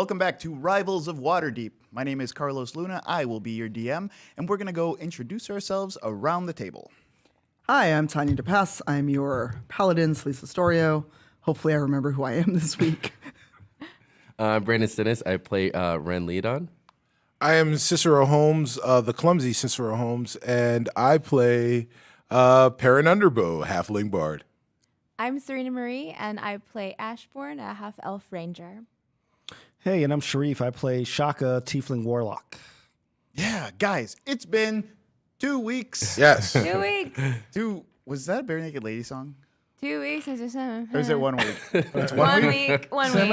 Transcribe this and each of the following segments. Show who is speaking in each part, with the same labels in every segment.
Speaker 1: welcome back to Rivals of Waterdeep. My name is Carlos Luna. I will be your DM, and we're going to go introduce ourselves around the table.
Speaker 2: Hi, I'm Tanya DePass. I'm your paladin, Sleece Astorio. Hopefully I remember who I am this week.
Speaker 3: Brandon Sinnis. I play Ren Leadon.
Speaker 4: I am Cicero Holmes, the clumsy Cicero Holmes, and I play Perrin Underbow, halfling bard.
Speaker 5: I'm Surena Marie, and I play Ashbourne, a half-elf ranger.
Speaker 6: Hey, and I'm Shareef. I play Shaka, tiefling warlock.
Speaker 1: Yeah, guys, it's been 2 weeks.
Speaker 4: Yes.
Speaker 5: 2 weeks.
Speaker 1: Was that a Bare Naked Lady song?
Speaker 5: 2 weeks.
Speaker 1: Or is it 1 week? It's
Speaker 5: 1 week. 1 week.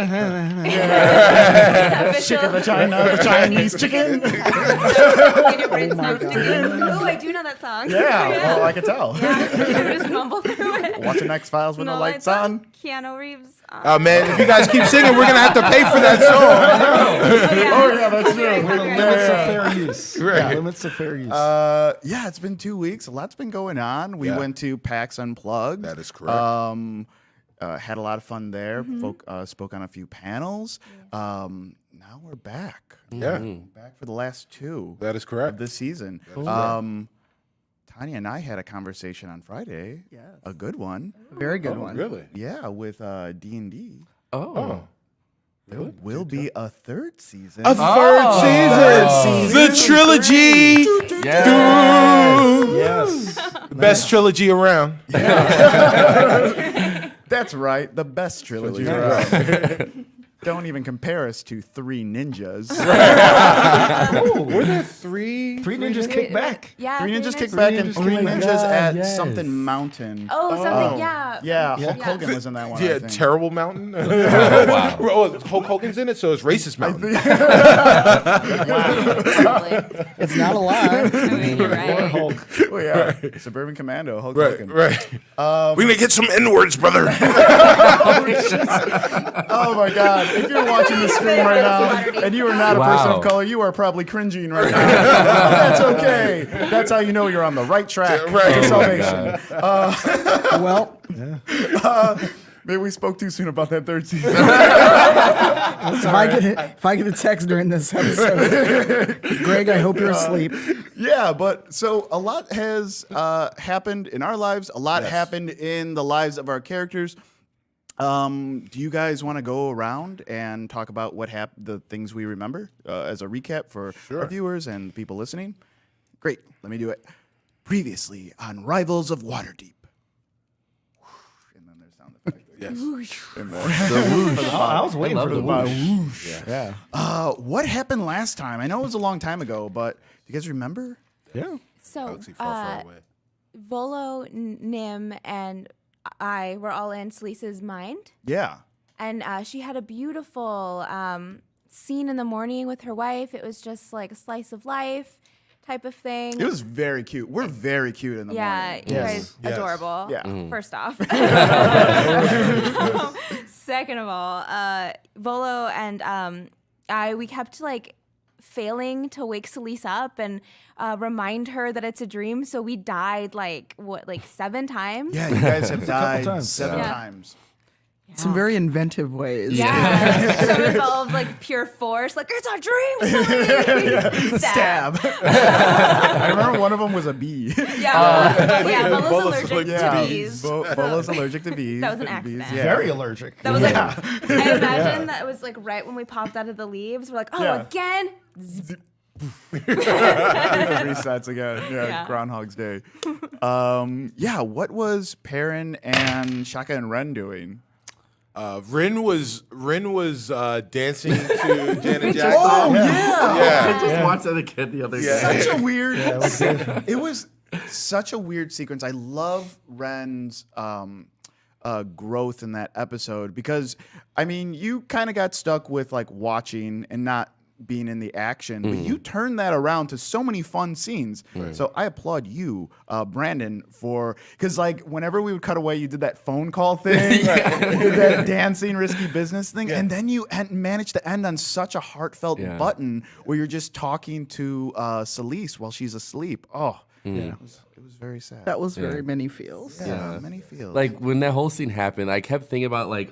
Speaker 1: Chick of the China, the Chinese chicken.
Speaker 5: Get your brain smoked again. Ooh, I do know that song.
Speaker 1: Yeah, well, I can tell.
Speaker 5: Yeah, just mumble through it.
Speaker 1: Watching X-Files with the lights on.
Speaker 5: Keanu Reeves.
Speaker 4: Oh, man, if you guys keep singing, we're going to have to pay for that song.
Speaker 1: Oh, yeah, that's true.
Speaker 6: Limits of fair use.
Speaker 4: Right.
Speaker 6: Yeah, limits of fair use.
Speaker 1: Yeah, it's been 2 weeks. A lot's been going on. We went to PAX Unplugged.
Speaker 4: That is correct.
Speaker 1: Had a lot of fun there. Spoke on a few panels. Now we're back.
Speaker 4: Yeah.
Speaker 1: Back for the last two
Speaker 4: That is
Speaker 1: of
Speaker 4: correct.
Speaker 1: this season. Tanya and I had a conversation on Friday.
Speaker 2: Yes.
Speaker 1: A good one.
Speaker 2: Very good one.
Speaker 4: Really?
Speaker 1: Yeah, with D&D.
Speaker 3: Oh.
Speaker 1: There will be a third season.
Speaker 4: A third season. The trilogy.
Speaker 6: Yes.
Speaker 4: Best trilogy around.
Speaker 1: That's right. The best trilogy around. Don't even compare us to Three Ninjas.
Speaker 4: Were there three?
Speaker 6: Three ninjas kick back.
Speaker 5: Yeah.
Speaker 1: Three Ninjas
Speaker 5: Ninjas.
Speaker 1: Kick Back and
Speaker 6: Ninjas.
Speaker 1: Three
Speaker 6: Oh my
Speaker 1: Ninjas
Speaker 6: God,
Speaker 1: at
Speaker 6: yes.
Speaker 1: something mountain.
Speaker 5: Oh, something. Yeah.
Speaker 1: Yeah, Hulk Hogan was in that one. I
Speaker 4: Yeah,
Speaker 1: think.
Speaker 4: Terrible Mountain.
Speaker 3: Wow.
Speaker 4: Oh, Hulk Hogan's in it, so it's Racist Mountain.
Speaker 5: Probably.
Speaker 6: It's not a lie.
Speaker 5: I mean, you're right.
Speaker 6: Hulk.
Speaker 1: Oh, yeah. Suburban Commando, Hulk
Speaker 4: Right,
Speaker 1: Hogan.
Speaker 4: right. We're going to get some N-words, brother.
Speaker 1: Oh, my God. If you're watching the stream right now and you are not a person of
Speaker 3: Wow.
Speaker 1: color, you are probably cringing right now. That's okay. That's how you know you're on the right track
Speaker 4: Right.
Speaker 1: to
Speaker 4: Oh my
Speaker 1: salvation.
Speaker 6: Well,
Speaker 1: Maybe we spoke too soon about that third season.
Speaker 2: if I get a text during this episode, Greg, I hope you're asleep.
Speaker 1: Yeah, but so a lot has happened in our lives. A lot happened in the lives of our characters. Do you guys want to go around and talk about what happened, the things we remember as a recap for our viewers and people listening? Great, let me do it. Previously on Rivals of Waterdeep. And then there's sound effect.
Speaker 4: Yes.
Speaker 1: And then-
Speaker 6: I was waiting for the
Speaker 3: whoosh.
Speaker 6: Yeah.
Speaker 1: what happened last time? I know it was a long time ago, but do you guys remember?
Speaker 6: Yeah.
Speaker 5: So,
Speaker 4: Galaxy far away.
Speaker 5: Volo, Nim, and I were all in Sleece's mind.
Speaker 1: Yeah.
Speaker 5: And she had a beautiful scene in the morning with her wife. It was just like a slice of life type of thing.
Speaker 1: It was very cute. We're very cute in the
Speaker 5: yeah,
Speaker 1: morning.
Speaker 5: you
Speaker 4: Yes.
Speaker 5: guys adorable.
Speaker 1: Yeah.
Speaker 5: First off. Second of all, Volo and we kept like failing to wake Celise up and remind her that it's a dream. So we died like 7 times.
Speaker 1: Yeah, you guys have died
Speaker 6: times.
Speaker 1: 7
Speaker 5: Yeah.
Speaker 1: times.
Speaker 2: Some very inventive ways.
Speaker 5: Yeah. Some involved like pure force. Like, it's a dream, Celise! Stab.
Speaker 1: I remember one of them was a bee.
Speaker 5: Yeah, Volo's
Speaker 4: Volo's
Speaker 5: allergic
Speaker 4: allergic
Speaker 5: to
Speaker 4: to
Speaker 5: bees.
Speaker 1: Volo's allergic to bees.
Speaker 5: That was an
Speaker 1: Bees,
Speaker 5: accident.
Speaker 1: yeah.
Speaker 6: Very allergic.
Speaker 5: That was like, I imagine that was like right when we popped out of the leaves. We're like, oh,
Speaker 1: Yeah.
Speaker 5: again?
Speaker 1: Resets again. Yeah,
Speaker 5: Yeah.
Speaker 1: Groundhog's Day. What was Perrin and Shaka and Ren doing?
Speaker 4: Rin was dancing to Janet Jackson.
Speaker 1: Oh, yeah.
Speaker 3: I just watched that again the other day.
Speaker 1: Such a weird. It was such a weird sequence. I love Ren's growth in that episode because, I mean, you kind of got stuck with like watching and not being in the action, but you turned that around to so many fun scenes. So I applaud you, Brandon, because like whenever we would cut away, you did that phone call thing, you did that dancing risky business thing, and then you managed to end on such a heartfelt button where you're just talking to Celise while she's asleep. Oh, it was very sad.
Speaker 2: That was very many feels.
Speaker 1: yeah, many feels.
Speaker 3: Like when that whole scene happened, I kept thinking about like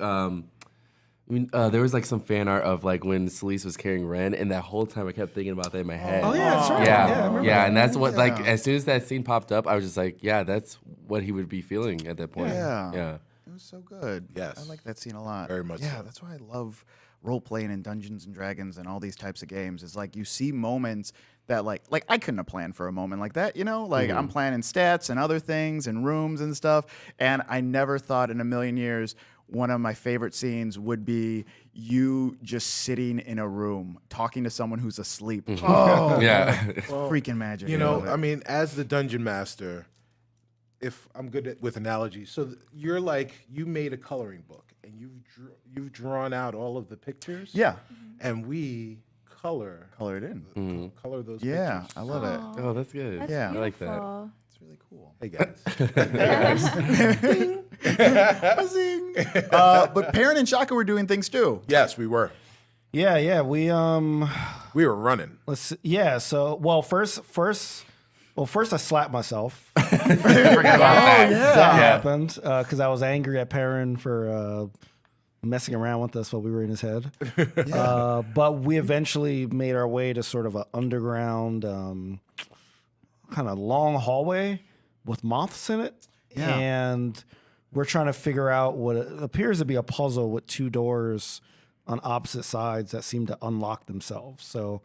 Speaker 3: There was like some fan art of like when Celeste was carrying Ren, and that whole time I kept thinking about that in my head.
Speaker 6: Oh yeah, that's right.
Speaker 3: Yeah,
Speaker 6: I remember
Speaker 3: yeah,
Speaker 6: that.
Speaker 3: and that's what like as soon as that scene popped up, I was just like, yeah, that's what he would be feeling at that point.
Speaker 1: Yeah.
Speaker 3: yeah.
Speaker 1: It was so good.
Speaker 4: Yes.
Speaker 1: I like that scene a lot.
Speaker 4: Very much
Speaker 1: Yeah,
Speaker 4: so.
Speaker 1: that's why I love role playing in Dungeons and Dragons and all these types of games. Is like you see moments that like I couldn't have planned for a moment like that, you know? Like I'm planning stats and other things and rooms and stuff, and I never thought in a million years one of my favorite scenes would be you just sitting in a room talking to someone who's asleep. Oh,
Speaker 3: Yeah.
Speaker 1: freaking magic.
Speaker 4: You
Speaker 1: I
Speaker 4: know,
Speaker 1: love it.
Speaker 4: I mean, as the dungeon master, if I'm good with analogies, so you're like you made a coloring book and you've drawn out all of the pictures.
Speaker 1: Yeah.
Speaker 4: and we color
Speaker 1: Color it in.
Speaker 4: color those.
Speaker 1: Yeah,
Speaker 4: pictures.
Speaker 1: I love it.
Speaker 3: Oh, that's good.
Speaker 5: That's
Speaker 1: Yeah.
Speaker 3: I like that.
Speaker 5: beautiful.
Speaker 1: It's really cool.
Speaker 4: Hey guys,
Speaker 1: Buzzing. But Perrin and Shaka were doing things too.
Speaker 4: yes, we were
Speaker 6: Yeah,
Speaker 4: we were running.
Speaker 6: let's see. Yeah, so first I slapped myself.
Speaker 3: Forgot about that.
Speaker 6: That happened because I was angry at Perrin for messing around with us while we were in his head. But we eventually made our way to sort of an underground kind of long hallway with moths in it.
Speaker 1: Yeah.
Speaker 6: And we're trying to figure out what appears to be a puzzle with two doors on opposite sides that seem to unlock themselves. So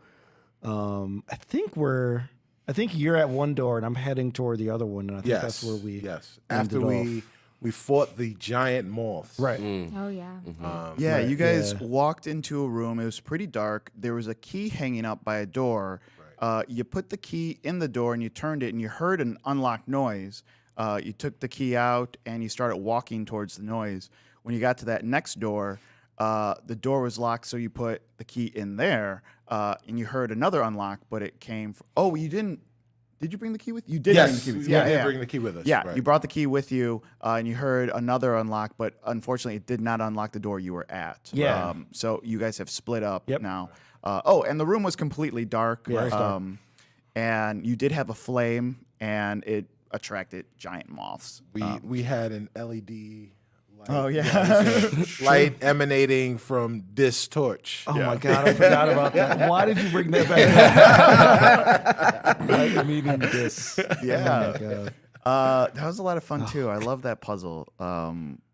Speaker 6: I think you're at one door and I'm heading toward the other one. And I think
Speaker 4: Yes,
Speaker 6: that's where we
Speaker 4: after
Speaker 6: ended
Speaker 4: we fought the giant moths.
Speaker 6: Right.
Speaker 5: Oh yeah.
Speaker 1: Yeah,
Speaker 6: Right,
Speaker 1: you guys
Speaker 6: yeah.
Speaker 1: walked into a room. It was pretty dark. There was a key hanging up by a door. You put the key in the door and you turned it and you heard an unlocked noise. You took the key out and you started walking towards the noise. When you got to that next door, the door was locked, so you put the key in there and you heard another unlock, but it came from, oh, you didn't. Did you bring the key with you? Did bring the
Speaker 4: Yes,
Speaker 1: key with
Speaker 4: we did bring the key with us.
Speaker 1: Yeah,
Speaker 4: right.
Speaker 1: you brought the key with you, and you heard another unlock, but unfortunately, it did not unlock the door you were at.
Speaker 6: Yeah.
Speaker 1: So you guys have split up
Speaker 6: Yep.
Speaker 1: now. And the room was completely dark.
Speaker 6: Yeah, it's dark.
Speaker 1: And you did have a flame, and it attracted giant moths.
Speaker 4: We had an LED light.
Speaker 1: Oh, yeah.
Speaker 4: Light emanating from this torch.
Speaker 6: Oh my God, I forgot about that. Why did you bring that back? I mean, this.
Speaker 1: Yeah.
Speaker 6: Oh my God.
Speaker 1: That was a lot of fun too. I love that puzzle.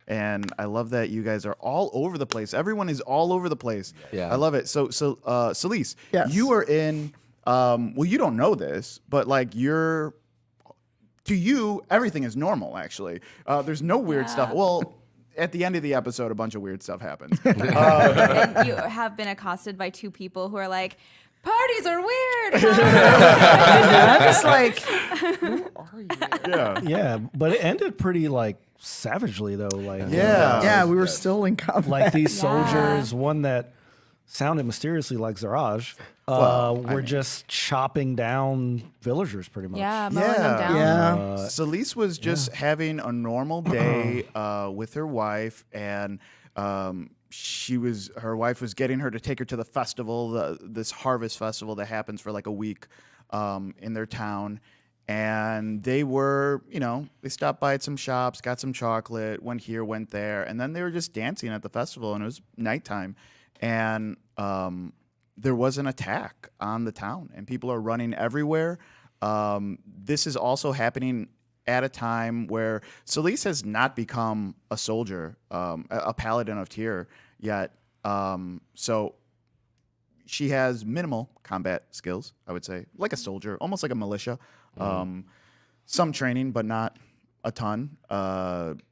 Speaker 1: And I love that you guys are all over the place. Everyone is all over the place.
Speaker 3: Yeah.
Speaker 1: I love it. So Celeste,
Speaker 2: Yes.
Speaker 1: you are in. Well, you don't know this, but like to you, everything is normal. Actually, there's no weird stuff. Well, at the end of the episode, a bunch of weird stuff happens.
Speaker 5: And you have been accosted by two people who are like, parties are weird.
Speaker 2: I'm just like,
Speaker 1: Yeah.
Speaker 6: Yeah, but it ended pretty like savagely though. Like
Speaker 1: Yeah.
Speaker 2: yeah, we were still in combat.
Speaker 6: like these
Speaker 5: Yeah.
Speaker 6: soldiers, one that sounded mysteriously like Zaraj, were just chopping down villagers prether much.
Speaker 5: Yeah, mowing them down.
Speaker 2: yeah.
Speaker 1: Celeste was just having a normal day with her wife, and her wife was getting her to take her to the festival, this harvest festival that happens for like a week in their town. And they were, they stopped by at some shops, got some chocolate, went here, went there, and then they were just dancing at the festival, and it was nighttime. And there was an attack on the town, and people are running everywhere. This is also happening at a time where Celeste has not become a soldier, a paladin of Tyr yet. So she has minimal combat skills, I would say, like a soldier, almost like a militia. Some training, but not a ton.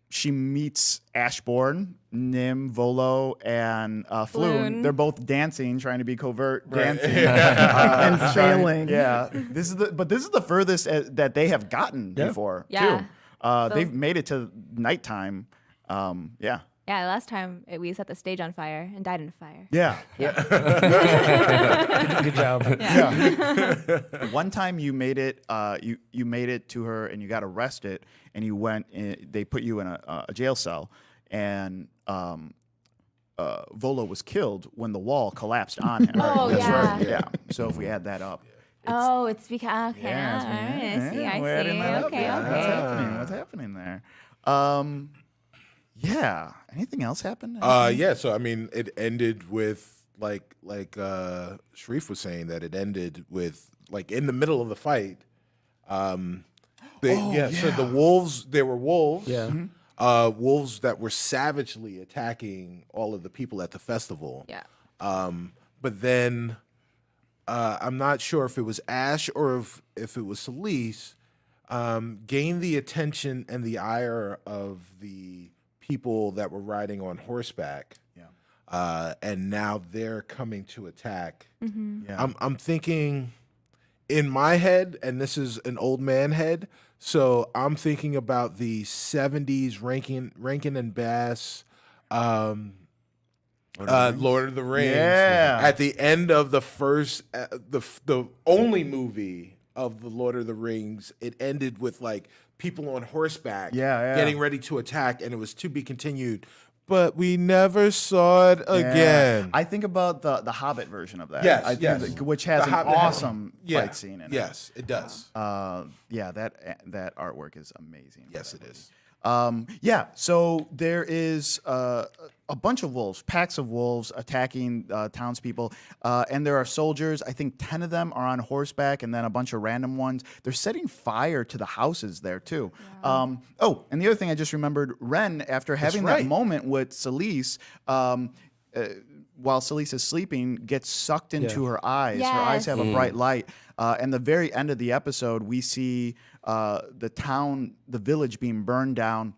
Speaker 1: She meets Ashbourne, Nim, Volo, and Floon.
Speaker 5: Floon.
Speaker 1: They're both dancing, trying to be covert dancing.
Speaker 2: And failing.
Speaker 1: Yeah, this is the furthest that they have gotten before.
Speaker 5: Yeah.
Speaker 1: Too. They've made it to nighttime. Yeah.
Speaker 5: Yeah, last time we set the stage on fire and died in a fire.
Speaker 1: Yeah.
Speaker 6: Good job.
Speaker 1: One time you made it. You made it to her, and you got arrested, and you went. They put you in a jail cell, and Volo was killed when the wall collapsed on him.
Speaker 5: Oh,
Speaker 1: That's
Speaker 5: yeah.
Speaker 1: right. Yeah. So if we add that up.
Speaker 5: Oh, it's because okay.
Speaker 1: Yeah,
Speaker 5: all right, I see.
Speaker 1: we're adding that up.
Speaker 5: Okay,
Speaker 1: Yeah,
Speaker 5: okay.
Speaker 1: What's happening there? Yeah. Anything else happen?
Speaker 4: Yeah. So I mean, it ended with like Shareef was saying that it ended with like in the middle of the fight. So the wolves. There were wolves.
Speaker 6: Yeah.
Speaker 4: Wolves that were savagely attacking all of the people at the festival.
Speaker 5: Yeah.
Speaker 4: But then I'm not sure if it was Ash or if it was Celise, gained the attention and the ire of the people that were riding on horseback.
Speaker 1: Yeah.
Speaker 4: And now they're coming to attack.
Speaker 1: Yeah.
Speaker 4: I'm thinking in my head, and this is an old man head, so I'm thinking about the 70s Rankin and Bass Lord of the Rings.
Speaker 1: Yeah.
Speaker 4: At the end of the first, the only movie of the Lord of the Rings, it ended with like people on horseback getting ready to attack, and it was to be continued. But we never saw it again.
Speaker 1: I think about the Hobbit version of that.
Speaker 4: Yes,
Speaker 1: I think
Speaker 4: yes.
Speaker 1: which has
Speaker 4: The
Speaker 1: an
Speaker 4: Hobbit has-
Speaker 1: awesome fight scene in it.
Speaker 4: Yes, it does.
Speaker 1: Yeah, that artwork is amazing.
Speaker 4: Yes, it is.
Speaker 1: Yeah, so there is a bunch of wolves, packs of wolves attacking townspeopeople, and there are soldiers. I think 10 of them are on horseback, and then a bunch of random ones. They're setting fire to the houses there too. And the other thing I just remembered, Ren, after having that moment with Celise, while Celise is sleeping, gets sucked into her eyes. Her eyes have a bright light. And the very end of the episode, we see the village being burned down.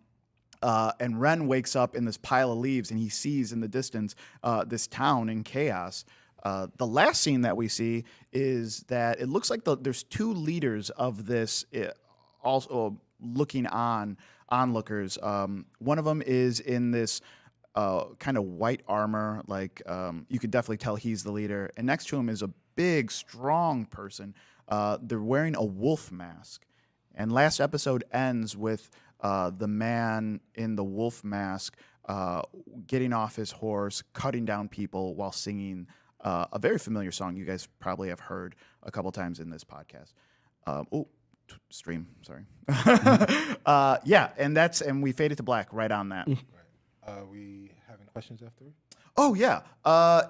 Speaker 1: And Ren wakes up in this pile of leaves, and he sees in the distance this town in chaos. The last scene that we see is that it looks like there's two leaders of this, also looking onlookers. One of them is in this kind of white armor, like you could definitely tell he's the leader. And next to him is a big, strong person. They're wearing a wolf mask. And last episode ends with the man in the wolf mask getting off his horse, cutting down people while singing a very familiar song you guys probably have heard a couple times in this podcast. Stream, sorry. Yeah, and we faded to black right on that.
Speaker 4: Are we having questions afterward?
Speaker 1: Oh, yeah.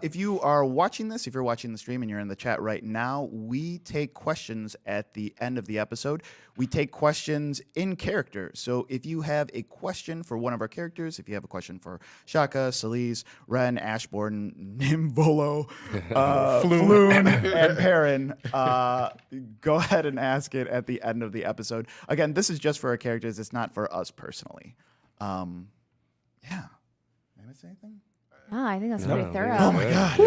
Speaker 1: If you are watching this, if you're watching the stream and you're in the chat right now, we take questions at the end of the episode. We take questions in character. So if you have a question for one of our characters, if you have a question for Shaka, Celise, Ren, Ashborden, Nim, Volo, Floon, and Perrin, go ahead and ask it at the end of the episode. Again, this is just for our characters. It's not for us personally. Yeah. Did I miss anything?
Speaker 5: Oh, I think that's pretty thorough.
Speaker 1: Oh my God.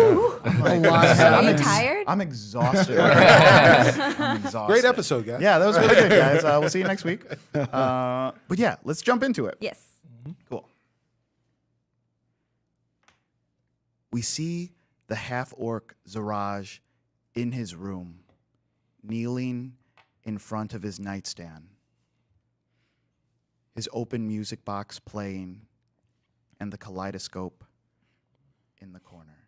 Speaker 5: Are you tired?
Speaker 1: I'm exhausted. I'm exhausted.
Speaker 4: Great episode, guys.
Speaker 1: Yeah, that was really good, guys. We'll see you next week. But yeah, let's jump into it.
Speaker 5: Yes.
Speaker 1: Cool. We see the half-orc Zaraj in his room, kneeling in front of his nightstand, his open music box playing, and the kaleidoscope in the corner.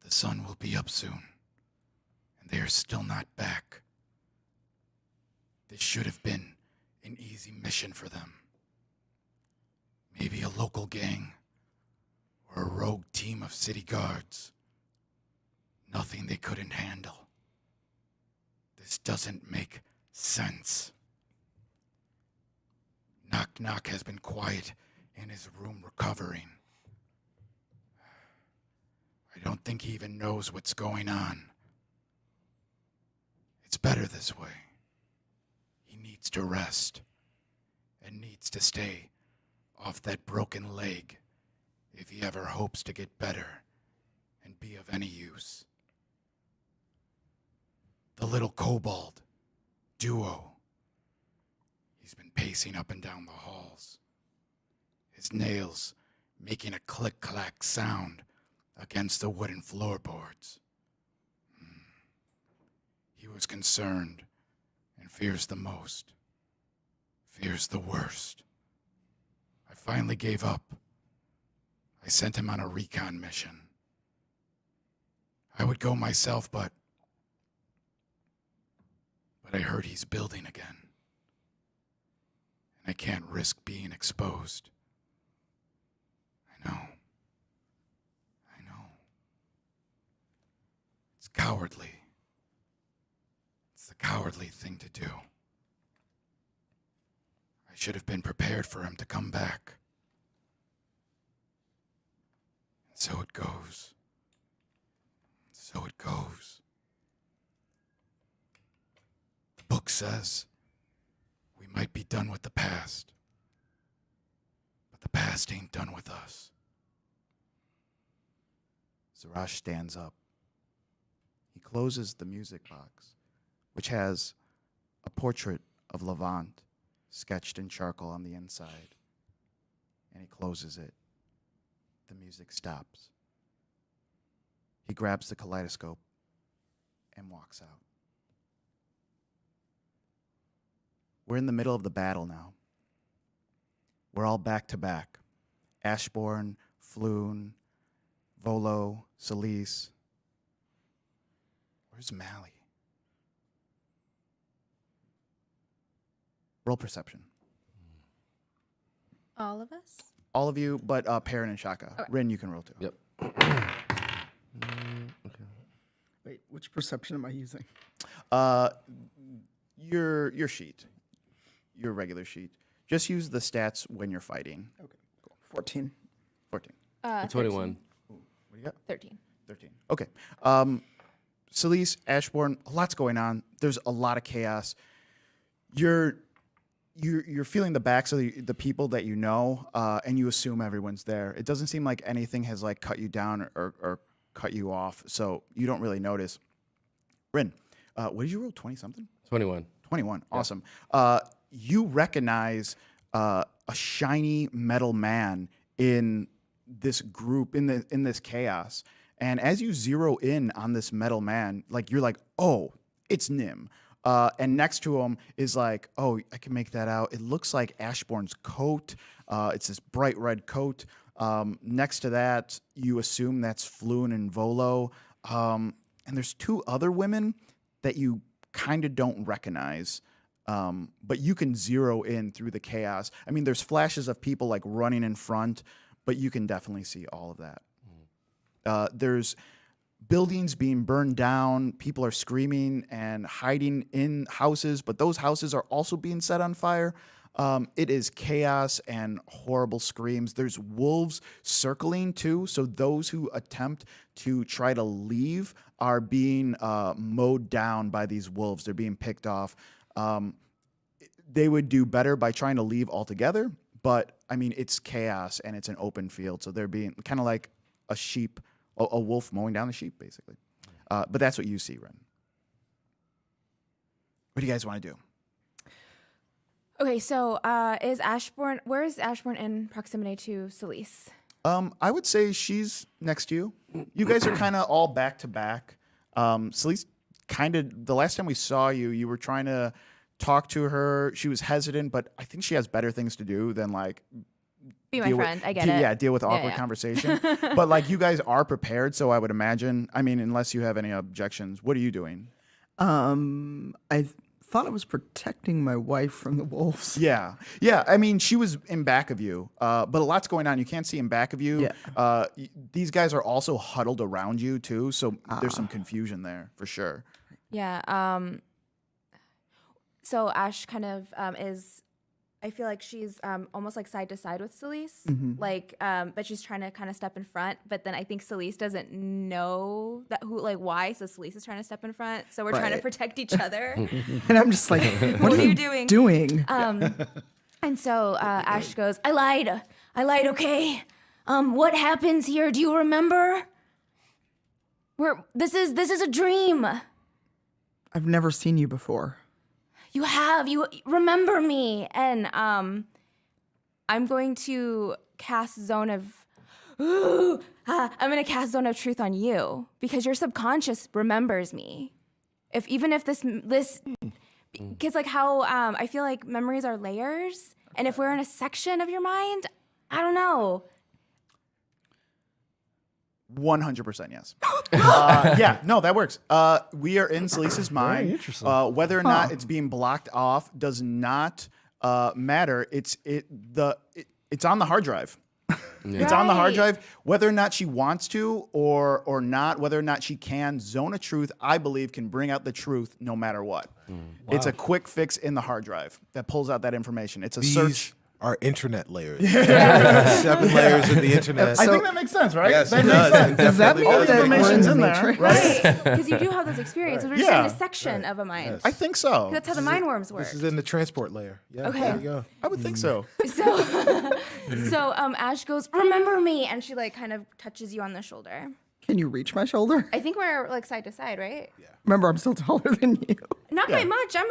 Speaker 1: The sun will be up soon, and they are still not back. This should have been an easy mission for them. Maybe a local gang or a rogue team of city guards. Nothing they couldn't handle. This doesn't make sense. Knock Knock has been quiet in his room recovering. I don't think he even knows what's going on. It's better this way. He needs to rest and needs to stay off that broken leg if he ever hopes to get better and be of any use. The little kobold, Duo. He's been pacing up and down the halls, his nails making a click-clack sound against the wooden floorboards. He was concerned and fears the most, fears the worst. I finally gave up. I sent him on a recon mission. I would go myself, but I heard he's building again. I can't risk being exposed. I know. It's cowardly. It's the cowardly thing to do. I should have been prepared for him to come back. And so it goes. So it goes. The book says we might be done with the past, but the past ain't done with us. Zarash stands up. He closes the music box, which has a portrait of Levant sketched in charcoal on the inside, and he closes it. The music stops. He grabs the kaleidoscope and walks out. We're in the middle of the battle now. We're all back to back. Ashbourne, Floon, Volo, Celise. Where's Mally? Roll perception.
Speaker 5: All of us?
Speaker 1: All of you, but Perrin and Shaka.
Speaker 5: Okay.
Speaker 1: Rin, you can roll too.
Speaker 3: Yep.
Speaker 2: Wait, which perception am I using?
Speaker 1: Your sheet. Your regular sheet. Just use the stats when you're fighting.
Speaker 2: Okay, cool. 14.
Speaker 1: 14.
Speaker 3: 21.
Speaker 1: What do you got?
Speaker 5: 13.
Speaker 1: 13. Okay. Celise, Ashbourne, a lot's going on. There's a lot of chaos. You're feeling the backs of the people that you know, and you assume everyone's there. It doesn't seem like anything has like cut you down or cut you off, so you don't really notice. Rin, what did you roll? 20-something?
Speaker 3: 21.
Speaker 1: 21. Awesome. You recognize a shiny metal man in this group, in this chaos. And as you zero in on this metal man, like you're like, oh, it's Nim. And next to him is like, oh, I can make that out. It looks like Ashbourne's coat. It's this bright red coat. Next to that, you assume that's Floon and Volo. And there's two other women that you kind of don't recognize. But you can zero in through the chaos. I mean, there's flashes of people like running in front, but you can definitely see all of that. There's buildings being burned down. People are screaming and hiding in houses, but those houses are also being set on fire. It is chaos and horrible screams. There's wolves circling too, so those who attempt to try to leave are being mowed down by these wolves. They're being picked off. They would do better by trying to leave altogether, but I mean, it's chaos and it's an open field, so they're being kind of like a sheep, a wolf mowing down the sheep, basically. But that's what you see, Ren. What do you guys want to do?
Speaker 5: Okay, so where is Ashbourne in proximity to Celise?
Speaker 1: I would say she's next to you. You guys are kind of all back to back. Celise, kind of, the last time we saw you, you were trying to talk to her. She was hesitant, but I think she has better things to do than like
Speaker 5: Be my friend. I get it.
Speaker 1: Yeah, deal with awkward conversation. But like you guys are prepared, so I would imagine. I mean, unless you have any objections, what are you doing?
Speaker 2: I thought I was protecting my wife from the wolves.
Speaker 1: Yeah. I mean, she was in back of you, but a lot's going on. You can't see in back of you.
Speaker 2: Yeah.
Speaker 1: These guys are also huddled around you too, so there's some confusion there for sure.
Speaker 5: Yeah. So Ash kind of is. I feel like she's almost like side to side with Celise, but she's trying to kind of step in front. But then I think Celise doesn't know why. So Celise is trying to step in front. So we're trying to protect each other.
Speaker 2: And I'm just like, what are you doing?
Speaker 5: And so Ash goes, I lied. Okay. What happens here? Do you remember? This is a dream.
Speaker 2: I've never seen you before.
Speaker 5: You remember me. And I'm going to cast Zone of Truth on you because your subconscious remembers me. Even if this because like how I feel like memories are layers, and if we're in a section of your mind, I don't know.
Speaker 1: 100% yes. Yeah, no, that works. We are in Celise's mind.
Speaker 6: interesting.
Speaker 1: Whether or not it's being blocked off does not matter. It's on the hard drive. It's on the hard drive. Whether or not she wants to or not, whether or not she can, Zone of Truth, I believe, can bring out the truth no matter what. It's a quick fix in the hard drive that pulls out that information. It's a search.
Speaker 4: Are internet layers. 7 layers of the internet.
Speaker 1: I think that makes sense, right?
Speaker 4: Yes,
Speaker 1: that
Speaker 4: it
Speaker 1: makes
Speaker 4: does.
Speaker 1: sense.
Speaker 4: It
Speaker 2: Does that
Speaker 4: definitely
Speaker 2: mean
Speaker 1: All
Speaker 2: that
Speaker 1: the
Speaker 2: we're
Speaker 1: information's
Speaker 2: in the
Speaker 1: in there,
Speaker 2: Matrix?
Speaker 1: right?
Speaker 5: Because you do have those experiences. We're just
Speaker 1: Yeah.
Speaker 5: in a section of a mind.
Speaker 1: I think so.
Speaker 5: That's how the mind worms work.
Speaker 4: This is in the transport layer. Yeah,
Speaker 5: Okay.
Speaker 4: there you go.
Speaker 1: I would think so.
Speaker 5: So Ash goes, remember me, and she like kind of touches you on the shoulder.
Speaker 2: Can you reach my shoulder?
Speaker 5: I think we're like side to side, right? Yeah.
Speaker 2: Remember, I'm still taller than you.
Speaker 5: Not by much. I'm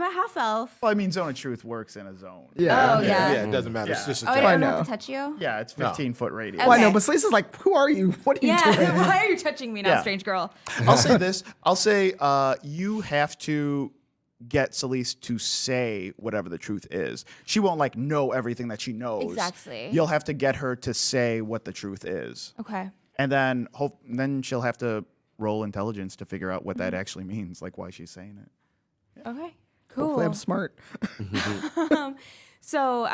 Speaker 5: a half elf.
Speaker 1: Well, I mean, Zone of Truth works in a zone.
Speaker 2: Yeah.
Speaker 5: Oh yeah.
Speaker 4: Yeah, it doesn't matter. It's just a
Speaker 5: Oh, I
Speaker 4: joke.
Speaker 5: don't
Speaker 2: know.
Speaker 5: have to touch you.
Speaker 1: Yeah, it's 15-foot radius.
Speaker 2: Well, I know,
Speaker 5: Okay.
Speaker 2: but Selisa's like, who are you? What are you doing?
Speaker 5: Yeah. Why are you touching me now,
Speaker 1: Yeah.
Speaker 5: strange girl?
Speaker 1: I'll say this. I'll say you have to get Celise to say whatever the truth is. She won't like know everything that she knows.
Speaker 5: Exactly.
Speaker 1: You'll have to get her to say what the truth is.
Speaker 5: Okay.
Speaker 1: And then she'll have to roll intelligence to figure out what that actually means, like why she's saying it.
Speaker 5: Okay. Cool.
Speaker 2: Hopefully I'm smart.
Speaker 5: So,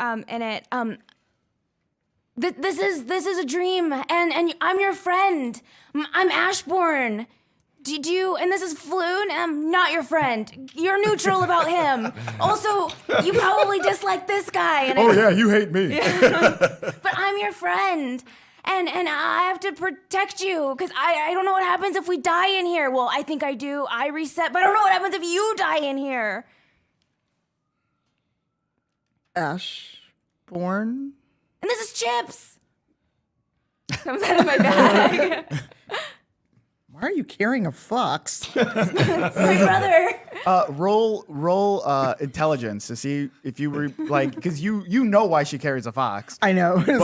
Speaker 5: this is a dream, and I'm your friend. I'm Ashbourne. Did you? And this is Floon. I'm not your friend. You're neutral about him. Also, you probably dislike this guy. And
Speaker 1: yeah, you hate me.
Speaker 5: but I'm your friend. And I have to protect you because I don't know what happens if we die in here. Well, I think I do. I reset, but I don't know what happens if you die in here.
Speaker 2: Ashbourne?
Speaker 5: And this is Chips. Comes out of my bag.
Speaker 2: Why are you carrying a fox?
Speaker 5: It's my brother.
Speaker 1: Roll intelligence to see if you were like, because you know why she carries a fox.
Speaker 2: I know. It's it's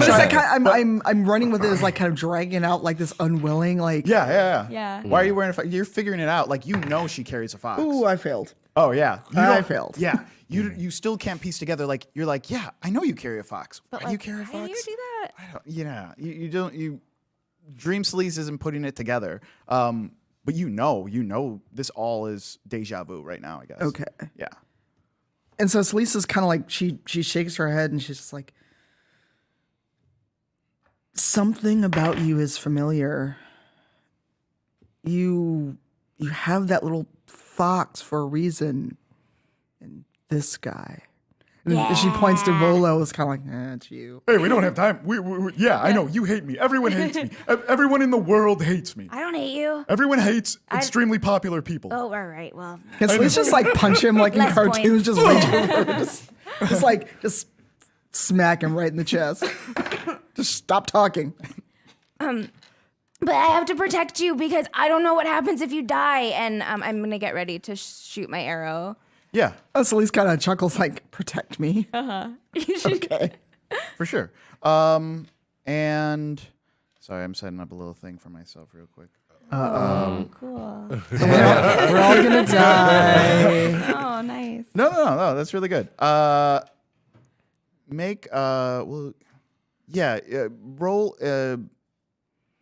Speaker 2: like I'm running with it as like kind of dragging out like this unwilling like.
Speaker 5: Yeah.
Speaker 1: Why are you wearing a fox? You're figuring it out. Like you know she carries a fox.
Speaker 2: Ooh, I failed.
Speaker 1: Oh yeah,
Speaker 2: I failed.
Speaker 1: Yeah, you still can't piece together. Like you're like, yeah, I know you carry a fox.
Speaker 5: But
Speaker 1: Why do you carry a
Speaker 5: why do you
Speaker 1: fox?
Speaker 5: do that?
Speaker 1: I don't. Yeah, you don't. You Dream Sleaze isn't putting it together. But you know, this all is deja vu right now. I guess.
Speaker 2: Okay.
Speaker 1: Yeah.
Speaker 2: And so Selisa's kind of like she shakes her head and she's just like, something about you is familiar. You have that little fox for a reason, and this guy. And she points to Volo. It's kind of like, it's you.
Speaker 1: Hey, we don't have time. Yeah, I know you hate me. Everyone hates me. Everyone in the world hates me.
Speaker 5: I don't hate you.
Speaker 1: Everyone hates extremely popular people.
Speaker 5: Oh, all right. Well,
Speaker 2: Can Selise just like punch him like in
Speaker 5: Less
Speaker 2: cartoons,
Speaker 5: points.
Speaker 2: just reach over, just smack him right in the chest. Just stop talking.
Speaker 5: but I have to protect you because I don't know what happens if you die, and I'm gonna get ready to shoot my arrow.
Speaker 1: Yeah,
Speaker 2: Selise kind of chuckles like, protect me. Okay.
Speaker 1: for sure. And sorry, I'm setting up a little thing for myself real quick.
Speaker 5: Cool.
Speaker 2: We're all gonna die.
Speaker 5: Oh, nice.
Speaker 1: No, that's really good. Roll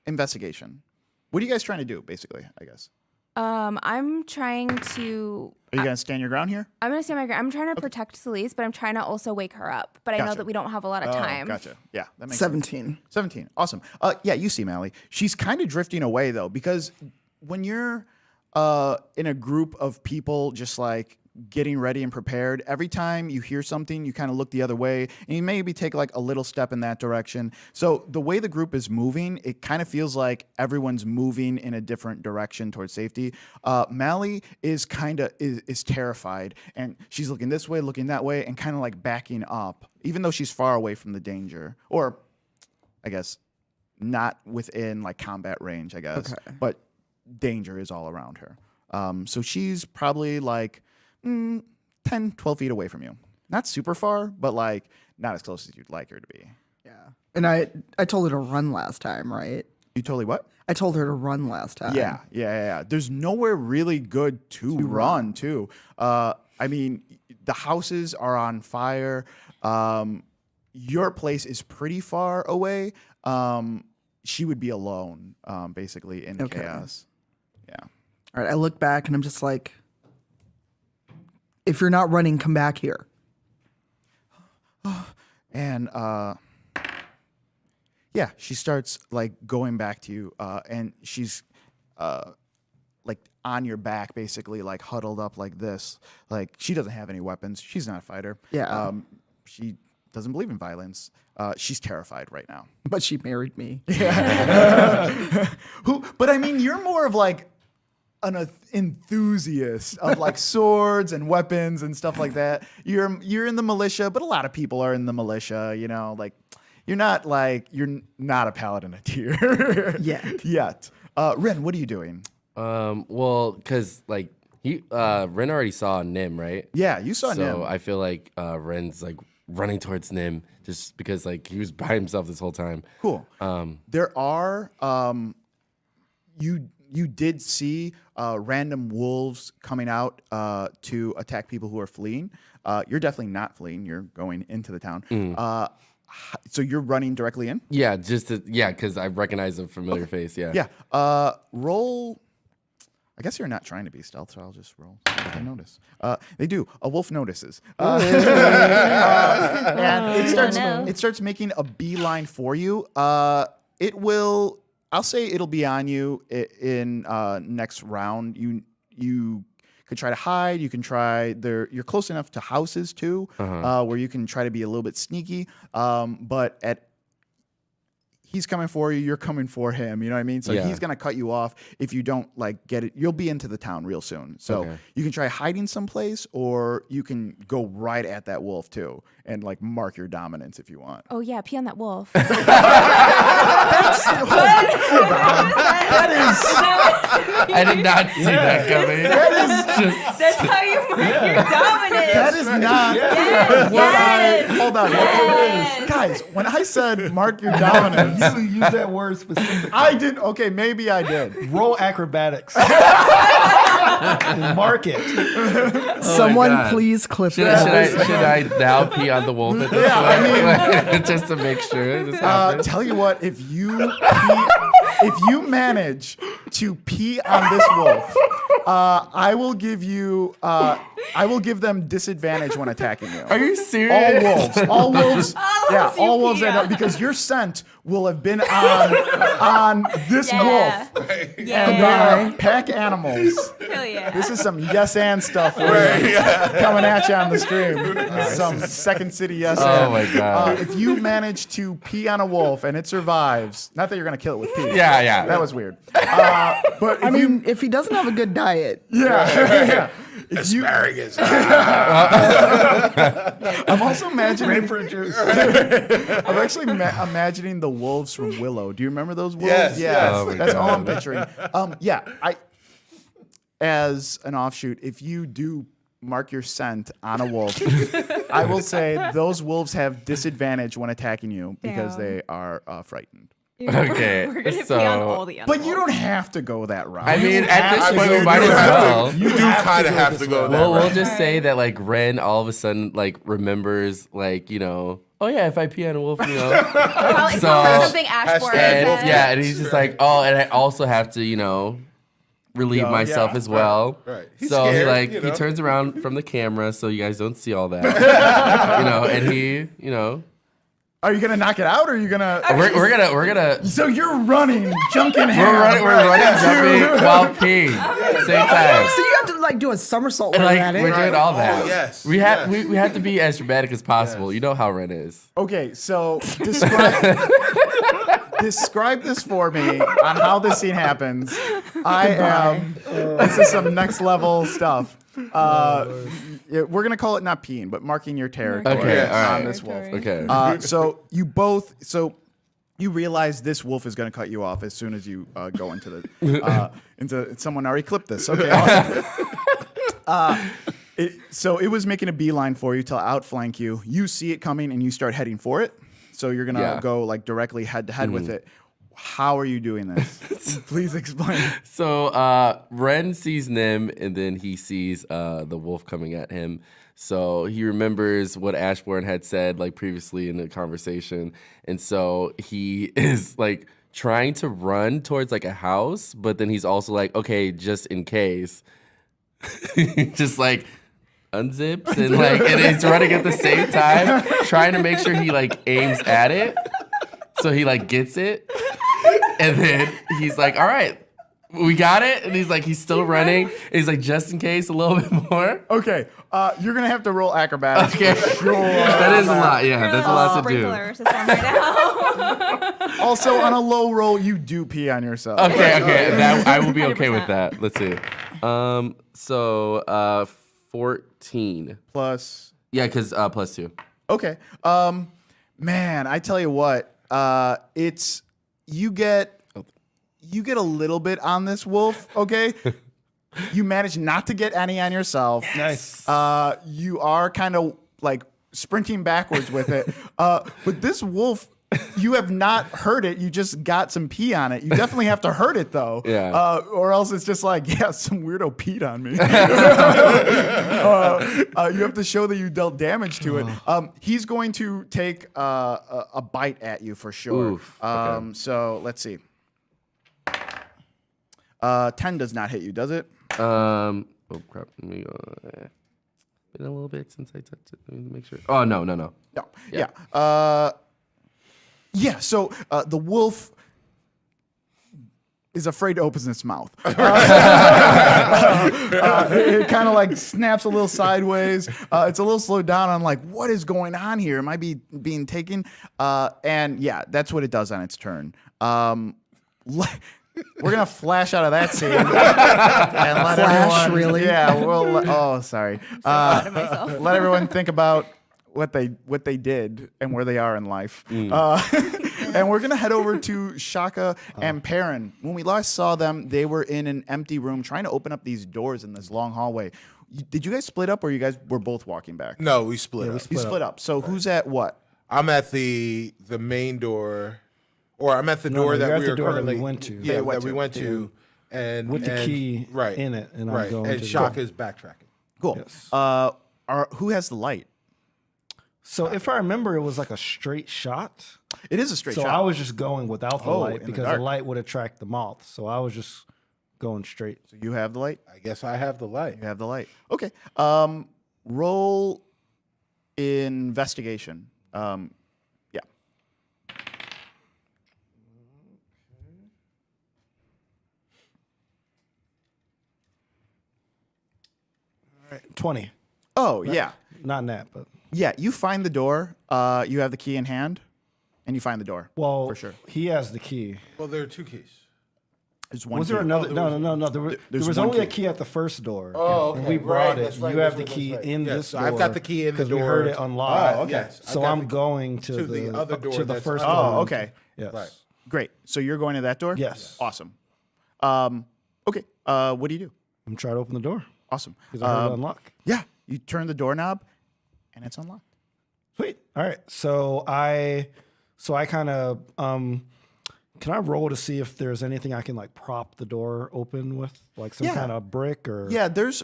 Speaker 1: investigation. What are you guys trying to do, basically, I guess?
Speaker 5: I'm trying to.
Speaker 1: Are you going to stand your ground here?
Speaker 5: I'm gonna stand my ground. I'm trying to protect Celise, but I'm trying to also wake her up. But I know
Speaker 1: Gotcha.
Speaker 5: that we don't have a lot of time.
Speaker 1: Gotcha. Yeah, that makes
Speaker 2: 17.
Speaker 1: 17. Awesome. Yeah, you see Mally. She's kind of drifting away, though, because when you're in a group of people just like getting ready and prepared, every time you hear something, you kind of look the other way and you maybe take like a little step in that direction. So the way the group is moving, it kind of feels like everyone's moving in a different direction towards safety. Mally is kind of is terrified, and she's looking this way, looking that way, and kind of like backing up, even though she's far away from the danger, or I guess not within like combat range, I guess.
Speaker 2: Okay.
Speaker 1: But danger is all around her. So she's probably like 10, 12 feet away from you. Not super far, but like not as close as you'd like her to be.
Speaker 2: Yeah. And I told her to run last time, right?
Speaker 1: You totally what?
Speaker 2: I told her to run last time.
Speaker 1: Yeah. There's nowhere really good to run, too. I mean, the houses are on fire. Your place is pretty far away. She would be alone, basically, in chaos. Yeah.
Speaker 2: All right. I look back and I'm just like, if you're not running, come back here.
Speaker 1: And yeah, she starts like going back to you, and she's like on your back, basically like huddled up like this. Like she doesn't have any weapons. She's not a fighter.
Speaker 2: Yeah.
Speaker 1: She doesn't believe in violence. She's terrified right now.
Speaker 2: But she married me.
Speaker 1: But I mean, you're more of like an enthusiast of like swords and weapons and stuff like that. You're in the militia, but a lot of people are in the militia. You know, like you're not a paladin at tier yet. Ren, what are you doing?
Speaker 3: Well, because like Ren already saw Nim, right?
Speaker 1: Yeah, you saw Nim.
Speaker 3: So I feel like Ren's like running towards Nim just because like he was by himself this whole time.
Speaker 1: Cool. There are you did see random wolves coming out to attack people who are fleeing. You're definitely not fleeing. You're going into the town. So you're running directly in?
Speaker 3: Yeah, because I recognize a familiar face. Yeah.
Speaker 1: Yeah. Roll. I guess you're not trying to be stealth, so I'll just roll. If they notice. They do. A wolf notices. And it starts making a beeline for you. It will. I'll say it'll be on you in next round. You could try to hide. You can try there. You're close enough to houses too, where you can try to be a little bit sneaky. But he's coming for you. You're coming for him. You know what I mean? So he's gonna cut you off if you don't like get it. You'll be into the town real soon. So you can try hiding someplace, or you can go right at that wolf too and like mark your dominance if you want.
Speaker 5: Oh yeah, pee on that wolf.
Speaker 3: I did not see that coming.
Speaker 5: That's how you mark your dominance.
Speaker 1: That is not
Speaker 5: Yes.
Speaker 1: hold on.
Speaker 5: Yes.
Speaker 1: Guys, when I said mark your dominance,
Speaker 6: You use that word specifically.
Speaker 1: I did. Okay, maybe I did.
Speaker 6: Roll acrobatics. Mark it.
Speaker 2: Someone
Speaker 3: God.
Speaker 2: please clip
Speaker 3: Should
Speaker 2: that.
Speaker 3: I now pee on the wolf at this point? Just to make sure this happens?
Speaker 1: Tell you what, if you manage to pee on this wolf, I will give them disadvantage when attacking you.
Speaker 3: Are you serious?
Speaker 1: All wolves, all
Speaker 5: you
Speaker 1: wolves,
Speaker 5: pee on.
Speaker 1: because your scent will have been on this wolf. And they are pack animals.
Speaker 5: Hell yeah.
Speaker 1: This is some yes and stuff for you coming at you on the stream. Some Second City yes and.
Speaker 3: Oh my God.
Speaker 1: If you manage to pee on a wolf and it survives, not that you're gonna kill it with pee.
Speaker 3: Yeah.
Speaker 1: That was weird. But
Speaker 2: I mean, if he doesn't have a good diet,
Speaker 1: yeah.
Speaker 4: Asparagus.
Speaker 1: I'm also imagining.
Speaker 6: Grapefruit juice.
Speaker 1: I'm actually imagining the wolves from Willow. Do you remember those wolves?
Speaker 4: Yes,
Speaker 1: Yeah,
Speaker 4: yes.
Speaker 3: Oh my
Speaker 1: that's all
Speaker 3: God.
Speaker 1: I'm picturing. As an offshoot, if you do mark your scent on a wolf, I will say those wolves have disadvantage when attacking you because
Speaker 5: Damn.
Speaker 1: they are frightened.
Speaker 3: Okay,
Speaker 5: We're gonna
Speaker 3: so-
Speaker 5: pee on all the animals.
Speaker 1: But you don't have to go that route.
Speaker 3: I mean, at this
Speaker 4: I mean,
Speaker 3: point, we
Speaker 4: you
Speaker 3: might
Speaker 4: do
Speaker 3: as
Speaker 4: have to-
Speaker 3: well.
Speaker 4: You do kind of have to go that
Speaker 3: We'll
Speaker 4: route.
Speaker 3: just say that like Ren all of a sudden like remembers like oh yeah, if I pee on a wolf,
Speaker 5: Probably
Speaker 3: So-
Speaker 5: something Ash Borer
Speaker 3: and
Speaker 5: said.
Speaker 3: yeah, and he's just like, oh, and I also have to relieve
Speaker 1: Go,
Speaker 3: myself
Speaker 1: yeah.
Speaker 3: as well.
Speaker 4: Right. He's
Speaker 3: So
Speaker 4: scared,
Speaker 3: he turns around from the camera so you guys don't see all that. And he
Speaker 1: Are you gonna knock it out, or are you gonna?
Speaker 3: we're gonna
Speaker 1: So you're running, jumping
Speaker 3: we're running jumping while peeing same time.
Speaker 2: so you have to like do a somersault
Speaker 3: And
Speaker 2: while
Speaker 3: like
Speaker 2: at
Speaker 3: we're
Speaker 2: it.
Speaker 3: doing all that.
Speaker 4: Oh, yes.
Speaker 3: We have to be as dramatic as possible. You know how Ren is.
Speaker 1: Okay, so describe this for me on how this scene happens. This is some next level stuff. We're gonna call it not peeing, but marking your territory
Speaker 3: Okay, all right.
Speaker 1: on this wolf.
Speaker 3: Okay.
Speaker 1: So you realize this wolf is gonna cut you off as soon as you go into the into. Someone already clipped this. Okay. Awesome. So it was making a beeline for you to outflank you. You see it coming and you start heading for it. So you're gonna go like directly head to head with it. How are you doing this? Please explain.
Speaker 3: So Ren sees Nim, and then he sees the wolf coming at him. So he remembers what Ashbourne had said like previously in the conversation, and so he is like trying to run towards like a house, but then he's also like, okay, just in case, just like unzips and he's running at the same time, trying to make sure he like aims at it, so he like gets it, and then he's like, "All right, we got it," and he's still running. And he's like, just in case, a little bit more.
Speaker 1: Okay, you're gonna have to roll acrobatics.
Speaker 3: Okay,
Speaker 1: sure.
Speaker 3: That is a lot. Yeah, that's a lot to do.
Speaker 5: Sprinkler system right now.
Speaker 1: Also, on a low roll, you do pee on yourself.
Speaker 3: Okay, that I will be okay with that. Let's see. So 14
Speaker 1: Plus.
Speaker 3: Yeah, because plus 2.
Speaker 1: Okay. Man, I tell you what, it's you get a little bit on this wolf, okay? You manage not to get any on yourself.
Speaker 6: Nice.
Speaker 1: You are kind of like sprinting backwards with it. But this wolf, you have not hurt it. You just got some pee on it. You definitely have to hurt it though.
Speaker 3: Yeah.
Speaker 1: Or else it's just like, yeah, some weirdo peed on me. You have to show that you dealt damage to it. He's going to take a bite at you for sure.
Speaker 3: Oof, okay.
Speaker 1: So let's see. 10 does not hit you, does it?
Speaker 3: Oh crap! Let me go. Been a little bit since I touched it. Let me make sure. Oh no.
Speaker 1: No. Yeah. Yeah. So the wolf is afraid to open its mouth. It kind of like snaps a little sideways. It's a little slowed down on like, what is going on here? Am I being taken? And yeah, that's what it does on its turn. We're gonna flash out of that scene and let
Speaker 2: Flash,
Speaker 1: everyone.
Speaker 2: really?
Speaker 1: Yeah. Sorry.
Speaker 5: myself.
Speaker 1: Let everyone think about what they did and where they are in life. And we're gonna head over to Shaka and Perrin. When we last saw them, they were in an empty room trying to open up these doors in this long hallway. Did you guys split up, or you guys were both walking back?
Speaker 4: No, we split up.
Speaker 1: You split up. So who's at what?
Speaker 4: I'm at the main door, or I'm at the door that
Speaker 6: you're
Speaker 4: we
Speaker 6: at the
Speaker 4: were
Speaker 6: door that
Speaker 4: currently
Speaker 6: we went to.
Speaker 4: Yeah,
Speaker 1: went
Speaker 4: that we
Speaker 1: to.
Speaker 4: went to, and
Speaker 6: With the key
Speaker 4: right
Speaker 6: in it, and I'm
Speaker 4: right,
Speaker 6: going
Speaker 4: and
Speaker 6: to the
Speaker 4: Shaka's backtracking.
Speaker 1: Cool.
Speaker 6: Yes.
Speaker 1: Who has the light?
Speaker 6: So if I remember, it was like a straight shot.
Speaker 1: It is a straight
Speaker 6: So
Speaker 1: shot.
Speaker 6: I was just going without the
Speaker 1: Oh, in
Speaker 6: light
Speaker 1: the
Speaker 6: because
Speaker 1: dark.
Speaker 6: the light would attract the moth. So I was just going straight.
Speaker 1: So you have the light.
Speaker 4: I guess I have the light.
Speaker 1: You have the light. Okay. Roll investigation. Yeah.
Speaker 6: All right. 20.
Speaker 1: Oh, yeah.
Speaker 6: Not in that, but
Speaker 1: Yeah, you find the door. You have the key in hand, and you find the door.
Speaker 6: well,
Speaker 1: For sure.
Speaker 6: he has the key.
Speaker 4: Well, there are two keys.
Speaker 1: There's one.
Speaker 6: Was there
Speaker 1: key.
Speaker 6: another? No. There
Speaker 1: there's
Speaker 6: was
Speaker 1: one
Speaker 6: only a
Speaker 1: key.
Speaker 6: key at the first door.
Speaker 4: Oh,
Speaker 6: And
Speaker 4: okay.
Speaker 6: we brought
Speaker 4: Right,
Speaker 6: it.
Speaker 4: that's right,
Speaker 6: You have
Speaker 4: that's
Speaker 6: the
Speaker 4: right,
Speaker 6: key
Speaker 4: that's right.
Speaker 6: in
Speaker 4: Yes,
Speaker 6: this
Speaker 4: so
Speaker 6: door.
Speaker 4: I've got the key in the
Speaker 6: because we
Speaker 4: door.
Speaker 6: heard it unlock.
Speaker 4: Oh, okay. Yes, I've
Speaker 6: So
Speaker 4: got
Speaker 6: I'm
Speaker 4: the-
Speaker 6: going to
Speaker 4: the other door
Speaker 6: to the
Speaker 4: that's
Speaker 6: first
Speaker 4: on-
Speaker 6: door.
Speaker 1: Oh, okay.
Speaker 6: Yes.
Speaker 4: Right.
Speaker 1: Great. So you're going to that door?
Speaker 6: Yes.
Speaker 1: Awesome. Okay. What do you do?
Speaker 6: I'm trying to open the door
Speaker 1: Awesome.
Speaker 6: because I heard it unlock.
Speaker 1: Yeah. You turn the doorknob, and it's unlocked.
Speaker 6: Sweet. All right. So I kind of can I roll to see if there's anything I can like prop the door open with, like some
Speaker 1: Yeah.
Speaker 6: kind of brick or
Speaker 1: Yeah. There's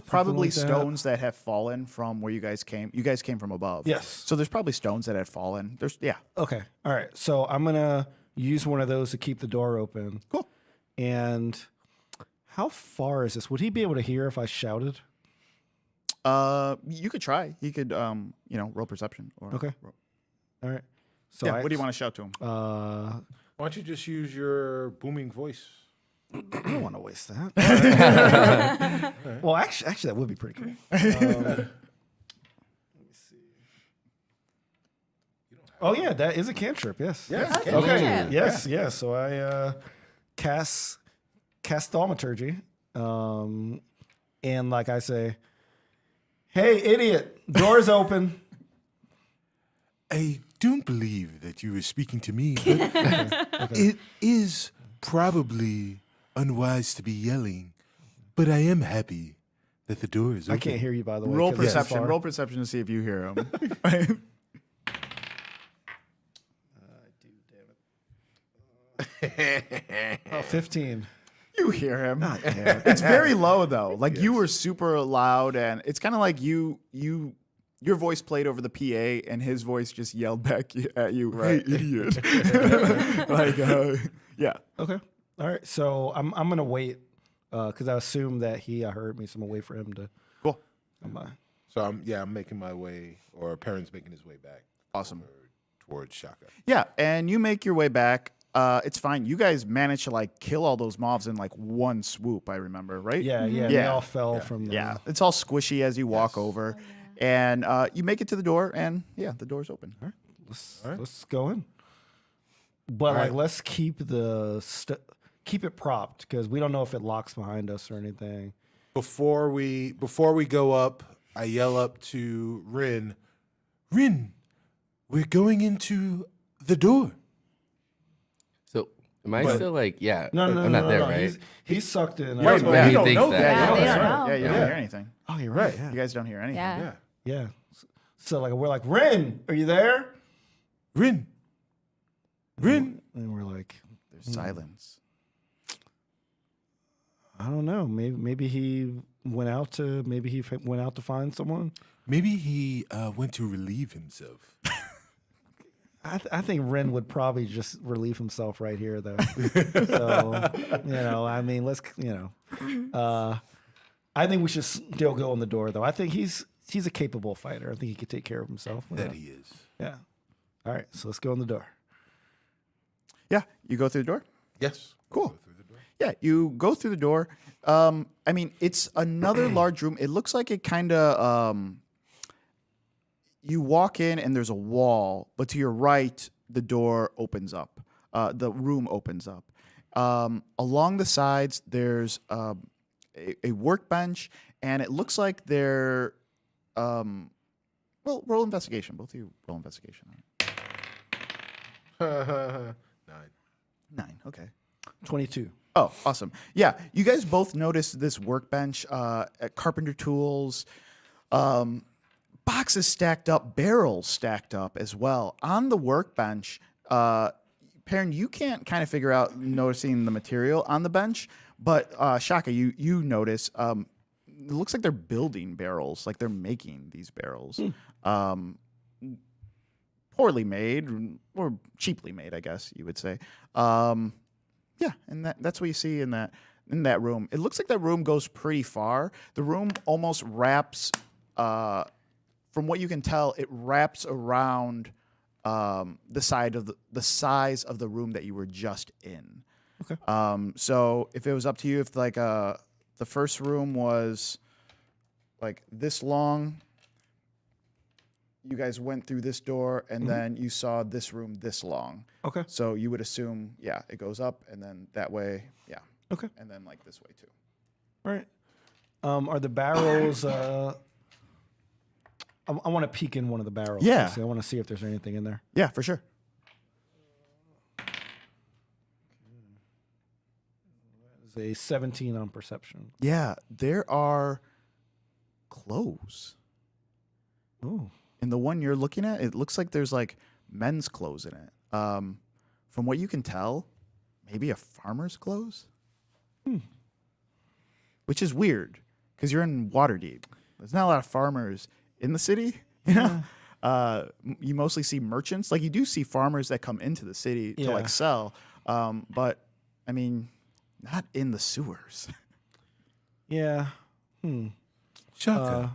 Speaker 1: probably
Speaker 6: like that.
Speaker 1: stones that have fallen from where you guys came. You guys came from above.
Speaker 6: Yes.
Speaker 1: So there's probably stones that have fallen. Yeah.
Speaker 6: Okay. All right. So I'm gonna use one of those to keep the door open.
Speaker 1: Cool.
Speaker 6: And how far is this? Would he be able to hear if I shouted?
Speaker 1: You could try. He could, roll perception. Or
Speaker 6: Okay. All right. So
Speaker 1: Yeah. What do you want to shout to him?
Speaker 4: Why don't you just use your booming voice?
Speaker 6: I don't want to waste that. Well, actually, that would be pretty cool. Let me see. Oh yeah, that is a cantrip. Yes.
Speaker 4: Yes.
Speaker 5: Okay.
Speaker 6: Okay.
Speaker 5: Yeah.
Speaker 6: Yes. Yes. So I cast thaumaturgy, and like I say, "Hey, idiot! Door's open."
Speaker 4: I don't believe that you were speaking to me, but it is probably unwise to be yelling. But I am happy that the door is open.
Speaker 6: I can't hear you, by the way.
Speaker 1: Roll
Speaker 6: 'cause it's
Speaker 1: perception.
Speaker 6: far.
Speaker 1: Roll perception to see if you hear him.
Speaker 6: Oh, 15.
Speaker 1: You hear him. It's very low though. Like you were super loud, and it's kind of like your voice played over the PA, and his voice just yelled back at you, "Hey, idiot!" Yeah.
Speaker 6: Okay. All right. So I'm gonna wait because I assume that he heard me, so I'm gonna wait for him to
Speaker 1: Cool.
Speaker 6: come by.
Speaker 4: So I'm making my way, or Perrin's making his way back.
Speaker 1: Awesome.
Speaker 4: Towards Shaka.
Speaker 1: Yeah, and you make your way back. It's fine. You guys managed to like kill all those mobs in like one swoop. I remember, right?
Speaker 6: Yeah, they all fell from the...
Speaker 1: Yeah, it's all squishy as you walk over, and you make it to the door, and the door's open.
Speaker 6: All right, let's go in. But let's keep keep it propped because we don't know if it locks behind us or anything.
Speaker 4: Before we go up, I yell up to Rin. Rin, we're going into the door.
Speaker 3: So am I still like,
Speaker 6: No,
Speaker 3: I'm not there, right?
Speaker 6: He's sucked in.
Speaker 4: Right, but
Speaker 3: Yeah,
Speaker 4: we
Speaker 3: he
Speaker 4: don't
Speaker 3: thinks
Speaker 4: know
Speaker 3: that.
Speaker 4: that.
Speaker 5: Yeah, they don't know.
Speaker 1: Yeah, you don't hear anything.
Speaker 6: Oh, you're right.
Speaker 1: You guys don't hear anything.
Speaker 5: Yeah.
Speaker 6: Yeah. So like we're like, Rin, are you there?
Speaker 4: Rin.
Speaker 6: And we're like,
Speaker 1: There's silence.
Speaker 6: I don't know. Maybe he went out to find someone.
Speaker 4: Maybe he went to relieve himself.
Speaker 6: I think Ren would probably just relieve himself right here, though. So, I mean, I think we should still go in the door, though. I think he's a capable fighter. I think he could take care of himself.
Speaker 4: That he is.
Speaker 6: Yeah. All right, so let's go in the door.
Speaker 1: Yeah, you go through the door.
Speaker 4: Yes.
Speaker 1: Cool.
Speaker 4: Go through the door.
Speaker 1: Yeah, you go through the door. I mean, it's another large room. It looks like it kind of. You walk in and there's a wall, but to your right, the door opens up. The room opens up. Along the sides, there's a workbench, and it looks like they're. Well, roll investigation. Both of you roll investigation.
Speaker 4: 9.
Speaker 1: 9. Okay.
Speaker 6: 22.
Speaker 1: Oh, awesome. Yeah, you guys both noticed this workbench, carpenter tools, boxes stacked up, barrels stacked up as well. On the workbench, Perrin, you can't kind of figure out noticing the material on the bench, but Shaka, you notice it looks like they're building barrels, like they're making these barrels. Poorly made or cheaply made, I guess you would say. Yeah, and that's what you see in that room. It looks like that room goes pretty far. The room almost wraps, from what you can tell, it wraps around the size of the room that you were just in.
Speaker 6: Okay.
Speaker 1: So if it was up to you, if like the first room was like this long, you guys went through this door, and then you saw this room this long.
Speaker 6: Okay.
Speaker 1: So you would assume, it goes up, and then that way,
Speaker 6: Okay.
Speaker 1: and then like this way too.
Speaker 6: All right. Are the barrels? I want to peek in one of the barrels.
Speaker 1: Yeah.
Speaker 6: I want to see if there's anything in there.
Speaker 1: Yeah, for sure.
Speaker 6: There's a 17 on perception.
Speaker 1: Yeah, there are clothes.
Speaker 6: Oh.
Speaker 1: And the one you're looking at, it looks like there's like men's clothes in it. From what you can tell, maybe a farmer's clothes. Which is weird because you're in Waterdeep. There's not a lot of farmers in the city. You know, you mostly see merchants. Like you do see farmers that come into the city to like sell, but I mean, not in the sewers.
Speaker 6: Yeah.
Speaker 4: Shaka.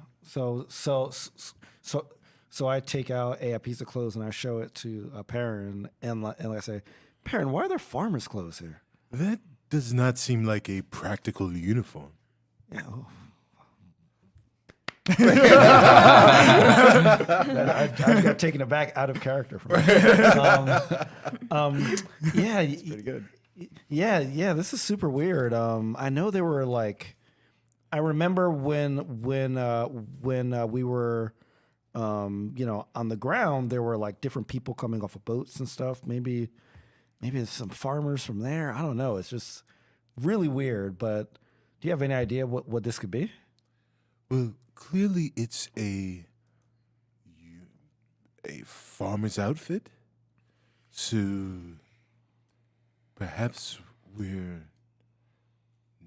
Speaker 6: So I take out a piece of clothes and I show it to Perrin and I say, Perrin, why are there farmers' clothes here?
Speaker 4: That does not seem like a practical uniform.
Speaker 6: Yeah. I got taken aback out of character from it. Yeah.
Speaker 1: It's pretty good.
Speaker 6: Yeah. This is super weird. I know there were like, I remember when we were, on the ground, there were like different people coming off of boats and stuff. Maybe there's some farmers from there. I don't know. It's just really weird. But do you have any idea what this could be?
Speaker 4: Well, clearly it's a farmer's outfit. So perhaps we're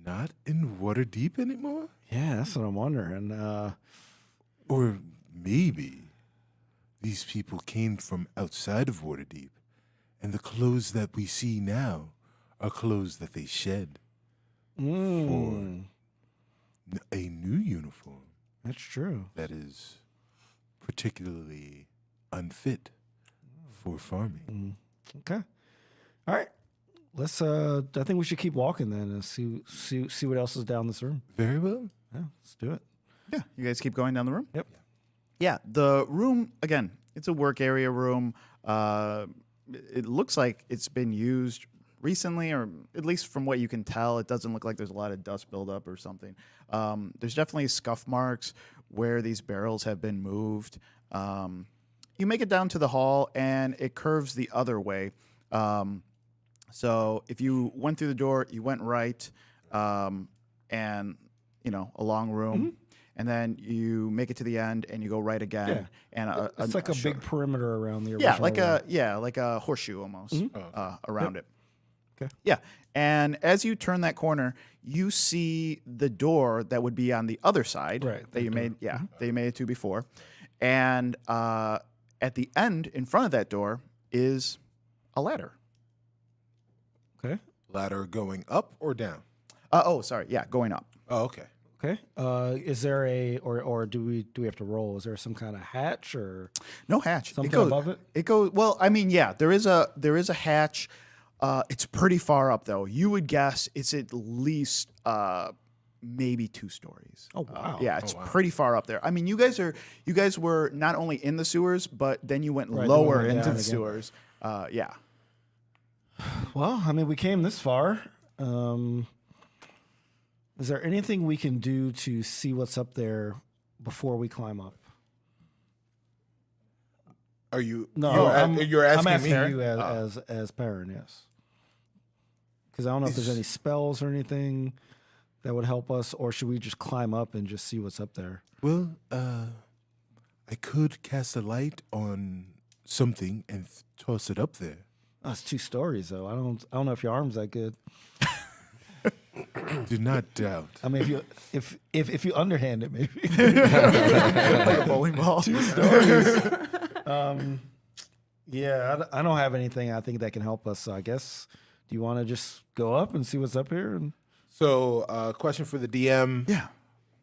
Speaker 4: not in Waterdeep anymore?
Speaker 6: Yeah, that's what I'm wondering.
Speaker 4: Or maybe these people came from outside of Waterdeep, and the clothes that we see now are clothes that they shed for a new uniform.
Speaker 6: That's true.
Speaker 4: that is particularly unfit for farming.
Speaker 6: Okay. All right. Let's. I think we should keep walking then and see what else is down this room.
Speaker 4: Very well.
Speaker 6: Yeah, let's do it.
Speaker 1: Yeah, you guys keep going down the room?
Speaker 6: Yep.
Speaker 1: Yeah, the room, again, it's a work area room. It looks like it's been used recently, or at least from what you can tell, it doesn't look like there's a lot of dust buildup or something. There's definitely scuff marks where these barrels have been moved. You make it down to the hall, and it curves the other way. So if you went through the door, you went right, and, a long room. And then you make it to the end, and you go right again.
Speaker 6: Yeah.
Speaker 1: And
Speaker 6: It's like a big perimeter around the original
Speaker 1: like a horseshoe almost around it.
Speaker 6: Okay.
Speaker 1: Yeah, and as you turn that corner, you see the door that would be on the other side that you made. Yeah, that you made it to before, and at the end, in front of that door, is a ladder.
Speaker 6: Okay.
Speaker 4: Ladder going up or down?
Speaker 1: Going up.
Speaker 4: Oh, okay.
Speaker 6: Okay. Is there or do we have to roll? Is there some kind of hatch or
Speaker 1: No hatch.
Speaker 6: something above it?
Speaker 1: It goes. Well, I mean, yeah, there is a hatch. It's pretty far up though. You would guess it's at least maybe 2 stories.
Speaker 6: Oh wow.
Speaker 1: Yeah, it's pretty far up there. I mean, you guys were not only in the sewers, but then you went
Speaker 6: Right,
Speaker 1: lower
Speaker 6: then we went
Speaker 1: into
Speaker 6: down
Speaker 1: the
Speaker 6: again.
Speaker 1: sewers. Yeah.
Speaker 6: Well, I mean, we came this far. Is there anything we can do to see what's up there before we climb up?
Speaker 4: Are you?
Speaker 6: No,
Speaker 4: you're asking
Speaker 6: I'm asking
Speaker 4: me.
Speaker 6: you as Perrin, yes. Because I don't know if there's any spells or anything that would help us, or should we just climb up and just see what's up there?
Speaker 4: Well, I could cast a light on something and toss it up there.
Speaker 6: Oh, it's 2 stories though. I don't know if your arm's that good.
Speaker 4: Do not doubt.
Speaker 6: I mean, if you underhand it, maybe.
Speaker 1: Like a bowling ball.
Speaker 6: 2 stories. Yeah, I don't have anything I think that can help us. So I guess, do you want to just go up and see what's up here? And
Speaker 4: So, question for the DM.
Speaker 1: Yeah.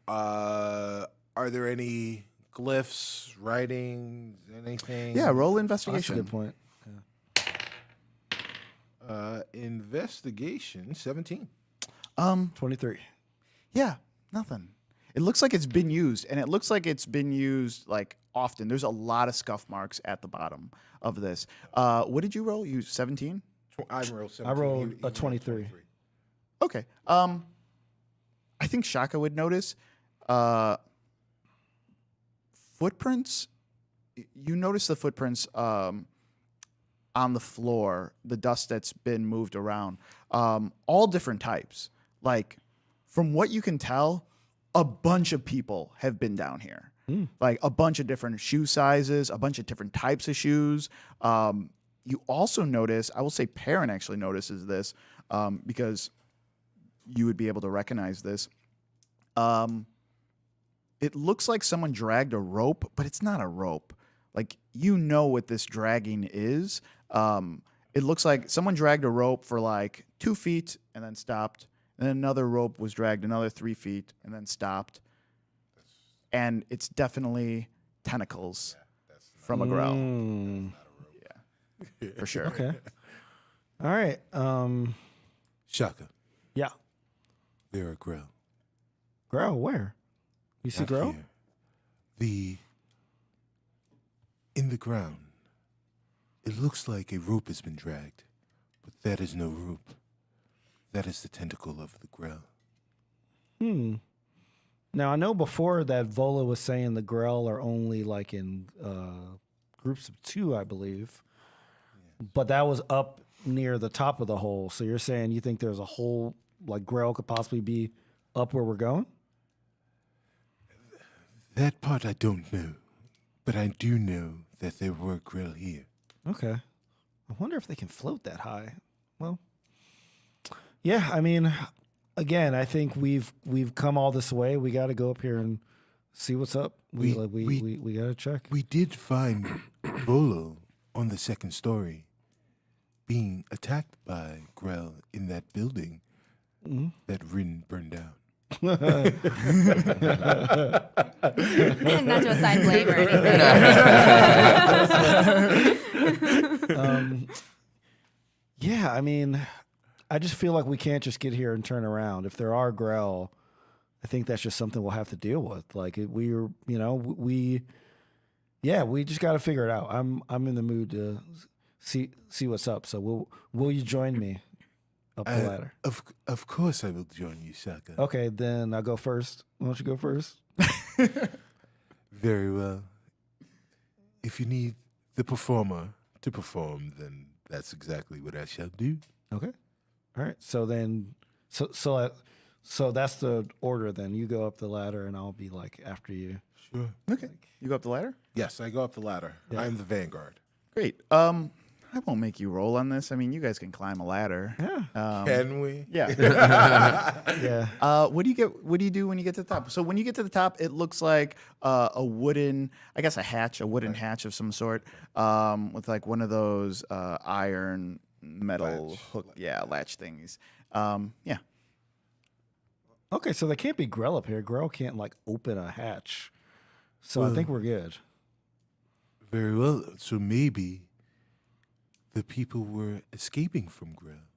Speaker 4: Are there any glyphs, writings, anything?
Speaker 1: Yeah. Roll
Speaker 6: that's a
Speaker 1: investigation.
Speaker 6: good point.
Speaker 4: Investigation 17.
Speaker 6: 23.
Speaker 1: Yeah. Nothing. It looks like it's been used, and it looks like it's been used like often. There's a lot of scuff marks at the bottom of this. What did you roll? You 17?
Speaker 4: I rolled 17.
Speaker 6: I rolled
Speaker 4: He
Speaker 6: a 23.
Speaker 1: Okay. I think Shaka would notice footprints. You notice the footprints on the floor, the dust that's been moved around, all different types. Like, from what you can tell, a bunch of people have been down here. Like a bunch of different shoe sizes, a bunch of different types of shoes. You also notice, I will say Perrin actually notices this because you would be able to recognize this. It looks like someone dragged a rope, but it's not a rope. Like, you know what this dragging is. It looks like someone dragged a rope for like 2 feet and then stopped. And then another rope was dragged another 3 feet and then stopped. And it's definitely tentacles from a grell. Yeah, for sure.
Speaker 6: Okay. All right.
Speaker 4: Shaka,
Speaker 6: Yeah.
Speaker 4: there are Grell.
Speaker 6: Grow, where? You see
Speaker 4: Not
Speaker 6: Grow?
Speaker 4: here. In the ground, it looks like a rope has been dragged, but that is no rope. That is the tentacle of the Grell.
Speaker 6: Now, I know before that Vola was saying the Grell are only like in groups of 2, I believe. But that was up near the top of the hole. So you're saying you think there's a hole, like Grell could possibly be up where we're going?
Speaker 4: That part I don't know, but I do know that there were Grell here.
Speaker 6: Okay. I wonder if they can float that high. Well, yeah, I mean, again, I think we've come all this way. We got to go up here and see what's up. We got to check.
Speaker 4: We did find Volo on the 2nd story being attacked by Grell in that building that Rin burned down.
Speaker 5: Not to assign blame or anything.
Speaker 6: Yeah, I mean, I just feel like we can't just get here and turn around. If there are Grell, I think that's just something we'll have to deal with. Like we just got to figure it out. I'm in the mood to see what's up. So will you join me up the ladder?
Speaker 4: Of course, I will join you, Shaka.
Speaker 6: Okay, then I'll go first. Why don't you go first?
Speaker 4: Very well. If you need the performer to perform, then that's exactly what I shall do.
Speaker 6: Okay. All right. So then, so that's the order. Then you go up the ladder, and I'll be like after you.
Speaker 4: Sure.
Speaker 1: Okay. You go up the ladder?
Speaker 4: Yes, I go up the ladder.
Speaker 6: Yeah.
Speaker 4: I'm the vanguard.
Speaker 1: Great. I won't make you roll on this. I mean, you guys can climb a ladder.
Speaker 6: Yeah.
Speaker 4: Can we?
Speaker 1: Yeah.
Speaker 6: Yeah.
Speaker 1: What do you get? What do you do when you get to the top? So when you get to the top, it looks like a wooden, I guess a wooden hatch of some sort, with like one of those iron metal latch things. Yeah.
Speaker 6: Okay, so there can't be Grell up here. Grell can't like open a hatch. So I think we're good.
Speaker 4: Very well. So maybe the people were escaping from Grell.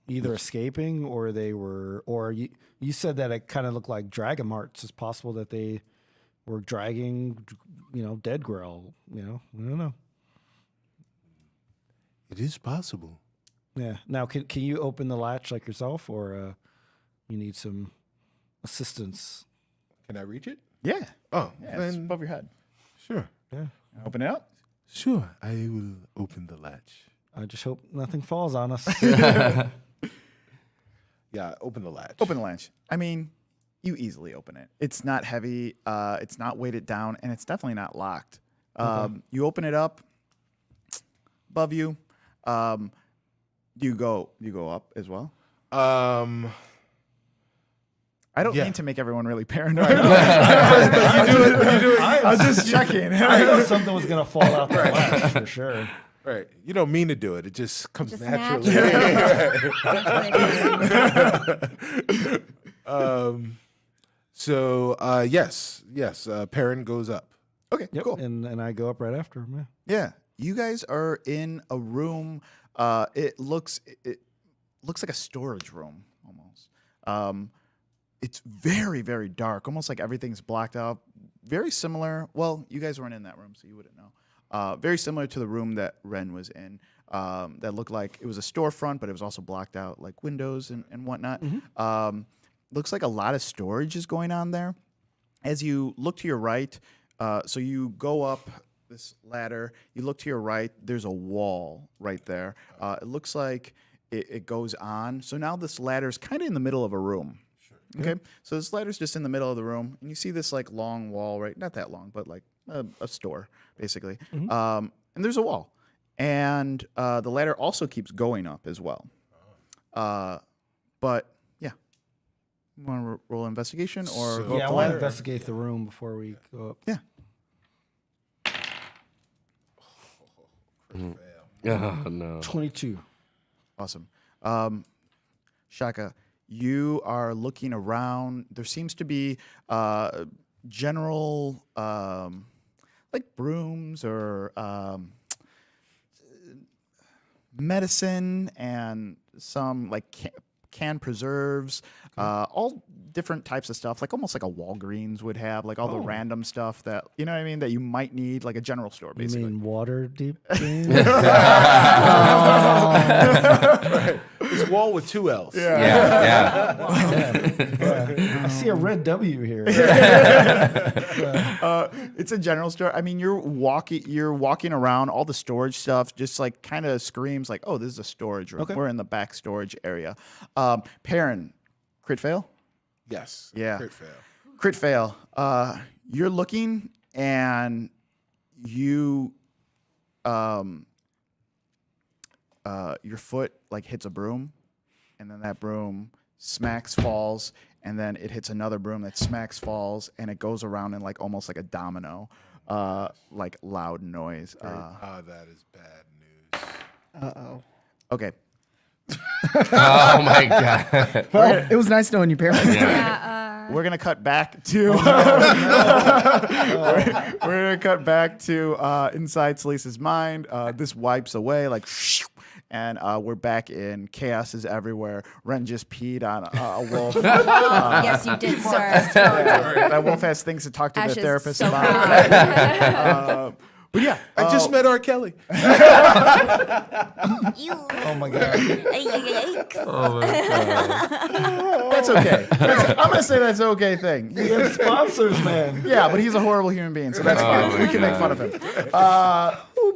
Speaker 6: Either escaping or they were, or you said that it kind of looked like dragon marts. It's possible that they were dragging, dead Grell. I don't know.
Speaker 4: It is possible.
Speaker 6: Yeah. Now, can you open the latch like yourself, or you need some assistance?
Speaker 4: Can I reach it?
Speaker 1: Yeah.
Speaker 4: Oh,
Speaker 1: Yeah, it's above your head.
Speaker 4: sure.
Speaker 6: Yeah.
Speaker 1: Open it up.
Speaker 4: Sure, I will open the latch.
Speaker 6: I just hope nothing falls on us.
Speaker 4: Yeah, open the latch.
Speaker 1: Open the latch. I mean, you easily open it. It's not heavy. It's not weighted down, and it's definitely not locked. You open it up. Above you. You go up as well. I don't mean to make everyone really paranoid. You do it. I was just checking.
Speaker 6: I thought something was gonna fall out the latch for sure.
Speaker 4: Right. You don't mean to do it. It just comes
Speaker 5: Just
Speaker 4: naturally. Yes. Perrin goes up.
Speaker 1: Okay,
Speaker 6: Yep.
Speaker 1: cool.
Speaker 6: And I go up right after him. Yeah.
Speaker 1: Yeah, you guys are in a room. It looks like a storage room almost. It's very, very dark, almost like everything's blocked out. Very similar. Well, you guys weren't in that room, so you wouldn't know. Very similar to the room that Ren was in. That looked like it was a storefront, but it was also blocked out, like windows and whatnot. Looks like a lot of storage is going on there. As you look to your right, so you go up this ladder, you look to your right, there's a wall right there. It looks like it goes on. So now this ladder's kind of in the middle of a room. Okay, so this ladder's just in the middle of the room, and you see this like long wall, right? Not that long, but like a store, basically. And there's a wall, and the ladder also keeps going up as well. But yeah, you want to roll investigation or go
Speaker 6: Yeah,
Speaker 1: up
Speaker 6: I
Speaker 1: the
Speaker 6: want to
Speaker 1: ladder?
Speaker 6: investigate the room before we go up.
Speaker 1: Yeah.
Speaker 3: Oh, no.
Speaker 6: 22.
Speaker 1: Awesome. Shaka, you are looking around. There seems to be general, like brooms or medicine and some like canned preserves, all different types of stuff, like almost like a Walgreens would have, like all the random stuff that, you know what I mean, that you might need, like a general store, basically.
Speaker 6: You mean Waterdeep?
Speaker 4: Right. This wall with two L's.
Speaker 3: Yeah.
Speaker 6: I see a red W here.
Speaker 1: It's a general store. I mean, you're walking around, all the storage stuff just like kind of screams like, oh, this is a storage room.
Speaker 6: Okay.
Speaker 1: We're in the back storage area. Perrin, crit fail?
Speaker 4: Yes.
Speaker 1: Yeah.
Speaker 4: Crit fail.
Speaker 1: Crit fail. You're looking and you your foot like hits a broom, and then that broom smacks, falls, and then it hits another broom that smacks, falls, and it goes around in like almost like a domino, like loud noise.
Speaker 4: That is bad news.
Speaker 2: Uh-oh.
Speaker 1: Okay.
Speaker 3: Oh, my God.
Speaker 2: Well, it was nice knowing you, Perrin.
Speaker 5: Yeah.
Speaker 1: we're gonna cut back to we're gonna cut back to inside Salisa's mind. This wipes away like, and we're back in chaos is everywhere. Ren just peed on a wolf.
Speaker 5: Yes, you did, sir.
Speaker 1: That wolf has things to talk to
Speaker 5: Ash
Speaker 1: the
Speaker 5: is
Speaker 1: therapist
Speaker 5: so
Speaker 1: about. But yeah,
Speaker 4: I just met R. Kelly.
Speaker 6: Oh my god.
Speaker 1: that's okay. I'm gonna say that's an okay thing.
Speaker 6: We have sponsors, man.
Speaker 1: Yeah, but he's a horrible human being, so that's fine. We can make fun of him.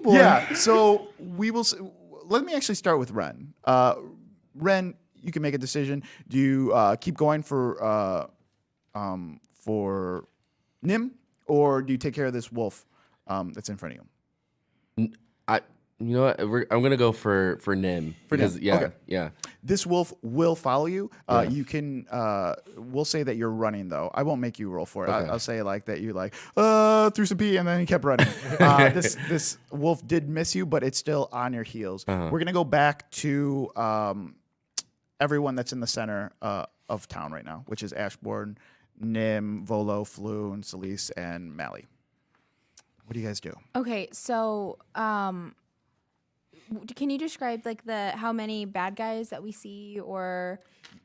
Speaker 1: Yeah, so we will. Let me actually start with Ren. Ren, you can make a decision. Do you keep going for Nim, or do you take care of this wolf that's in front of you?
Speaker 3: You know what? I'm gonna go for Nim. Because,
Speaker 1: Nim.
Speaker 3: Yeah,
Speaker 1: Okay.
Speaker 3: yeah.
Speaker 1: This wolf will follow you. You can. We'll say that you're running though. I won't make you roll for it.
Speaker 3: Okay.
Speaker 1: I'll say like that you like threw some pee and then he kept running. This wolf did miss you, but it's still on your heels. We're gonna go back to everyone that's in the center of town right now, which is Ashbourne, Nim, Volo, Floon, Celise, and Mally. What do you guys do?
Speaker 5: Okay, so can you describe like how many bad guys that we see, or?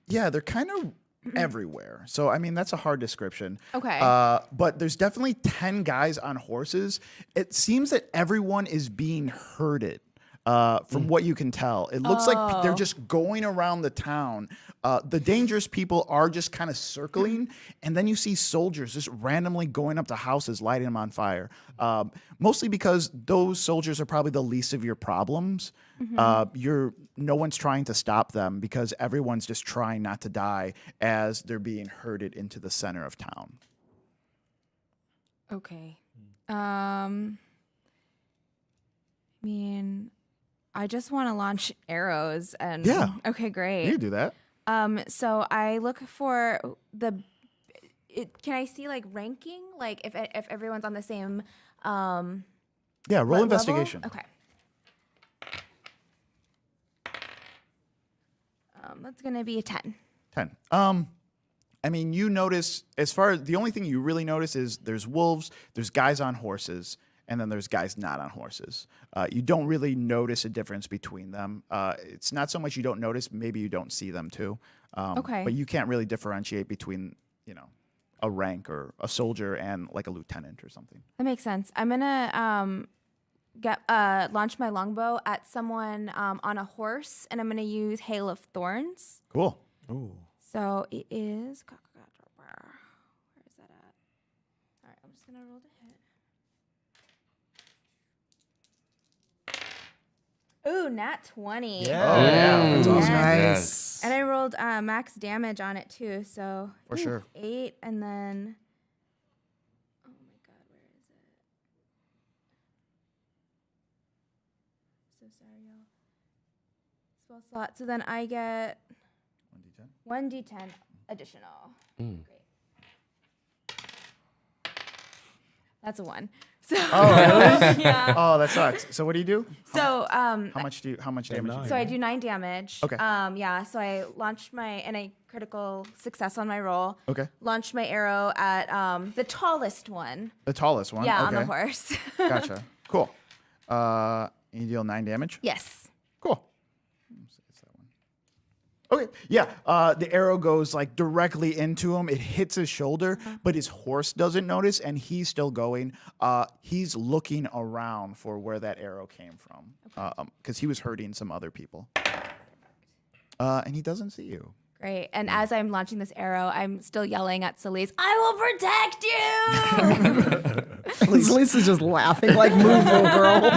Speaker 1: Yeah, they're kind of everywhere. So, I mean, that's a hard description.
Speaker 5: Okay.
Speaker 1: But there's definitely 10 guys on horses. It seems that everyone is being herded. From what you can tell, it looks like they're just going around the town. The dangerous people are just kind of circling, and then you see soldiers just randomly going up to houses, lighting them on fire. Mostly because those soldiers are probably the least of your problems. No one's trying to stop them because everyone's just trying not to die as they're being herded into the center of town.
Speaker 5: Okay. I mean, I just want to launch arrows and
Speaker 1: Yeah.
Speaker 5: Okay, great.
Speaker 1: You do that.
Speaker 5: So I look for can I see like ranking? Like if everyone's on the same
Speaker 1: Yeah, roll
Speaker 5: level?
Speaker 1: investigation.
Speaker 5: Okay. That's gonna be a 10.
Speaker 1: 10. I mean, you notice, as far as the only thing you really notice is there's wolves, there's guys on horses, and then there's guys not on horses. You don't really notice a difference between them. It's not so much you don't notice, maybe you don't see them too.
Speaker 5: Okay.
Speaker 1: But you can't really differentiate between, a rank or a soldier and like a lieutenant or something.
Speaker 5: That makes sense. I'm gonna launch my longbow at someone on a horse, and I'm gonna use Hail of Thorns.
Speaker 1: Cool.
Speaker 6: Ooh.
Speaker 5: So it is. Where is that at? All right, I'm just gonna roll to hit. Ooh, nat 20.
Speaker 6: Yeah.
Speaker 1: Oh, yeah. That's awesome.
Speaker 2: Nice.
Speaker 5: And I rolled max damage on it too, so
Speaker 1: For sure.
Speaker 5: 8, and then oh my god, where is it? So sorry, y'all. Spell slot. So then I get 1d10 additional. Great. That's a 1. So
Speaker 1: Oh, really?
Speaker 5: yeah.
Speaker 1: Oh, that sucks. So what do you do?
Speaker 5: So
Speaker 1: How much damage? do you
Speaker 6: nine.
Speaker 1: do?
Speaker 5: So I do 9 damage.
Speaker 1: Okay.
Speaker 5: Yeah. So I launched and a critical success on my roll.
Speaker 1: Okay.
Speaker 5: Launched my arrow at the tallest one.
Speaker 1: The tallest one.
Speaker 5: Yeah,
Speaker 1: okay.
Speaker 5: on the horse.
Speaker 1: Gotcha. Cool. You deal 9 damage.
Speaker 5: Yes.
Speaker 1: Cool. It's that one. Okay. Yeah. The arrow goes like directly into him. It hits his shoulder, but his horse doesn't notice, and he's still going. He's looking around for where that arrow came from, because he was hurting some other people. And he doesn't see you.
Speaker 5: Great. And as I'm launching this arrow, I'm still yelling at Celise, "I will protect you!"
Speaker 2: Lisa's just laughing like, move, little girl.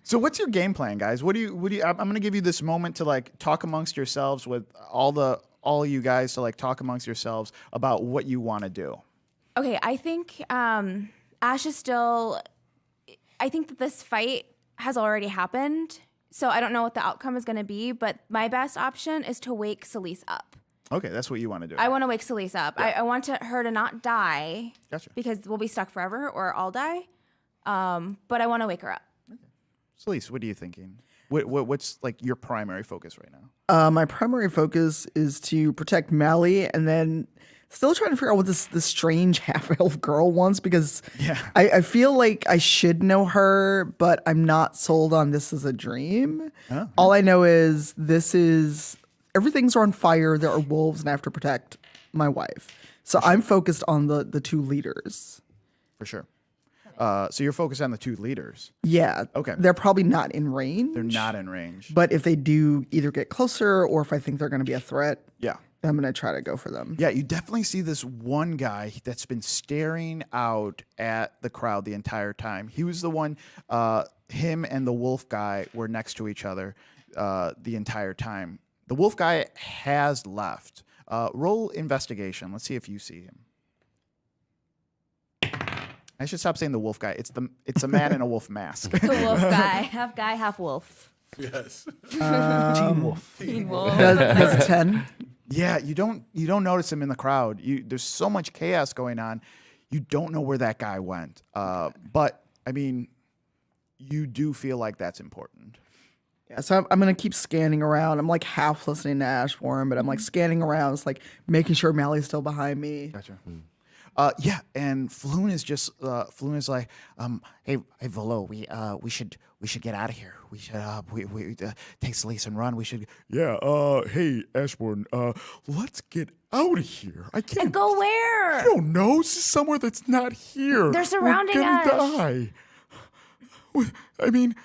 Speaker 1: So what's your game plan, guys? What do you? I'm going to give you this moment to like talk amongst yourselves with all you guys to like talk amongst yourselves about what you want to do.
Speaker 5: Okay, I think Ash is still. I think that this fight has already happened, so I don't know what the outcome is going to be. But my best option is to wake Celise up.
Speaker 1: Okay, that's what you want to do.
Speaker 5: I want to wake Celise up.
Speaker 1: Yeah.
Speaker 5: I want her to not die.
Speaker 1: Gotcha.
Speaker 5: Because we'll be stuck forever, or I'll die. But I want to wake her up.
Speaker 1: Celise, what are you thinking? What's like your primary focus right now?
Speaker 2: My primary focus is to protect Mally, and then still trying to figure out what this strange half-elf girl wants, because I feel like I should know her, but I'm not sold on this as a dream. All I know is everything's on fire. There are wolves, and I have to protect my wife. So I'm focused on the two leaders.
Speaker 1: For sure. So you're focused on the two leaders.
Speaker 2: Yeah.
Speaker 1: Okay.
Speaker 2: They're probably not in range.
Speaker 1: They're not in range.
Speaker 2: But if they do either get closer, or if I think they're going to be a threat, I'm going to try to go for them.
Speaker 1: Yeah, you definitely see this one guy that's been staring out at the crowd the entire time. He was the one, him and the wolf guy were next to each other the entire time. The wolf guy has left. Roll investigation. Let's see if you see him. I should stop saying the wolf guy. It's a man in a wolf mask.
Speaker 5: The wolf guy, half wolf.
Speaker 4: Yes.
Speaker 6: Teen Wolf.
Speaker 5: Teen wolf.
Speaker 2: That's a 10.
Speaker 1: Yeah, you don't notice him in the crowd. There's so much chaos going on. You don't know where that guy went. But I mean, you do feel like that's important.
Speaker 2: Yeah, so I'm going to keep scanning around. I'm like half listening to Ashbourne, but I'm like scanning around. It's like making sure Mally's still behind me.
Speaker 1: Gotcha. Yeah, and Floon is like, hey Volo, we should get out of here. We should we take Celise and run. We should. Yeah. Hey Ashbourne, let's get out of here. I can't.
Speaker 5: And go where?
Speaker 1: I don't know. It's just somewhere that's not here.
Speaker 5: They're surrounding
Speaker 1: We're gonna
Speaker 5: us.
Speaker 1: Die. I mean,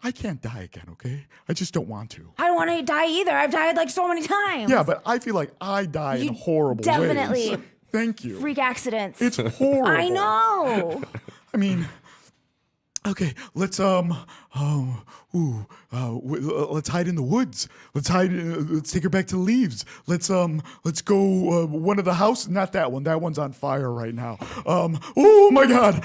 Speaker 1: I can't die again. Okay, I just don't want to.
Speaker 5: I don't want to die either. I've died like so many times.
Speaker 1: Yeah, but I feel like I die in horrible ways.
Speaker 5: definitely.
Speaker 1: Thank you.
Speaker 5: Freak accidents.
Speaker 1: It's horrible.
Speaker 5: I know.
Speaker 1: I mean, okay, let's let's hide in the woods. Let's take her back to the leaves. Let's go one of the houses. Not that one. That one's on fire right now. Oh my God.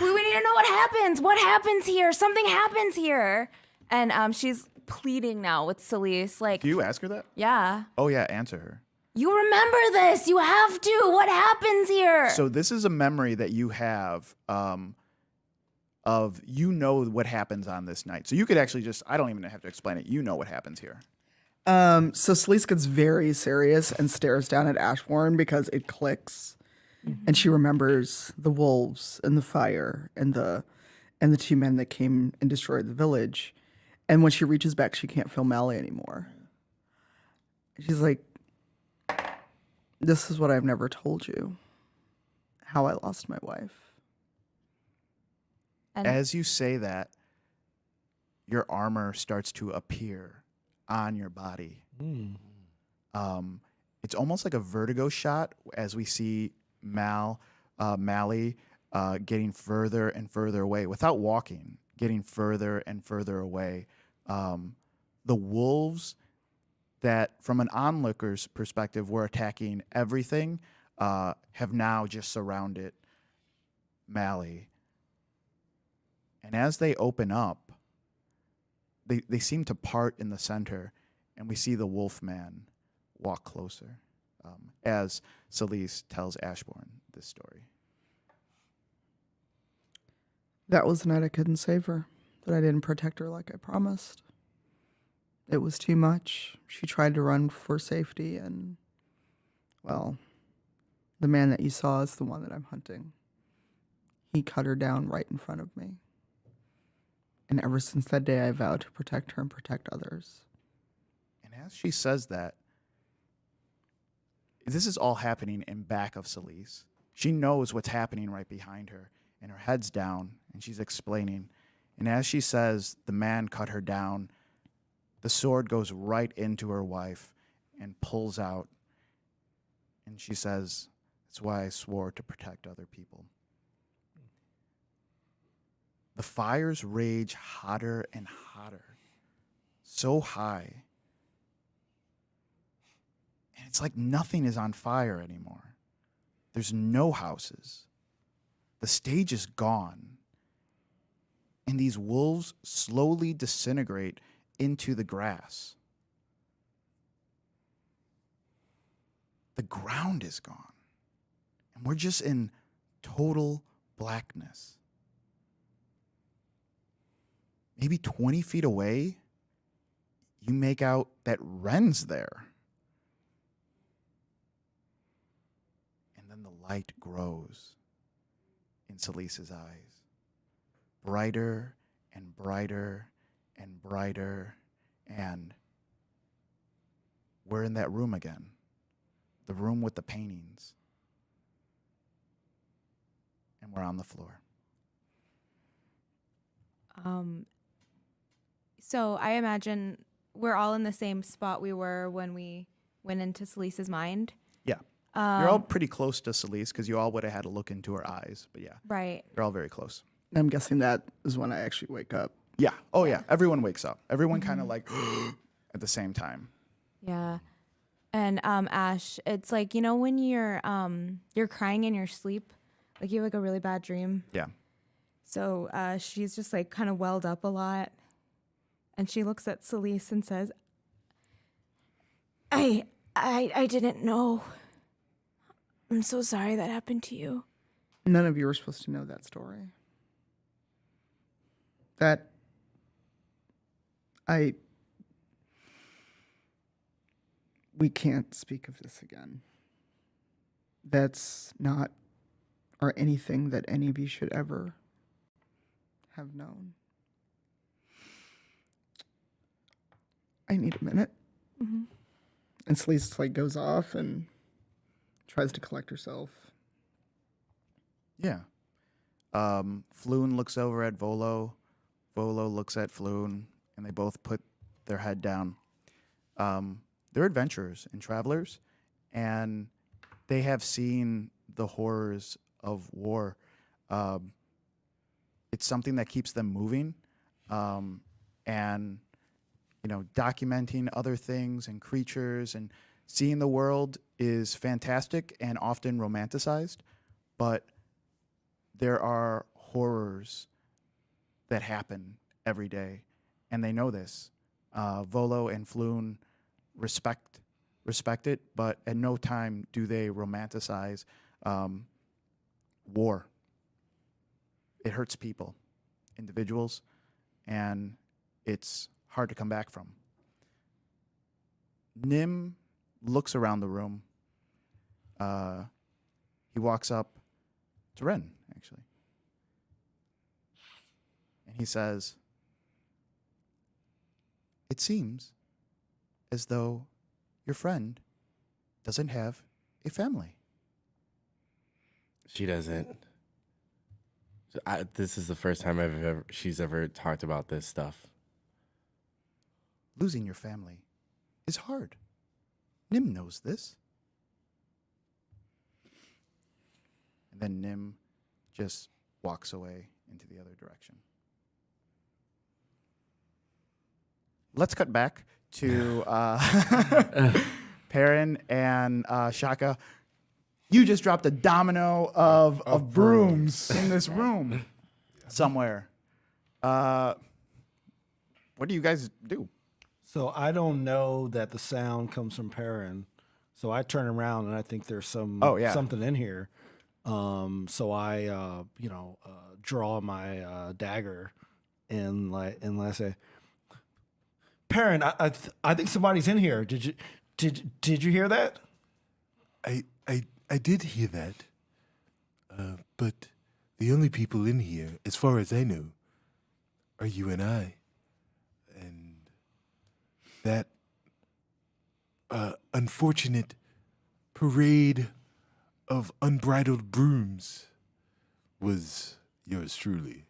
Speaker 5: We need to know what happens. What happens here? Something happens here. And she's pleading now with Celise. Like,
Speaker 1: Do you ask her that?
Speaker 5: yeah.
Speaker 1: Oh yeah, answer her.
Speaker 5: You remember this. You have to. What happens here?
Speaker 1: So this is a memory that you have of what happens on this night. So you could actually I don't even have to explain it. You know what happens here.
Speaker 2: So Celise gets very serious and stares down at Ashbourne because it clicks. And she remembers the wolves and the fire and the two men that came and destroyed the village. And when she reaches back, she can't feel Mally anymore. She's like, this is what I've never told you. How I lost my wife.
Speaker 5: And
Speaker 1: As you say that, your armor starts to appear on your body. It's almost like a vertigo shot as we see Mally getting further and further away without walking, getting further and further away. The wolves that, from an onlooker's perspective, were attacking everything, have now just surrounded Mally. And as they open up, they seem to part in the center, and we see the wolf man walk closer as Celise tells Ashbourne this story.
Speaker 2: That was the night I couldn't save her, that I didn't protect her like I promised. It was too much. She tried to run for safety, and, well, the man that you saw is the one that I'm hunting. He cut her down right in front of me. And ever since that day, I vowed to protect her and protect others.
Speaker 1: And as she says that, this is all happening in back of Celise. She knows what's happening right behind her, and her head's down, and she's explaining. And as she says, the man cut her down, the sword goes right into her wife and pulls out. And she says, that's why I swore to protect other people. The fires rage hotter and hotter, so high. And it's like nothing is on fire anymore. There's no houses. The stage is gone. And these wolves slowly disintegrate into the grass. The ground is gone. And we're just in total blackness. Maybe 20 feet away, you make out that Ren's there. And then the light grows in Salisa's eyes. Brighter and brighter and brighter, and we're in that room again. The room with the paintings. And we're on the floor.
Speaker 5: So I imagine we're all in the same spot we were when we went into Salisa's mind.
Speaker 1: Yeah. You're all pretty close to Celise because you all would have had to look into her eyes. But yeah.
Speaker 5: Right.
Speaker 1: You're all very close.
Speaker 2: I'm guessing that is when I actually wake up.
Speaker 1: Yeah. Oh, yeah. Everyone wakes up. Everyone kind of like at the same time.
Speaker 5: Yeah. And Ash, it's like, you know, when you're crying in your sleep, like you have like a really bad dream.
Speaker 1: Yeah.
Speaker 5: So she's just like kind of welled up a lot. And she looks at Celise and says, I didn't know. I'm so sorry that happened to you.
Speaker 2: None of you are supposed to know that story. We can't speak of this again. That's not, or anything that any of you should ever have known. I need a minute.
Speaker 5: Mm-hmm.
Speaker 2: And Celeste like goes off and tries to collect herself.
Speaker 1: Yeah. Floon looks over at Volo. Volo looks at Floon, and they both put their head down. They're adventurers and travelers, and they have seen the horrors of war. It's something that keeps them moving, and you know, documenting other things and creatures and seeing the world is fantastic and often romanticized, but there are horrors that happen every day, and they know this. Volo and Floon respect it, but at no time do they romanticize war. It hurts people, individuals, and it's hard to come back from. Nim looks around the room. He walks up to Ren, actually. And he says, "It seems as though your friend doesn't have a family."
Speaker 3: She doesn't. This is the first time she's ever talked about this stuff.
Speaker 1: Losing your family is hard. Nim knows this. And then Nim just walks away into the other direction. Let's cut back to Perrin and Shaka. You just dropped a domino of brooms in this room somewhere. What do you guys do?
Speaker 6: So I don't know that the sound comes from Perrin. So I turn around and I think there's something in here. So I draw my dagger and I say, Perrin, I think somebody's in here. Did you hear that?
Speaker 4: I did hear that. But the only people in here, as far as I know, are you and I. And that unfortunate parade of unbridled brooms was yours truly.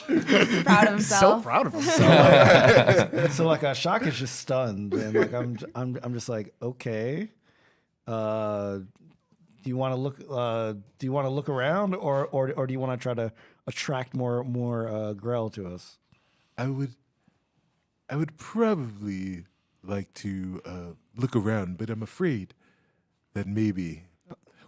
Speaker 5: Proud of himself.
Speaker 1: So proud of himself.
Speaker 6: So like Shaka is just stunned, and like I'm just like, okay. Do you want to look? Do you want to look around, or do you want to try to attract more Grell to us?
Speaker 4: I would probably like to look around, but I'm afraid that maybe.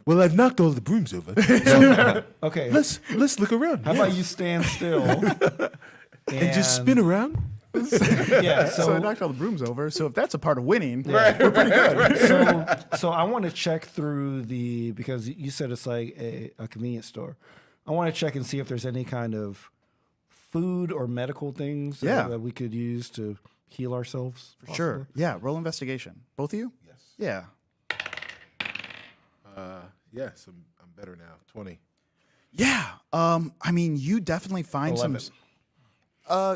Speaker 4: Well, I've knocked all the brooms over. So
Speaker 6: okay,
Speaker 4: let's look around.
Speaker 6: How about you stand still
Speaker 4: and just spin around?
Speaker 6: Yeah.
Speaker 1: So I knocked all the brooms over. So if that's a part of winning, we're pretty good.
Speaker 6: So I want to check through because you said it's like a convenience store. I want to check and see if there's any kind of food or medical things that we could use to heal ourselves?
Speaker 1: For sure. Yeah. Roll investigation. Both of you?
Speaker 4: Yes.
Speaker 1: Yeah.
Speaker 4: Yes, I'm better now. 20.
Speaker 1: Yeah. I mean, you definitely find
Speaker 6: 11.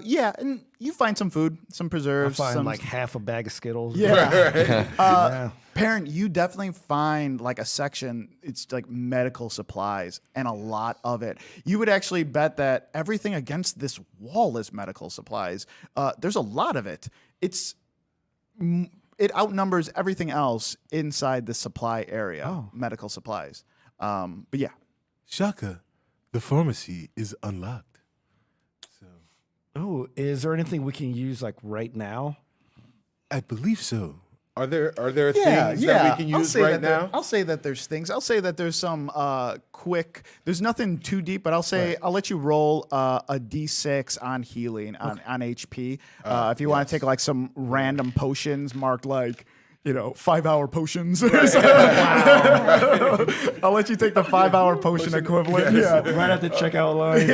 Speaker 1: yeah, and you find some food, some
Speaker 6: I
Speaker 1: preserves,
Speaker 6: find
Speaker 1: some
Speaker 6: like half a bag of Skittles.
Speaker 1: Yeah. Parent, you definitely find like a section, it's like medical supplies and a lot of it. You would actually bet that everything against this wall is medical supplies. There's a lot of it. It outnumbers everything else inside the supply area, medical supplies. But yeah.
Speaker 4: Shaka, the pharmacy is unlocked.
Speaker 6: Oh, is there anything we can use like right now?
Speaker 4: I believe so. Are there things that we can use right now?
Speaker 1: I'll say that there's things. I'll say that there's some quick. There's nothing too deep, but I'll say I'll let you roll a d6 on healing on HP. If you want to take like some random potions marked like 5-hour potions. I'll let you take the 5-hour potion equivalent. Yeah,
Speaker 6: Right at the checkout line.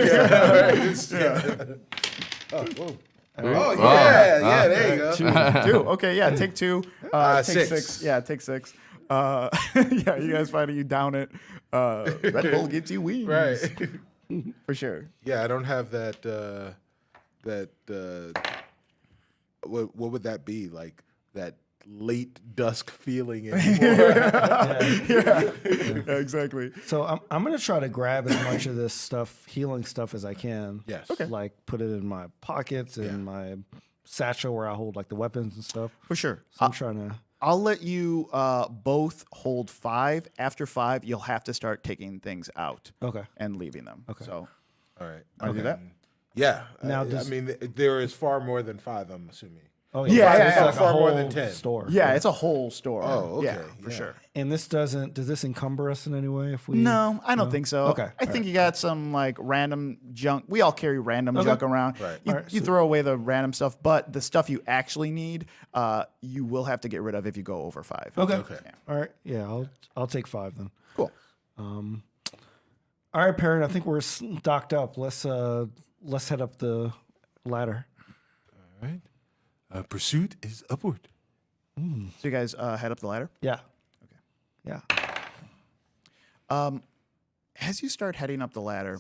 Speaker 4: There you go.
Speaker 1: Two. Okay, yeah, take 2. Take
Speaker 4: 6.
Speaker 1: 6. Yeah, take 6. Yeah, you guys find it, you down it. Red Bull gives you wings.
Speaker 4: Right.
Speaker 1: For sure.
Speaker 4: Yeah, I don't have that. What would that be like? That late dusk feeling anymore.
Speaker 1: Yeah, exactly.
Speaker 6: So I'm gonna try to grab as much of this stuff, healing stuff, as I can.
Speaker 4: Yes.
Speaker 1: Okay.
Speaker 6: Like put it in my pockets and my satchel where I hold like the weapons and stuff.
Speaker 1: For sure.
Speaker 6: So I'm trying to.
Speaker 1: I'll let you both hold 5. After 5, you'll have to start taking things out.
Speaker 6: Okay.
Speaker 1: And leaving them.
Speaker 6: Okay.
Speaker 1: So,
Speaker 4: All right.
Speaker 1: want to do that?
Speaker 4: Yeah.
Speaker 6: Now
Speaker 4: I mean, there is far more than 5. I'm assuming.
Speaker 6: Oh
Speaker 1: Yeah,
Speaker 6: It's
Speaker 1: yeah,
Speaker 6: like
Speaker 4: far
Speaker 6: a
Speaker 4: more
Speaker 6: whole
Speaker 4: than 10.
Speaker 6: store.
Speaker 1: Yeah, it's a whole store.
Speaker 4: Oh, okay.
Speaker 1: Yeah, for
Speaker 4: Yeah.
Speaker 1: sure.
Speaker 6: And this does this encumber us in any way if we?
Speaker 1: No, I don't think so.
Speaker 6: Okay,
Speaker 1: I think you got some like random junk. We all carry random junk around.
Speaker 4: Right.
Speaker 1: You,
Speaker 6: All right,
Speaker 1: you throw away the random stuff, but the stuff you actually need, you will have to get rid of if you go over 5.
Speaker 6: Okay.
Speaker 1: Yeah.
Speaker 6: All right. Yeah, I'll take 5 then.
Speaker 1: Cool.
Speaker 6: All right, Perrin. I think we're stocked up. Let's head up the ladder.
Speaker 4: All right. Pursuit is upward.
Speaker 1: So you guys head up the ladder.
Speaker 6: Yeah. Okay. Yeah.
Speaker 1: As you start heading up the ladder,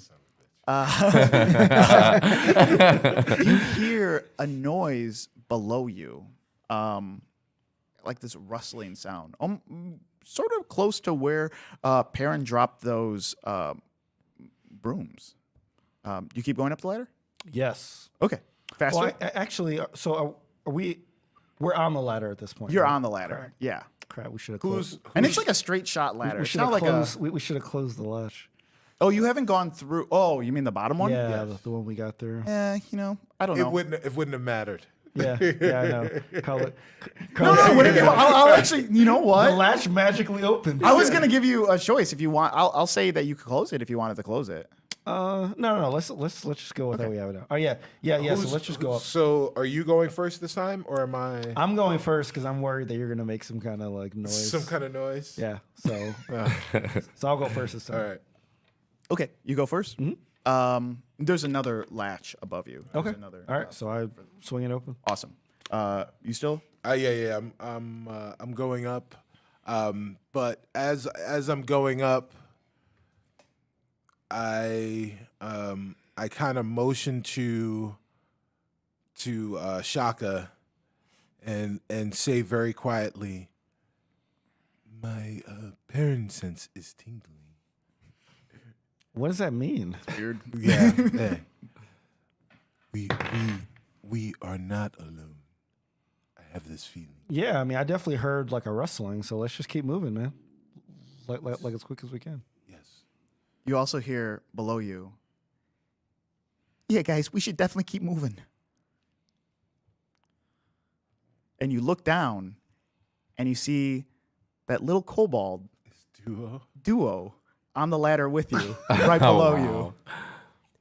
Speaker 1: you hear a noise below you, like this rustling sound, sort of close to where Perrin dropped those brooms. You keep going up the ladder?
Speaker 6: Yes.
Speaker 1: Okay. Faster?
Speaker 6: Well, actually, so are we? We're on the ladder at this point.
Speaker 1: You're
Speaker 6: right?
Speaker 1: on the ladder. Yeah.
Speaker 6: Crap. We should have closed.
Speaker 1: And it's like a straight shot ladder.
Speaker 6: We
Speaker 1: It's
Speaker 6: should
Speaker 1: not
Speaker 6: have
Speaker 1: like
Speaker 6: closed. We should have closed the latch.
Speaker 1: Oh, you haven't gone through. Oh, you mean the bottom one?
Speaker 6: Yeah, the one we got through.
Speaker 1: I don't know.
Speaker 4: It wouldn't have mattered.
Speaker 6: Yeah, I know. Call it.
Speaker 1: No, I'll actually. You know what?
Speaker 6: The latch magically opens.
Speaker 1: I was gonna give you a choice if you want. I'll say that you could close it if you wanted to close it.
Speaker 6: No. Let's just go with how we have it now. Oh yeah. So let's just go up.
Speaker 4: So, are you going first this time, or am I?
Speaker 6: I'm going first because I'm worried that you're gonna make some kind of like noise.
Speaker 4: Some kind of noise.
Speaker 6: Yeah. So, so I'll go first this time.
Speaker 4: All right.
Speaker 1: Okay, you go 1st. There's another latch above you. There's
Speaker 6: Okay.
Speaker 1: Another.
Speaker 6: All right. So I swing it open.
Speaker 1: Awesome. You still?
Speaker 4: Yeah. I'm going up. But as I'm going up, I kind of motion to Shaka and say very quietly, my parent sense is tingling.
Speaker 6: What does that mean?
Speaker 1: Weird.
Speaker 4: Yeah. Yeah. We are not alone. I have this feeling.
Speaker 6: Yeah, I mean, I definitely heard like a rustling. So let's just keep moving, man. Like as quick as we can.
Speaker 4: Yes.
Speaker 1: You also hear below you. Yeah, guys, we should definitely keep moving. And you look down, and you see that little kobold duo on the ladder with you, right below you.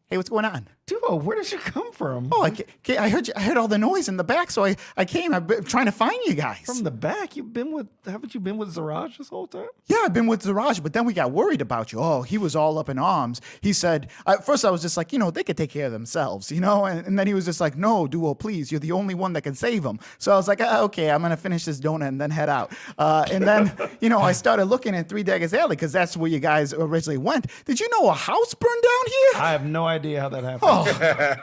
Speaker 1: Hey, what's going on?
Speaker 6: Duo, where did you come from?
Speaker 1: Oh, I heard all the noise in the back, so I came. I've been trying to find you guys.
Speaker 6: From the back? Haven't you been with Zaraj this whole time?
Speaker 1: Yeah, I've been with Zaraj, but then we got worried about you. Oh, he was all up in arms. He said, at first I was just like, they could take care of themselves, and then he was just like, no, Duo, please, you're the only one that can save them. So I was like, okay, I'm going to finish this donut and then head out. And then, I started looking at Three Daggers Alley because that's where you guys originally went. Did you know a house burned down here?
Speaker 6: I have no idea how that happened.
Speaker 1: Oh,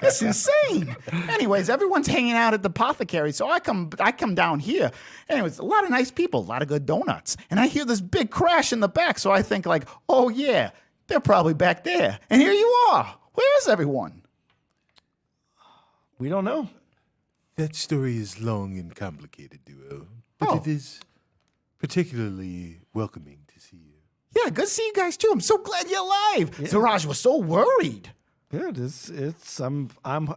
Speaker 1: that's insane. Anyways, everyone's hanging out at the apothecary, so I come down here. Anyways, a lot of nice people, a lot of good donuts. And I hear this big crash in the back, so I think like, oh yeah, they're probably back there. And here you are. Where is everyone?
Speaker 6: We don't know.
Speaker 4: That story is long and complicated, Duo, but it is particularly welcoming to see you.
Speaker 1: Yeah, good to see you guys too. I'm so glad you're alive. Yeah. Zaraj was so worried.
Speaker 6: Good. I'm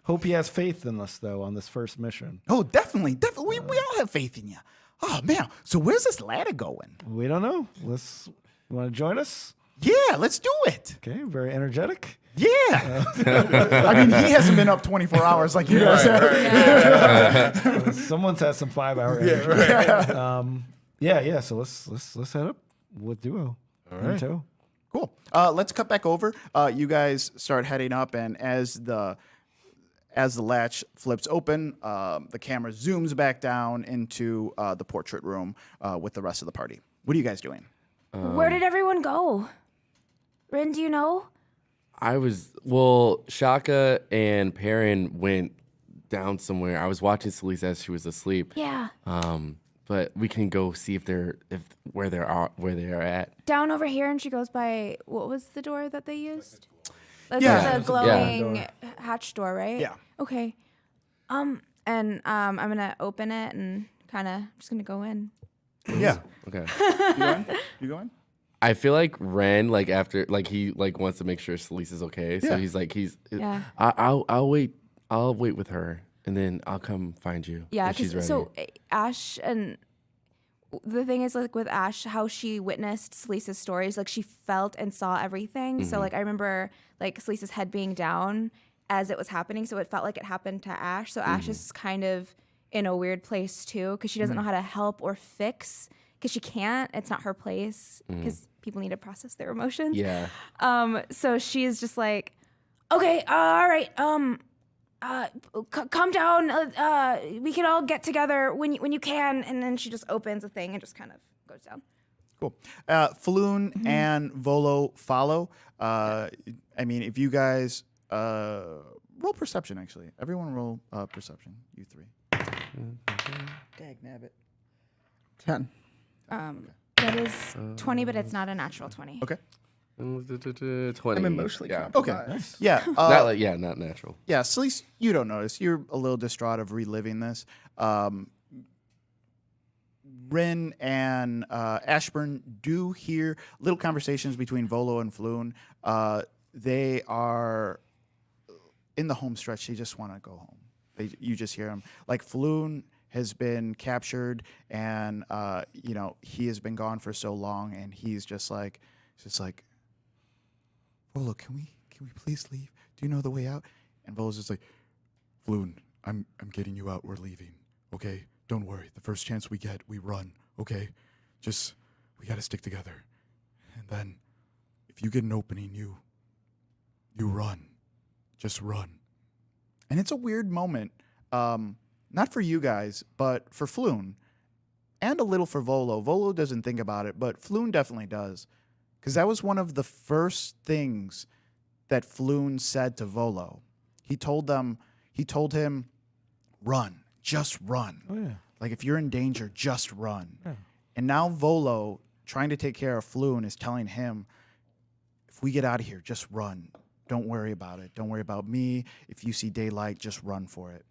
Speaker 6: hope he has faith in us though on this first mission.
Speaker 1: Oh, definitely. We all have faith in you. Oh man. So where's this ladder going?
Speaker 6: We don't know. You want to join us?
Speaker 1: Yeah, let's do it.
Speaker 6: Okay. Very energetic.
Speaker 1: Yeah. I mean, he hasn't been up 24 hours like you guys have.
Speaker 6: Someone's had some 5-hour energy. Yeah. So let's head up with Duo.
Speaker 4: All right.
Speaker 1: Cool. Let's cut back over. You guys start heading up, and as the latch flips open, the camera zooms back down into the portrait room with the rest of the party. What are you guys doing?
Speaker 5: Where did everyone go? Rin, do you know?
Speaker 3: Shaka and Perrin went down somewhere. I was watching Celise as she was asleep.
Speaker 5: Yeah.
Speaker 3: But we can go see where they are at.
Speaker 5: Down over here, and she goes by, what was the door that they used? That's
Speaker 1: Yeah.
Speaker 5: the glowing hatch door, right?
Speaker 1: Yeah.
Speaker 5: Okay. And I'm gonna open it and kind of just gonna go in.
Speaker 1: Yeah.
Speaker 3: Okay.
Speaker 1: You going?
Speaker 3: I feel like Ren, after he wants to make sure Celise is okay. So
Speaker 1: Yeah.
Speaker 5: Yeah.
Speaker 3: I'll wait with her, and then I'll come find you.
Speaker 5: Yeah,
Speaker 3: when she's ready.
Speaker 5: so Ash, and the thing is, with Ash, how she witnessed Celise's stories, she felt and saw everything.
Speaker 3: Mm-hmm.
Speaker 5: So I remember Celise's head being down as it was happening, so it felt like it happened to Ash. So Ash is kind of in a weird place too, because she doesn't know how to help or fix, because she can't. It's not her place, because people need to process their emotions.
Speaker 3: Yeah.
Speaker 5: So she's just like, okay, all right, calm down. We can all get together when you can. And then she just opens a thing and just kind of goes down.
Speaker 1: Cool. Floon and Volo follow. If you guys roll perception, actually. Everyone roll perception. You three. Dag nabbit.
Speaker 2: 10.
Speaker 5: That is 20, but it's not a natural 20.
Speaker 1: Okay.
Speaker 3: 20.
Speaker 2: I'm emotionally
Speaker 3: yeah.
Speaker 2: compromised.
Speaker 1: Okay. Yeah.
Speaker 3: Not natural.
Speaker 1: Yeah, Celise, you don't notice. You're a little distraught of reliving this. Rin and Ashburn do hear little conversations between Volo and Floon. They are in the home stretch. They just want to go home. You just hear them. Floon has been captured, and he has been gone for so long, and he's just like, Volo, can we please leave? Do you know the way out? And Volo's just like, Floon, I'm getting you out. We're leaving. Okay? Don't worry. The first chance we get, we run. Okay? We got to stick together. And then if you get an opening, you run. Just run. And it's a weird moment. Not for you guys, but for Floon. And a little for Volo. Volo doesn't think about it, but Floon definitely does. Because that was one of the first things that Floon said to Volo. He told him, run, just run.
Speaker 6: Oh, yeah.
Speaker 1: If you're in danger, just run.
Speaker 6: Yeah.
Speaker 1: And now Volo, trying to take care of Floon, is telling him, if we get out of here, just run. Don't worry about it. Don't worry about me. If you see daylight, just run for it.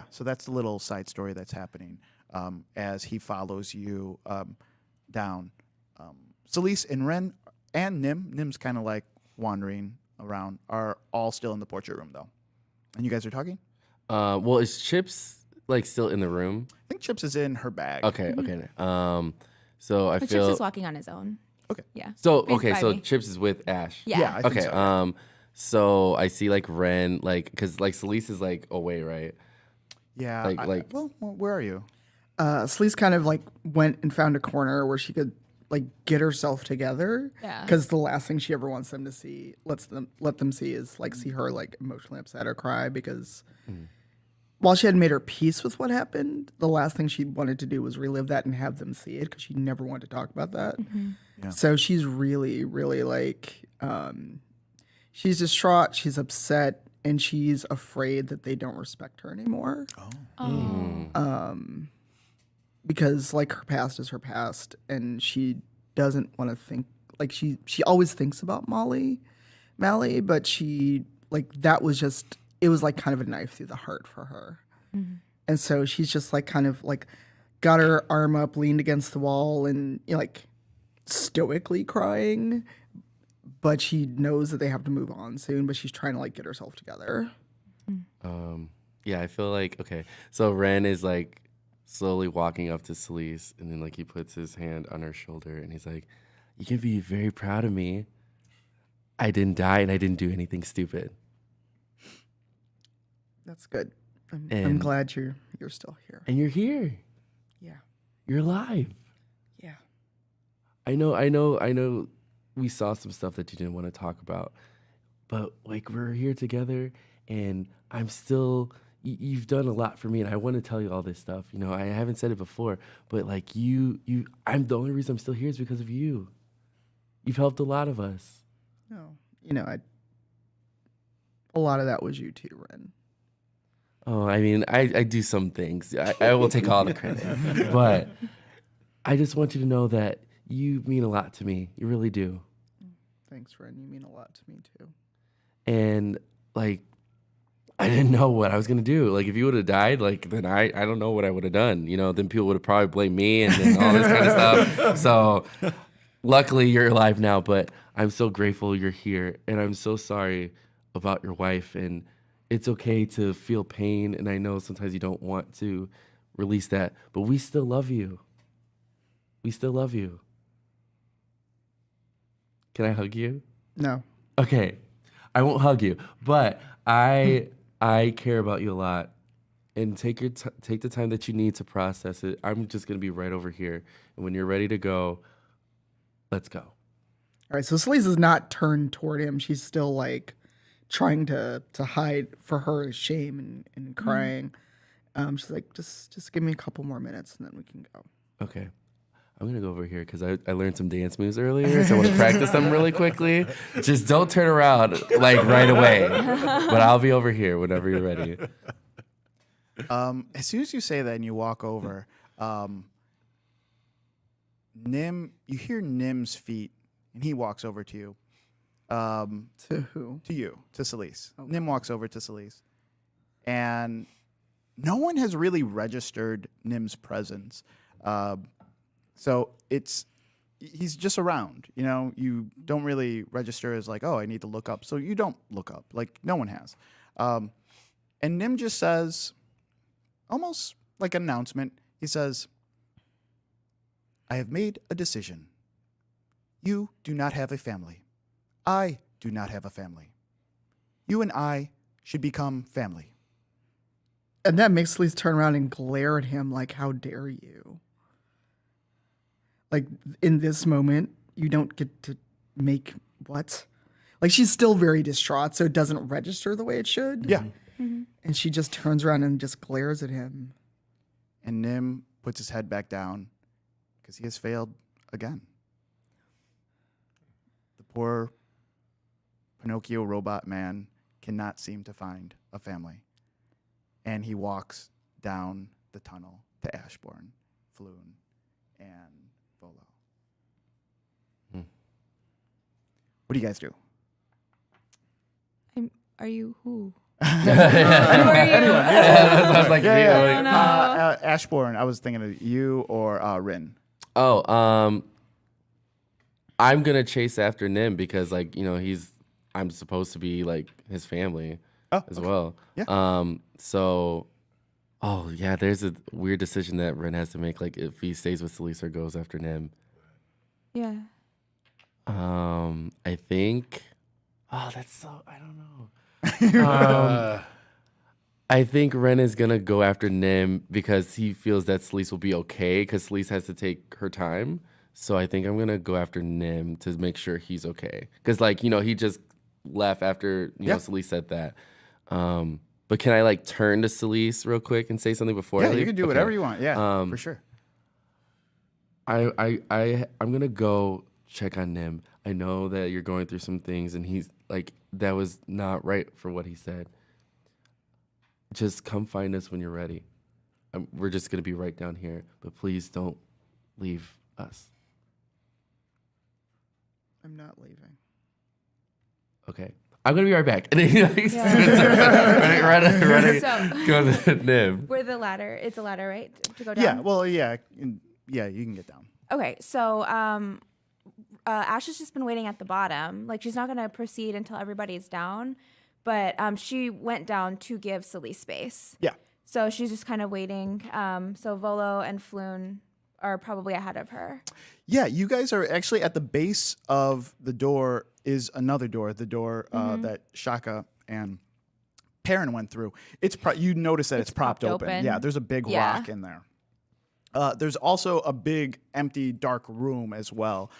Speaker 1: So that's the little side story that's happening as he follows you down. Celise and Ren and Nim's kind of wandering around, are all still in the portrait room though. And you guys are talking?
Speaker 3: Is Chips still in the room?
Speaker 1: I think Chips is in her bag.
Speaker 3: Okay. So I
Speaker 5: But
Speaker 3: feel
Speaker 5: Chips is walking on his own.
Speaker 1: Okay.
Speaker 5: Yeah.
Speaker 3: So
Speaker 5: He's by
Speaker 3: so
Speaker 5: me.
Speaker 3: Chips is with Ash.
Speaker 5: Yeah.
Speaker 1: I think
Speaker 3: Okay.
Speaker 1: so.
Speaker 3: So I see like Ren, like, because like Celise is like away, right?
Speaker 1: Yeah. Well, where are you?
Speaker 2: Celeste kind of like went and found a corner where she could like get herself together.
Speaker 5: Yeah.
Speaker 2: Because the last thing she ever wants them to see, let them see, is like see her like emotionally upset or cry. Because while she had made her peace with what happened, the last thing she wanted to do was relive that and have them see it, because she never wanted to talk about that.
Speaker 1: Yeah.
Speaker 2: So she's really, really like, she's distraught, she's upset, and she's afraid that they don't respect her anymore. Because like her past is her past, and she doesn't want to think like she always thinks about Mally, but she like that was just, it was like kind of a knife through the heart for her. And so she's just like kind of like got her arm up, leaned against the wall, and like stoically crying, but she knows that they have to move on soon, but she's trying to like get herself together.
Speaker 3: Yeah, I feel like, okay, so Ren is like slowly walking up to Celise, and then like he puts his hand on her shoulder and he's like, you can be very proud of me. I didn't die and I didn't do anything stupid.
Speaker 2: That's good. I'm glad you're still here.
Speaker 3: And you're here.
Speaker 2: Yeah.
Speaker 3: You're alive.
Speaker 2: Yeah.
Speaker 3: I know we saw some stuff that you didn't want to talk about, but like we're here together, and I'm still, you've done a lot for me, and I want to tell you all this stuff. You know, I haven't said it before, but like I'm the only reason I'm still here is because of you. You've helped a lot of us.
Speaker 2: No, you know, a lot of that was you too, Ren.
Speaker 3: Oh, I mean, I do some things. I will take all the credit, but I just want you to know that you mean a lot to me. You really do.
Speaker 2: Thanks, Ren. You mean a lot to me too.
Speaker 3: And like, I didn't know what I was gonna do. Like, if you would have died, like, then I don't know what I would have done. You know, then people would have probably blamed me and then all this kind of stuff. So, luckily, you're alive now. But I'm so grateful you're here, and I'm so sorry about your wife. And it's okay to feel pain, and I know sometimes you don't want to release that, but we still love you. We still love you. Can I hug you?
Speaker 2: No.
Speaker 3: Okay, I won't hug you, but I care about you a lot, and take the time that you need to process it. I'm just gonna be right over here, and when you're ready to go, let's go.
Speaker 2: All right. So Celeste is not turned toward him. She's still like trying to hide for her shame and crying. She's like, just give me a couple more minutes and then we can go.
Speaker 3: Okay. I'm going to go over here because I learned some dance moves earlier, so I want to practice them really quickly. Just don't turn around like right away. But I'll be over here whenever you're ready.
Speaker 1: As soon as you say that and you walk over, Nim, you hear Nim's feet, and he walks over to you.
Speaker 2: To who?
Speaker 1: To you, to Celise.
Speaker 2: Okay.
Speaker 1: Nim walks over to Celise. And no one has really registered Nim's presence. So he's just around, you know, you don't really register as like, oh, I need to look up. So you don't look up, like no one has. And Nim just says, almost like an announcement, he says, I have made a decision. You do not have a family. I do not have a family. You and I should become family.
Speaker 2: And that makes Celeste turn around and glare at him like, how dare you? Like, in this moment, you don't get to make what? Like, she's still very distraught, so it doesn't register the way it should.
Speaker 1: Yeah.
Speaker 5: Mm-hmm.
Speaker 2: And she just turns around and just glares at him.
Speaker 1: And Nim puts his head back down because he has failed again. The poor Pinocchio robot man cannot seem to find a family. And he walks down the tunnel to Ashbourne, Floon, and Volo. What do you guys do?
Speaker 5: Are you who?
Speaker 1: Ashbourne, I was thinking of you or Rin.
Speaker 3: Oh, I'm gonna chase after Nim because, like, you know, I'm supposed to be like his family as well.
Speaker 1: Yeah.
Speaker 3: So, oh yeah, there's a weird decision that Ren has to make, like if he stays with Celise or goes after Nim.
Speaker 5: Yeah.
Speaker 3: I think. Oh, that's so. I don't know. I think Ren is gonna go after Nim because he feels that Celise will be okay because Celise has to take her time. So I think I'm gonna go after Nim to make sure he's okay. Because he just left after Celise said that. But can I turn to Celise real quick and say something before I leave?
Speaker 1: You can do whatever you want. Yeah, for sure.
Speaker 3: I'm gonna go check on Nim. I know that you're going through some things, and he's that was not right for what he said. Just come find us when you're ready. We're just gonna be right down here, but please don't leave us.
Speaker 2: I'm not leaving.
Speaker 3: Okay, I'm gonna be right back. And then ready, go to Nim.
Speaker 5: Where the ladder? It's a ladder, right? To go down.
Speaker 1: Yeah. Well, yeah. Yeah, you can get down.
Speaker 5: Okay, so Ash has just been waiting at the bottom. She's not going to proceed until everybody's down, but she went down to give Celise space.
Speaker 1: Yeah.
Speaker 5: So she's just kind of waiting. So Volo and Floon are probably ahead of her.
Speaker 1: Yeah, you guys are actually at the base of the door is another door, the door that Shaka and Perrin went through. You notice that it's propped open. Yeah, there's a big rock in there. There's also a big empty dark room as well.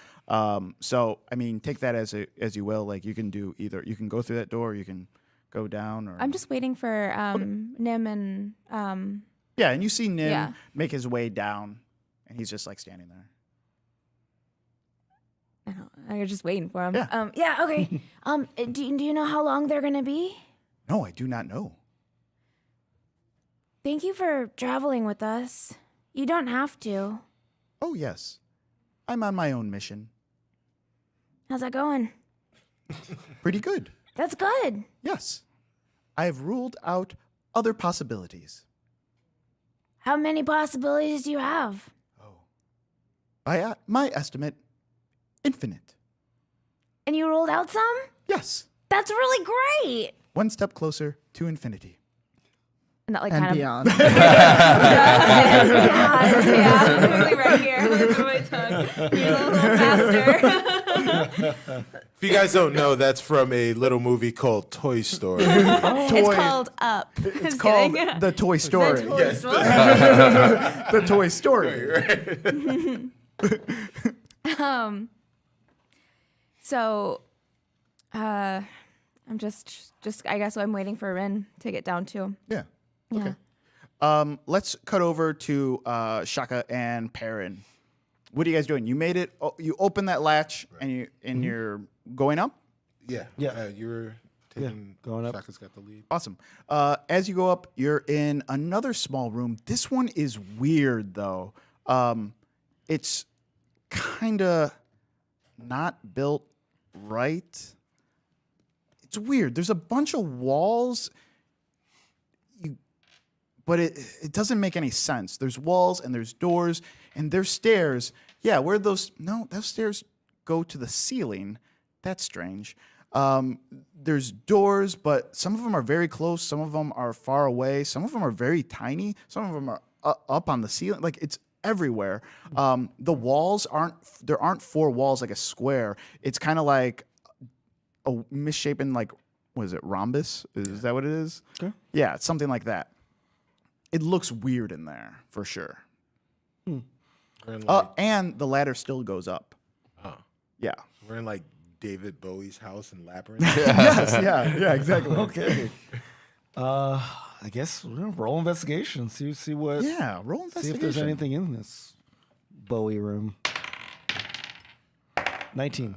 Speaker 1: So I mean, take that as you will. You can do either. You can go through that door, or you can go down. Or
Speaker 5: I'm just waiting for Nim and
Speaker 1: yeah, and you see Nim make his way down, and he's just standing there.
Speaker 5: I'm just waiting for him.
Speaker 1: Yeah.
Speaker 5: Okay. Do you know how long they're gonna be?
Speaker 1: No, I do not know.
Speaker 5: Thank you for traveling with us. You don't have to.
Speaker 1: Oh yes, I'm on my own mission.
Speaker 5: How's that going?
Speaker 1: Pretty good.
Speaker 5: That's good.
Speaker 1: Yes, I have ruled out other possibilities.
Speaker 5: How many possibilities do you have?
Speaker 1: By my estimate, infinite.
Speaker 5: And you ruled out some?
Speaker 1: Yes.
Speaker 5: That's really great.
Speaker 1: One step closer to infinity.
Speaker 5: And that
Speaker 2: And beyond.
Speaker 5: Yeah, really right here. That's my tongue. You're a little faster.
Speaker 4: If you guys don't know, that's from a little movie called Toy Story.
Speaker 5: It's called Up.
Speaker 1: It's called The Toy Story. The Toy Story.
Speaker 5: So, I'm just I guess I'm waiting for Rin to get down too.
Speaker 1: Yeah.
Speaker 5: Yeah.
Speaker 1: Okay. Let's cut over to Shaka and Perrin. What are you guys doing? You made it. You open that latch, and you're going up.
Speaker 4: Yeah. You were taking
Speaker 6: going up.
Speaker 4: Shaka's got the lead.
Speaker 1: Awesome. As you go up, you're in another small room. This one is weird though. It's kind of not built right. It's weird. There's a bunch of walls. But it doesn't make any sense. There's walls and there's doors and there's stairs. Yeah, where those? No, those stairs go to the ceiling. That's strange. There's doors, but some of them are very close. Some of them are far away. Some of them are very tiny. Some of them are up on the ceiling. It's everywhere. The walls there aren't four walls like a square. It's kind of like a misshapen, what is it, rhombus? Is that what it is?
Speaker 6: Okay.
Speaker 1: Yeah, it's something like that. It looks weird in there, for sure. And the ladder still goes up.
Speaker 4: Oh.
Speaker 1: Yeah.
Speaker 4: We're in David Bowie's house in Labyrinth.
Speaker 1: Yes, yeah, exactly.
Speaker 6: Okay. I guess roll investigation. See what.
Speaker 1: Yeah, roll
Speaker 6: See
Speaker 1: investigation.
Speaker 6: if there's anything in this Bowie room. 19.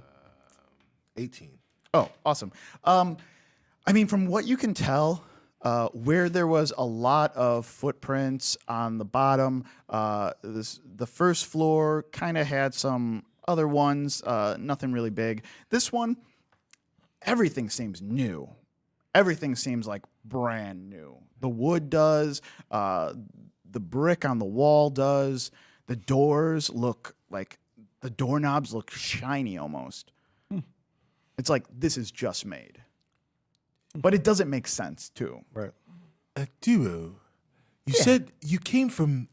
Speaker 4: 18.
Speaker 1: Oh, awesome. I mean, from what you can tell, where there was a lot of footprints on the bottom, the first floor kind of had some other ones, nothing really big. This one, everything seems new. Everything seems brand new. The wood does, the brick on the wall does, the doors look the doorknobs look shiny almost. It's this is just made. But it doesn't make sense, too.
Speaker 6: Right.
Speaker 4: Duo, you said you came from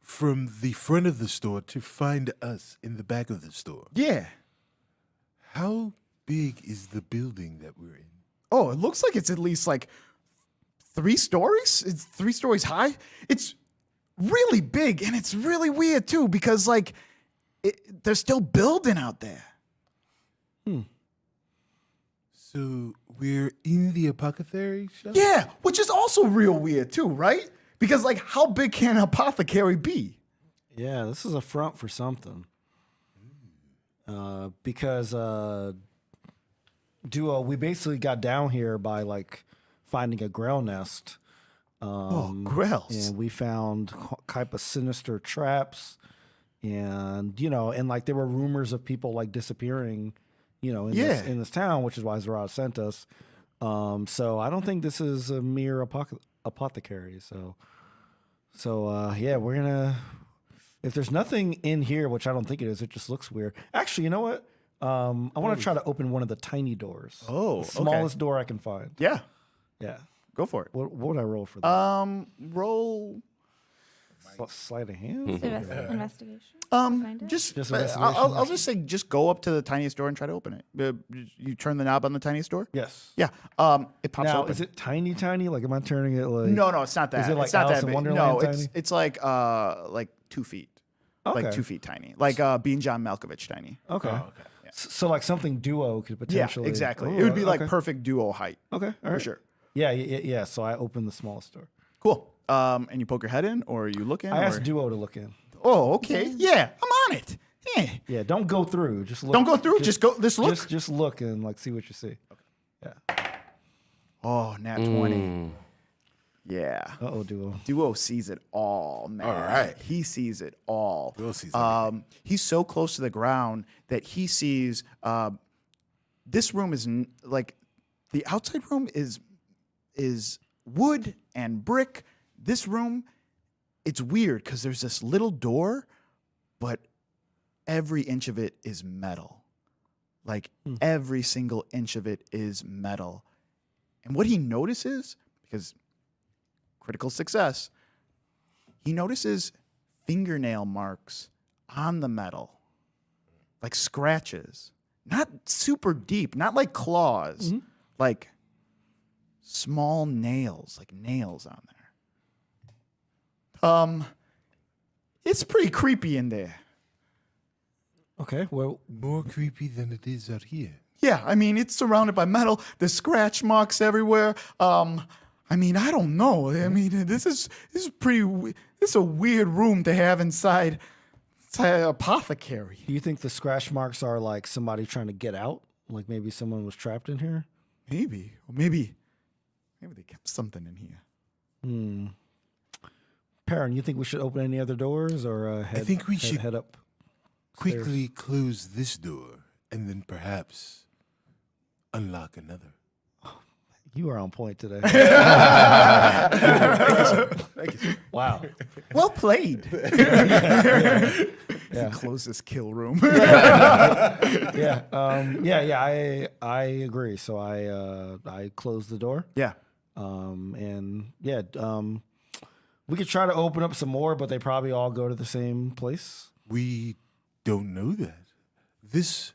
Speaker 4: the front of the store to find us in the back of the store.
Speaker 1: Yeah.
Speaker 4: How big is the building that we're in?
Speaker 1: Oh, it looks like it's at least like 3 stories. It's 3 stories high. It's really big, and it's really weird too because like they're still building out there.
Speaker 4: So we're in the apothecary shop?
Speaker 1: Yeah, which is also real weird too, right? Because like, how big can an apothecary be?
Speaker 6: Yeah, this is a front for something. Because Duo, we basically got down here by like finding a grail nest.
Speaker 1: Grails.
Speaker 6: And we found type of sinister traps, and and like there were rumors of people like disappearing, in this town, which is why Zerad sent us. So I don't think this is a mere apothecary. So yeah, we're gonna. If there's nothing in here, which I don't think it is, it just looks weird. Actually, you know what? I want to try to open one of the tiny doors.
Speaker 1: Oh,
Speaker 6: the smallest door I can find.
Speaker 1: Yeah,
Speaker 6: Yeah.
Speaker 1: go for it.
Speaker 6: What would I roll for that?
Speaker 1: Roll.
Speaker 6: Sleight of hand?
Speaker 5: Investigation. Find it?
Speaker 6: Just
Speaker 1: I'll
Speaker 6: investigation?
Speaker 1: just say, just go up to the tiniest door and try to open it. You turn the knob on the tiniest door.
Speaker 6: Yes.
Speaker 1: Yeah. It pops
Speaker 6: Now,
Speaker 1: open.
Speaker 6: is it tiny? Like, am I turning it like?
Speaker 1: No, it's not that.
Speaker 6: Is it like
Speaker 1: it's not
Speaker 6: Alice
Speaker 1: that
Speaker 6: in
Speaker 1: big.
Speaker 6: Wonderland
Speaker 1: No,
Speaker 6: tiny?
Speaker 1: it's like 2 feet. Like
Speaker 6: Okay.
Speaker 1: 2 feet tiny. Like Bean John Malkovich tiny.
Speaker 6: Okay.
Speaker 4: Oh, okay.
Speaker 6: So like something Duo could potentially.
Speaker 1: Yeah, exactly.
Speaker 6: Oh,
Speaker 1: It would be like
Speaker 6: okay.
Speaker 1: perfect duo height.
Speaker 6: Okay. All
Speaker 1: For
Speaker 6: right.
Speaker 1: sure.
Speaker 6: Yeah. So I opened the smallest door.
Speaker 1: Cool. And you poke your head in, or you look in?
Speaker 6: I asked
Speaker 1: or?
Speaker 6: Duo to look in.
Speaker 1: Oh, okay. Yeah, I'm on it. Yeah.
Speaker 6: Yeah. Don't go through. Just look.
Speaker 1: Don't go through. Just go. Just look.
Speaker 6: Just look and like see what you see.
Speaker 1: Oh, nat 20. Yeah.
Speaker 6: Oh, Duo.
Speaker 1: Duo sees it all, man.
Speaker 4: All right.
Speaker 1: He sees it all.
Speaker 4: Duo sees everything.
Speaker 1: He's so close to the ground that he sees this room is like the outside room is wood and brick. This room, it's weird because there's this little door, but every inch of it is metal. Like every single inch of it is metal. And what he notices, because critical success, he notices fingernail marks on the metal, like scratches, not super deep, not like claws, like small nails, like nails on there. It's pretty creepy in there.
Speaker 6: Okay. Well,
Speaker 4: More creepy than it is out here.
Speaker 1: Yeah, I mean, it's surrounded by metal. There's scratch marks everywhere. I mean, I don't know. I mean, this is a weird room to have inside an apothecary.
Speaker 6: do you think the scratch marks are like somebody trying to get out? Like maybe someone was trapped in here?
Speaker 1: Maybe they kept something in here.
Speaker 6: Perrin, you think we should open any other doors or head?
Speaker 4: I think we should
Speaker 6: head up.
Speaker 4: quickly close this door and then perhaps unlock another.
Speaker 6: You are on point today.
Speaker 4: Thank you.
Speaker 6: Wow.
Speaker 1: Well played.
Speaker 6: Yeah.
Speaker 1: Close this kill room.
Speaker 6: Yeah. I agree. So I closed the door.
Speaker 1: Yeah.
Speaker 6: We could try to open up some more, but they probably all go to the same place.
Speaker 4: We don't know that. This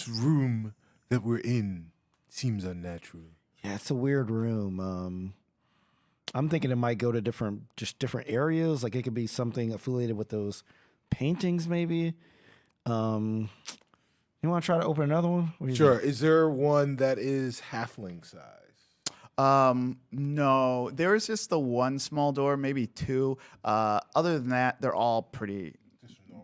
Speaker 4: room that we're in seems unnatural.
Speaker 6: Yeah, it's a weird room. I'm thinking it might go to different areas. Like it could be something affiliated with those paintings, maybe. You want to try to open another one? What do you
Speaker 4: Sure.
Speaker 6: think?
Speaker 4: Is there one that is halfling size?
Speaker 1: No, there is just the one small door, maybe 2. Other than that, they're all pretty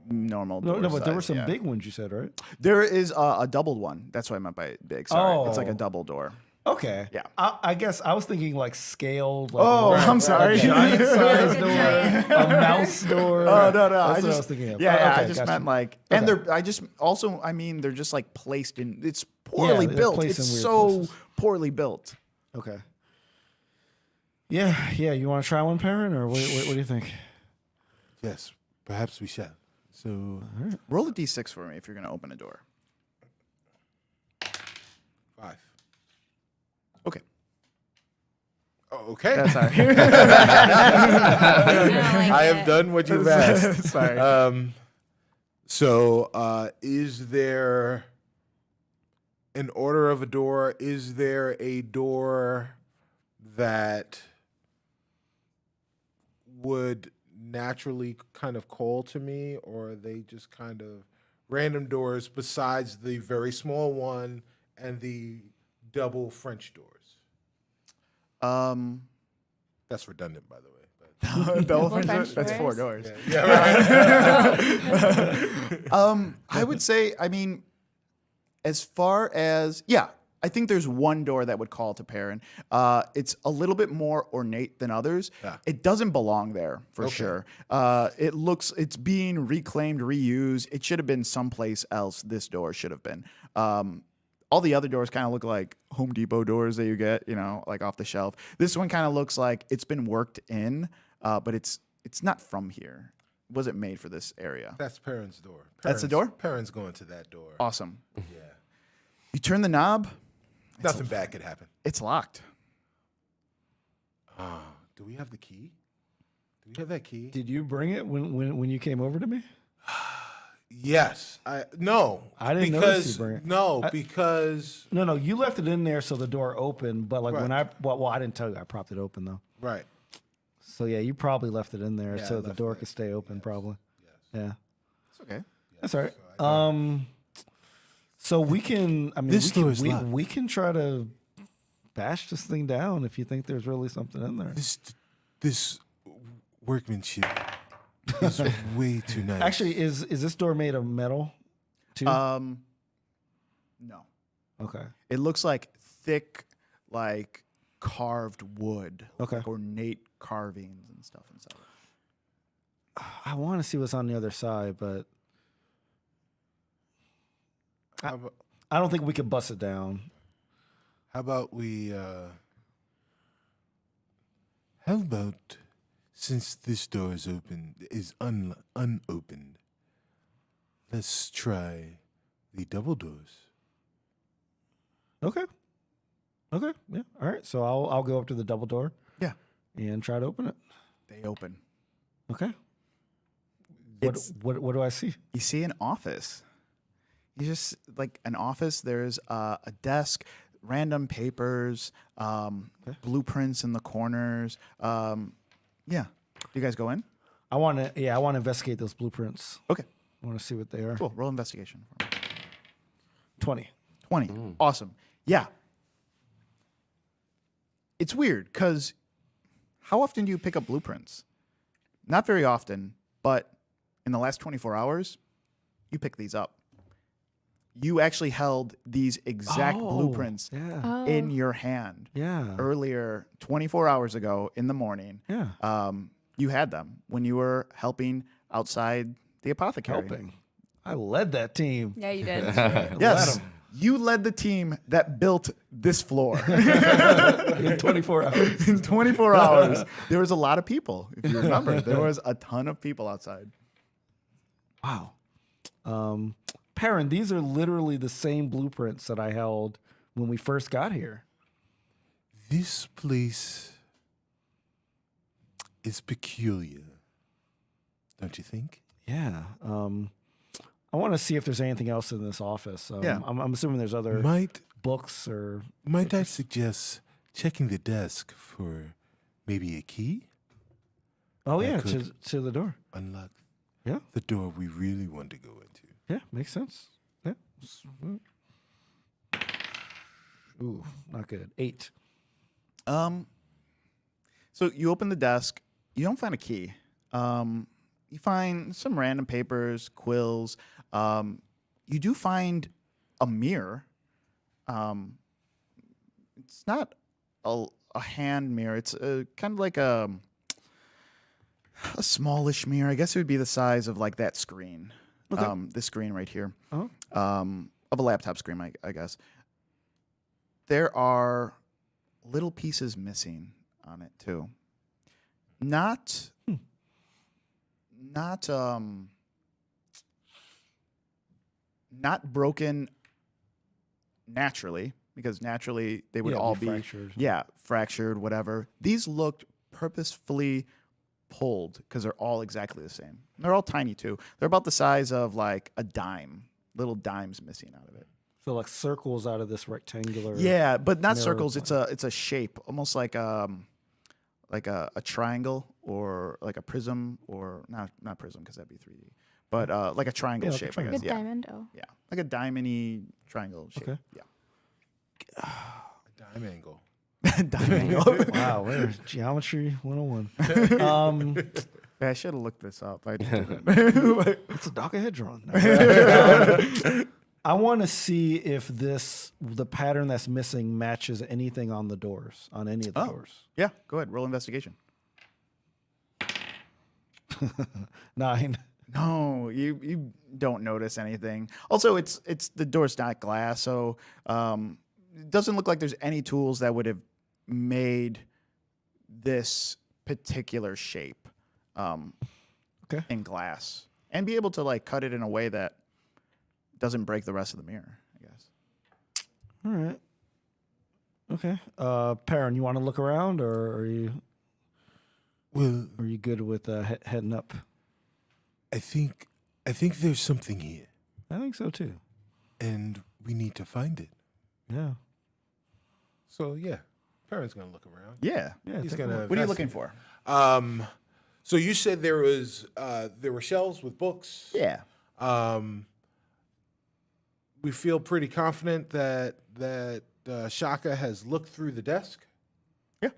Speaker 1: normal.
Speaker 6: No,
Speaker 1: door
Speaker 6: but there were
Speaker 1: size,
Speaker 6: some
Speaker 1: yeah.
Speaker 6: big ones you said, right?
Speaker 1: There is a doubled one. That's what I meant by big. Sorry, it's like a
Speaker 6: Oh.
Speaker 1: double door.
Speaker 6: Okay.
Speaker 1: Yeah.
Speaker 6: I guess I was thinking like scaled. Like
Speaker 1: Oh, I'm sorry.
Speaker 6: A giant size
Speaker 5: Like a
Speaker 6: door,
Speaker 5: giant.
Speaker 6: a mouse door.
Speaker 1: Oh no,
Speaker 6: That's
Speaker 1: I
Speaker 6: what I was thinking of.
Speaker 1: Yeah,
Speaker 6: Oh,
Speaker 1: I
Speaker 6: okay,
Speaker 1: just
Speaker 6: gotcha.
Speaker 1: meant like, and
Speaker 6: Okay.
Speaker 1: they're. I just also, I mean, they're just like placed in. It's poorly
Speaker 6: they're
Speaker 1: built.
Speaker 6: placed
Speaker 1: It's
Speaker 6: in weird
Speaker 1: so
Speaker 6: places.
Speaker 1: poorly built.
Speaker 6: Okay. Yeah. You want to try one, Perrin, or what do you think?
Speaker 4: Yes, perhaps we shall. So
Speaker 1: Roll a d6 for me if you're going to open a door.
Speaker 4: 5.
Speaker 1: Okay.
Speaker 4: Oh, okay.
Speaker 1: Yeah, sorry.
Speaker 4: I have done what you've asked.
Speaker 1: Sorry.
Speaker 4: So, is there in order of a door, is there a door that would naturally kind of call to me, or are they just kind of random doors besides the very small one and the double French doors? That's redundant, by the way.
Speaker 1: Double
Speaker 5: French
Speaker 1: French doors? That's 4
Speaker 5: doors?
Speaker 1: doors.
Speaker 4: Yeah, right.
Speaker 1: I would say, I mean, as far as, yeah, I think there's one door that would call to Perrin. It's a little bit more ornate than others.
Speaker 4: Yeah.
Speaker 1: It doesn't belong there for sure. It's being reclaimed, reused. It should have been someplace else. This door should have been. All the other doors kind of look like Home Depot doors that you get, like off the shelf. This one kind of looks like it's been worked in, but it's not from here. It wasn't made for this area.
Speaker 4: That's Perrin's door.
Speaker 1: That's the door?
Speaker 4: Perrin's going to that door.
Speaker 1: Awesome.
Speaker 4: Yeah.
Speaker 1: You turn the knob.
Speaker 4: Nothing bad could happen.
Speaker 1: It's locked.
Speaker 4: Do we have the key? Do we have that key?
Speaker 6: Did you bring it when you came over to me?
Speaker 4: Yes. No.
Speaker 6: I didn't notice you bring it.
Speaker 4: No, because
Speaker 6: No, you left it in there so the door opened. But like
Speaker 4: Right.
Speaker 6: when I didn't tell you, I propped it open though.
Speaker 4: right.
Speaker 6: So yeah, you probably left it in there
Speaker 4: Yeah, I
Speaker 6: so the
Speaker 4: left
Speaker 6: door
Speaker 4: it.
Speaker 6: could stay open. Probably. Yeah,
Speaker 1: It's okay.
Speaker 6: that's all right. So we can. I mean,
Speaker 4: This door is
Speaker 6: we
Speaker 4: locked.
Speaker 6: can try to bash this thing down if you think there's really something in there.
Speaker 4: This workmanship is way too nice.
Speaker 6: Actually, is this door made of metal too?
Speaker 1: No.
Speaker 6: Okay.
Speaker 1: It looks like thick, like carved wood.
Speaker 6: Okay.
Speaker 1: Like ornate carvings and stuff inside.
Speaker 6: I want to see what's on the other side, but
Speaker 4: how about,
Speaker 6: I don't think we could bust it down.
Speaker 4: how about we? How about since this door is unopened, let's try the double doors.
Speaker 6: Okay. Okay. Yeah. All right. So I'll go up to the double door.
Speaker 1: Yeah.
Speaker 6: And try to open it.
Speaker 1: They open.
Speaker 6: Okay.
Speaker 1: It's-
Speaker 6: What do I see?
Speaker 1: You see an office. You just like an office. There's a desk, random papers, blueprints in the corners. Yeah. Do you guys go in?
Speaker 6: I want to investigate those blueprints.
Speaker 1: Okay.
Speaker 6: I want to see what they are.
Speaker 1: Cool. Roll investigation.
Speaker 6: 20.
Speaker 1: 20. Awesome. Yeah. It's weird because how often do you pick up blueprints? Not very often, but in the last 24 hours, you pick these up. You actually held these exact blueprints
Speaker 6: Yeah.
Speaker 1: in your hand
Speaker 6: Yeah.
Speaker 1: earlier, 24 hours ago in the morning.
Speaker 6: Yeah.
Speaker 1: You had them when you were helping outside the apothecary.
Speaker 6: Helping. I led that team.
Speaker 5: Yeah, you did.
Speaker 1: Yes. You led the team that built this floor.
Speaker 6: In 24 hours.
Speaker 1: In 24 hours, there was a lot of people. If you remember, there was a ton of people outside.
Speaker 6: Wow. Perrin, these are literally the same blueprints that I held when we first got here.
Speaker 4: This place is peculiar, don't you think?
Speaker 6: Yeah. I want to see if there's anything else in this office.
Speaker 1: Yeah.
Speaker 6: I'm assuming there's other
Speaker 4: Might
Speaker 6: books or.
Speaker 4: I suggest checking the desk for maybe a key?
Speaker 6: Oh,
Speaker 4: I
Speaker 6: yeah,
Speaker 4: could.
Speaker 6: to the door.
Speaker 4: Unlock
Speaker 6: Yeah.
Speaker 4: the door we really want to go into.
Speaker 6: Yeah, makes sense. Yeah. Ooh, not good. 8.
Speaker 1: So you open the desk. You don't find a key. You find some random papers, quills. You do find a mirror. It's not a hand mirror. It's kind of like a smallish mirror. I guess it would be the size of like that screen.
Speaker 6: Okay.
Speaker 1: This screen right here.
Speaker 6: Oh.
Speaker 1: Of a laptop screen, I guess. There are little pieces missing on it too. Not broken naturally, because naturally they would
Speaker 6: Yeah,
Speaker 1: all
Speaker 6: be
Speaker 1: be
Speaker 6: fractured.
Speaker 1: fractured, whatever. These looked purposefully pulled because they're all exactly the same. They're all tiny too. They're about the size of like a dime, little dimes missing out of it.
Speaker 6: So like circles out of this rectangular.
Speaker 1: Yeah, but not
Speaker 6: mirror
Speaker 1: circles.
Speaker 6: plane.
Speaker 1: It's a shape, almost like a triangle or like a prism, or not prism because that'd be 3D, but like a triangle
Speaker 6: Yeah, like a
Speaker 1: shape.
Speaker 6: triangle.
Speaker 1: I guess.
Speaker 5: Good
Speaker 1: Yeah,
Speaker 5: diamond. Oh.
Speaker 1: yeah, like a diamond-y triangle shape.
Speaker 6: Okay.
Speaker 1: Yeah,
Speaker 4: Dime angle.
Speaker 1: diamond.
Speaker 6: Wow, we're geometry 101.
Speaker 1: I should have looked this up. I didn't.
Speaker 6: It's a dodecahedron. I want to see if the pattern that's missing matches anything on the doors, on any of the doors.
Speaker 1: Yeah, go ahead. Roll investigation.
Speaker 6: 9.
Speaker 1: No, you don't notice anything. Also, it's the door's not glass, so it doesn't look like there's any tools that would have made this particular shape in glass and be able to like cut it in a way that doesn't break the rest of the mirror, I guess.
Speaker 6: All right. Okay. Perrin, you want to look around, or are you good with heading up?
Speaker 4: I think there's something here,
Speaker 6: I think so too.
Speaker 4: and we need to find it.
Speaker 6: Yeah.
Speaker 4: So yeah, Perrin's gonna look around.
Speaker 1: Yeah.
Speaker 6: Yeah.
Speaker 4: He's
Speaker 6: take a
Speaker 4: gonna.
Speaker 6: look.
Speaker 1: What are you looking for?
Speaker 4: So you said there were shelves with books.
Speaker 1: Yeah.
Speaker 4: We feel pretty confident that Shaka has looked through the desk.
Speaker 1: Yeah.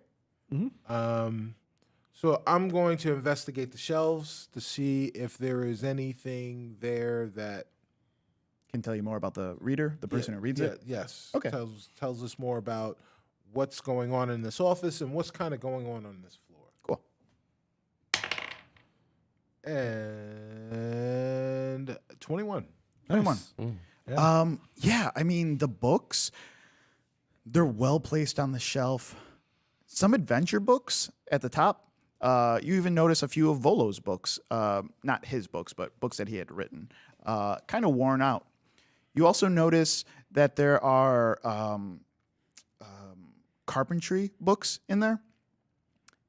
Speaker 4: So I'm going to investigate the shelves to see if there is anything there that
Speaker 1: Can tell you more about the reader, the person who reads it.
Speaker 4: Yes.
Speaker 1: Okay.
Speaker 4: Tells us more about what's going on in this office and what's kind of going on this floor.
Speaker 1: Cool.
Speaker 4: And 21.
Speaker 1: 21.
Speaker 6: Yeah.
Speaker 1: Yeah, I mean, the books, they're well placed on the shelf. Some adventure books at the top. You even notice a few of Volo's books, not his books, but books that he had written, kind of worn out. You also notice that there are carpentry books in there,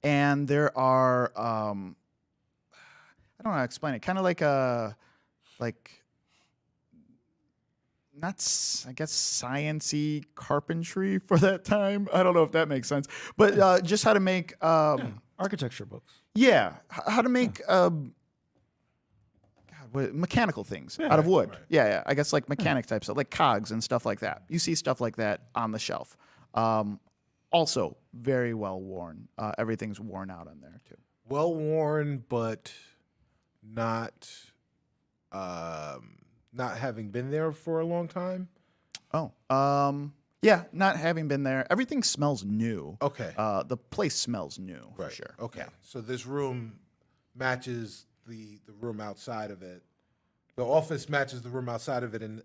Speaker 1: and there are I don't know how to explain it. Kind of like not, I guess, science-y carpentry for that time. I don't know if that makes sense, but just how to make
Speaker 6: Architecture books.
Speaker 1: how to make mechanical things out of wood.
Speaker 4: right.
Speaker 1: Yeah, I guess like mechanic type stuff, like cogs and stuff like that. You see stuff like that on the shelf. Also, very well worn. Everything's worn out on there too.
Speaker 4: Well worn, but not having been there for a long time.
Speaker 1: Oh, yeah, not having been there. Everything smells new.
Speaker 4: Okay.
Speaker 1: The place smells new for
Speaker 4: Right.
Speaker 1: sure.
Speaker 4: Okay. So this room matches the room outside of it. The office matches the room outside of it in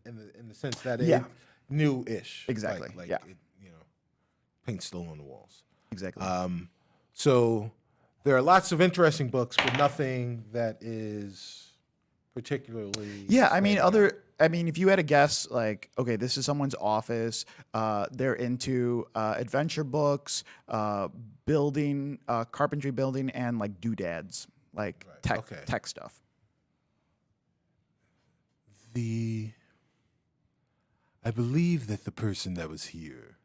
Speaker 4: the sense that it's new-ish.
Speaker 1: Exactly,
Speaker 4: Like
Speaker 1: yeah.
Speaker 4: it, paint's still on the walls.
Speaker 1: Exactly.
Speaker 4: So there are lots of interesting books, but nothing that is particularly.
Speaker 1: Yeah, I mean,
Speaker 4: standing out.
Speaker 1: if you had a guess, like, okay, this is someone's office. They're into adventure books, building, carpentry building, and like doodads, like tech stuff.
Speaker 4: I believe that the person that was here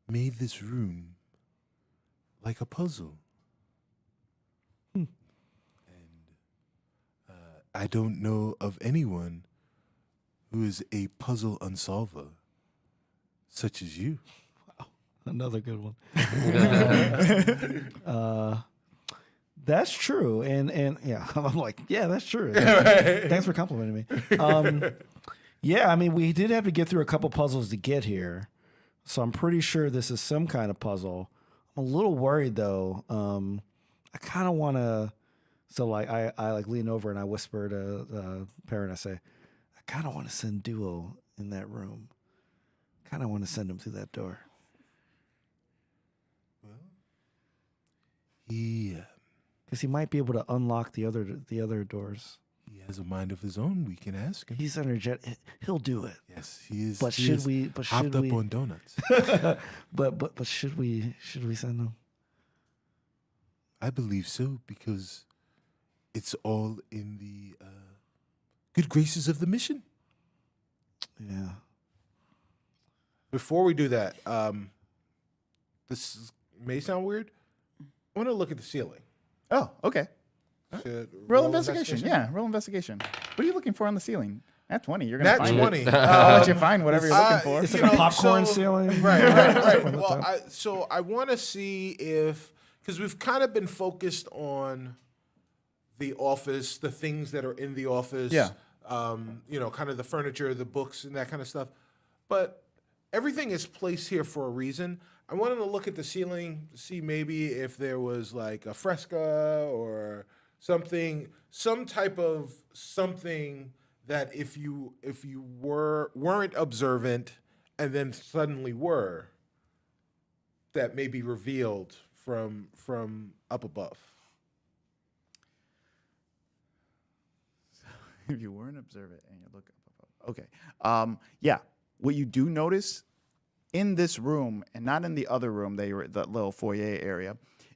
Speaker 4: made this room like a puzzle. And I don't know of anyone who is a puzzle unsolver such as you.
Speaker 6: Another good one. That's true, and yeah, I'm like, yeah, that's true. Thanks for complimenting me. Yeah, I mean, we did have to get through a couple puzzles to get here, so I'm pretty sure this is some kind of puzzle. I'm a little worried though. I kind of want to. So like, I like lean over and I whisper to Perrin. I say, I kind of want to send Duo in that room. Kind of want to send him through that door. Because he might be able to unlock the other doors.
Speaker 4: He has a mind of his own. We can ask him.
Speaker 6: He's energetic. He'll do it.
Speaker 4: Yes, he is.
Speaker 6: But
Speaker 4: he
Speaker 6: should
Speaker 4: is
Speaker 6: we? But
Speaker 4: hopped
Speaker 6: should
Speaker 4: up
Speaker 6: we?
Speaker 4: on donuts.
Speaker 6: But should we? Should we send him?
Speaker 4: I believe so because it's all in the good graces of the mission.
Speaker 6: Yeah.
Speaker 4: Before we do that, may sound weird. I want to look at the ceiling.
Speaker 1: Oh, okay. Roll investigation. Yeah, roll investigation. What are you looking for on the ceiling? Nat 20. You're gonna
Speaker 4: Nat
Speaker 1: find
Speaker 4: 20.
Speaker 1: it. I'll let you find whatever you're looking for.
Speaker 6: It's like a popcorn ceiling.
Speaker 4: Right. Well, I want to see if, because we've kind of been focused on the office, the things that are in the office.
Speaker 1: Yeah.
Speaker 4: Kind of the furniture, the books, and that kind of stuff. But everything is placed here for a reason. I wanted to look at the ceiling to see maybe if there was like a fresco or something, some type of something that if you weren't observant and then suddenly were, that may be revealed from up above.
Speaker 1: If you weren't observant and you look up. Okay. Yeah. What you do notice in this room and not in the other room, that little foyer area,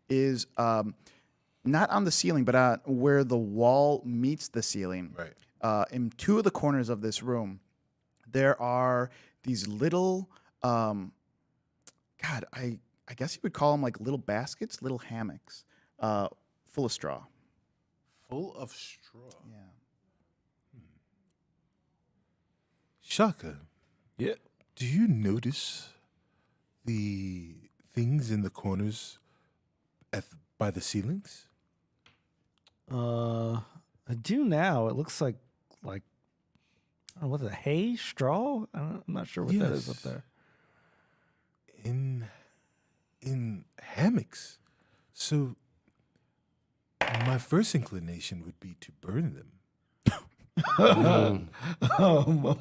Speaker 1: is not on the ceiling, but where the wall meets the ceiling.
Speaker 4: Right.
Speaker 1: In two of the corners of this room, there are these little, I guess you would call them like little baskets, little hammocks, full of straw.
Speaker 4: Full of straw.
Speaker 1: Yeah.
Speaker 4: Shaka.
Speaker 6: Yeah.
Speaker 4: Do you notice the things in the corners by the ceilings?
Speaker 6: I do now. It looks like I don't know, what is it, hay, straw? I'm not sure what that is up there.
Speaker 4: In hammocks. So my first inclination would be to burn them.
Speaker 6: I'm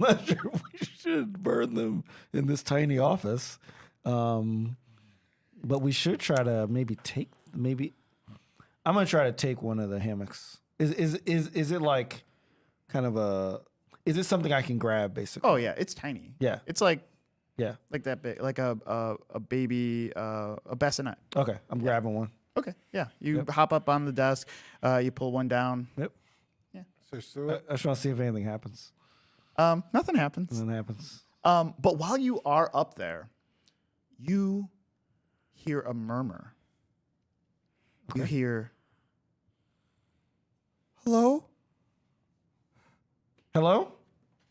Speaker 6: not sure we should burn them in this tiny office, but we should try to I'm gonna try to take one of the hammocks. Is it like kind of is it something I can grab basically?
Speaker 1: Oh yeah, it's tiny.
Speaker 6: Yeah.
Speaker 1: It's like
Speaker 6: Yeah.
Speaker 1: that big, like a baby, a bassinet.
Speaker 6: Okay, I'm grabbing one.
Speaker 1: Okay, yeah. You hop up on the desk, you pull one down.
Speaker 6: Yep.
Speaker 4: So
Speaker 6: I just want to see if anything happens.
Speaker 1: Nothing happens.
Speaker 6: Nothing happens.
Speaker 1: But while you are up there, you hear a murmur. You hear, hello?
Speaker 6: Hello?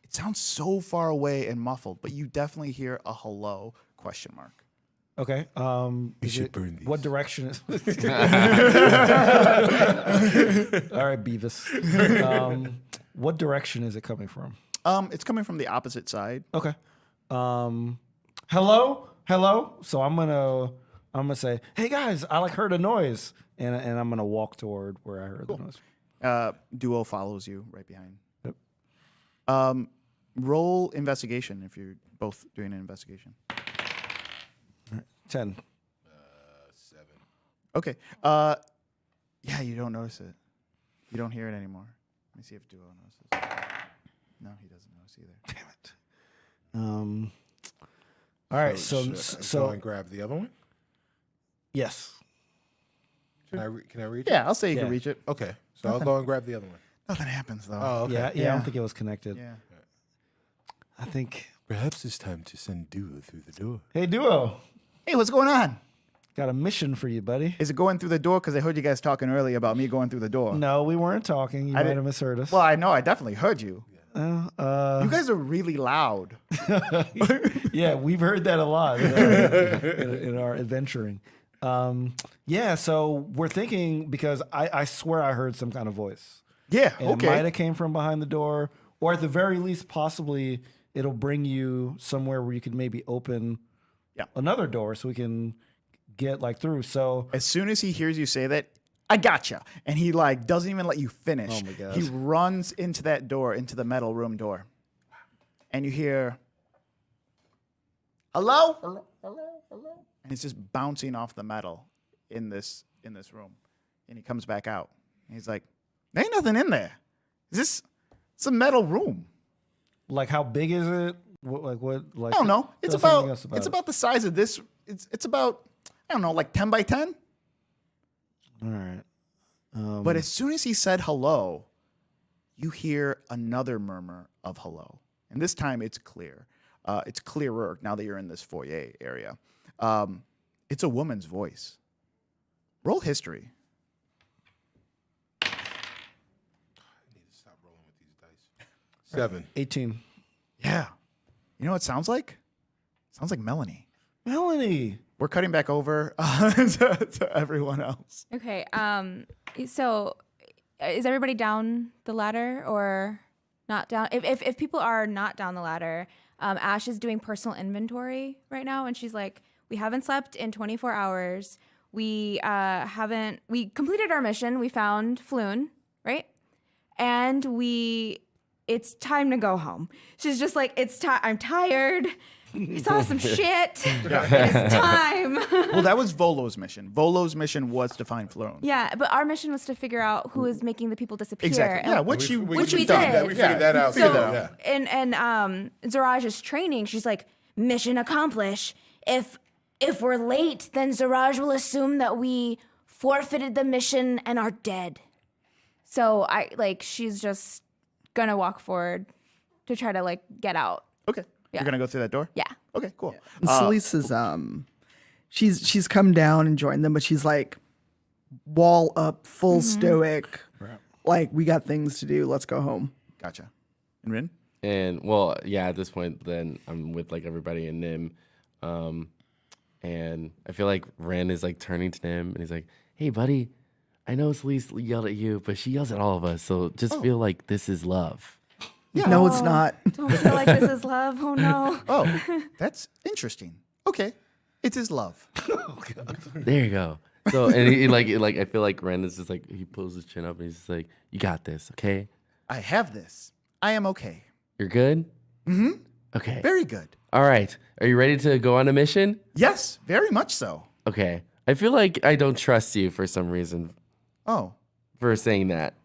Speaker 1: It sounds so far away and muffled, but you definitely hear a hello ?
Speaker 6: Okay.
Speaker 4: we should burn these.
Speaker 6: What direction is All right, Beavis. What direction is it coming from?
Speaker 1: It's coming from the opposite side.
Speaker 6: Okay. Hello? So I'm gonna say, hey guys, I heard a noise. And I'm gonna walk toward where I heard the noise.
Speaker 1: Duo follows you right behind.
Speaker 6: Yep.
Speaker 1: Roll investigation if you're both doing an investigation.
Speaker 6: 10.
Speaker 4: 7.
Speaker 1: Okay. Yeah, you don't notice it. You don't hear it anymore. Let me see if Duo notices. No, he doesn't notice either.
Speaker 6: Damn it. All right. So
Speaker 4: go and grab the other one.
Speaker 6: Yes.
Speaker 4: Can I reach it?
Speaker 1: Yeah, I'll say you
Speaker 6: Yeah.
Speaker 1: can reach it.
Speaker 4: Okay. So I'll go and grab the other one.
Speaker 1: Nothing happens though.
Speaker 4: Oh, okay.
Speaker 6: Yeah. I
Speaker 1: Yeah.
Speaker 6: don't think it was connected.
Speaker 1: Yeah.
Speaker 6: I think.
Speaker 4: Perhaps it's time to send Duo through the door.
Speaker 6: Hey, Duo.
Speaker 1: Hey, what's going on?
Speaker 6: Got a mission for you, buddy.
Speaker 1: Is it going through the door? Because I heard you guys talking earlier about me going through the door.
Speaker 6: No, we weren't talking. You might have misheard us.
Speaker 1: Well, I know. I definitely heard you.
Speaker 6: Uh,
Speaker 1: You guys are really loud.
Speaker 6: yeah, we've heard that a lot in our adventuring. Yeah, so we're thinking because I swear I heard some kind of voice.
Speaker 1: Yeah,
Speaker 6: And It
Speaker 1: okay.
Speaker 6: might have came from behind the door, or at the very least, possibly it'll bring you somewhere where you could maybe open another door so we can get through. So
Speaker 1: As soon as he hears you say that, I gotcha. And he doesn't even let you finish.
Speaker 6: Oh my God.
Speaker 1: He runs into that door, into the metal room door. And you hear, hello? Hello? Hello? Hello? And it's just bouncing off the metal in this room. And he comes back out. And he's like, there ain't nothing in there. It's a metal room.
Speaker 6: how big is it? What?
Speaker 1: I don't know. It's
Speaker 6: tell us anything else
Speaker 1: about about the size of this. It's about, I don't know, 10 by 10.
Speaker 6: All right.
Speaker 1: But as soon as he said hello, you hear another murmur of hello. And this time it's clear. It's clearer now that you're in this foyer area. It's a woman's voice. Roll history.
Speaker 4: I need to stop rolling with these dice. 7.
Speaker 6: 18.
Speaker 1: Yeah. You know what it sounds like? Sounds like Melanie.
Speaker 6: Melanie.
Speaker 1: We're cutting back over to everyone else.
Speaker 5: Okay. So is everybody down the ladder or not down? If people are not down the ladder, Ash is doing personal inventory right now, and she's like, "We haven't slept in 24 hours. We completed our mission. We found Floon, right? And it's time to go home." She's just like, I'm tired. I saw some shit. It's time.
Speaker 1: Well, that was Volo's mission. Volo's mission was to find Floon.
Speaker 5: Yeah, but our mission was to figure out who is making the people disappear.
Speaker 1: Exactly. Yeah, which
Speaker 5: we
Speaker 1: you've
Speaker 5: did.
Speaker 1: done.
Speaker 4: We figured that out.
Speaker 5: So,
Speaker 4: Yeah.
Speaker 5: and Zaraj's training, she's like, mission accomplished. If we're late, then Zaraj will assume that we forfeited the mission and are dead. So she's just gonna walk forward to try to get out.
Speaker 1: Okay.
Speaker 5: Yeah.
Speaker 1: You're going to go through that door?
Speaker 5: Yeah.
Speaker 1: Okay, cool.
Speaker 2: And Celise is she's come down and joined them, but she's like wall up, full stoic. Right. Like, we got things to do. Let's go home.
Speaker 1: Gotcha. And Rin?
Speaker 3: And at this point, then I'm with everybody in Nim, and I feel like Ren is turning to Nim, and he's like, "Hey, buddy, I know Celeste yelled at you, but she yells at all of us, so just feel like this is love."
Speaker 2: Yeah. No, it's not.
Speaker 5: Don't feel like this is love. Oh no.
Speaker 1: Oh, that's interesting. Okay. It is love.
Speaker 3: There you go. So, and he I feel like Ren is just he pulls his chin up and he's just like, "You got this, okay?
Speaker 1: I have this. I am okay.
Speaker 3: You're good?
Speaker 1: Mm-hmm.
Speaker 3: Okay.
Speaker 1: Very good.
Speaker 3: All right. Are you ready to go on a mission?
Speaker 1: Yes, very much so.
Speaker 3: Okay. I feel like I don't trust you for some reason
Speaker 1: Oh,
Speaker 3: for saying that.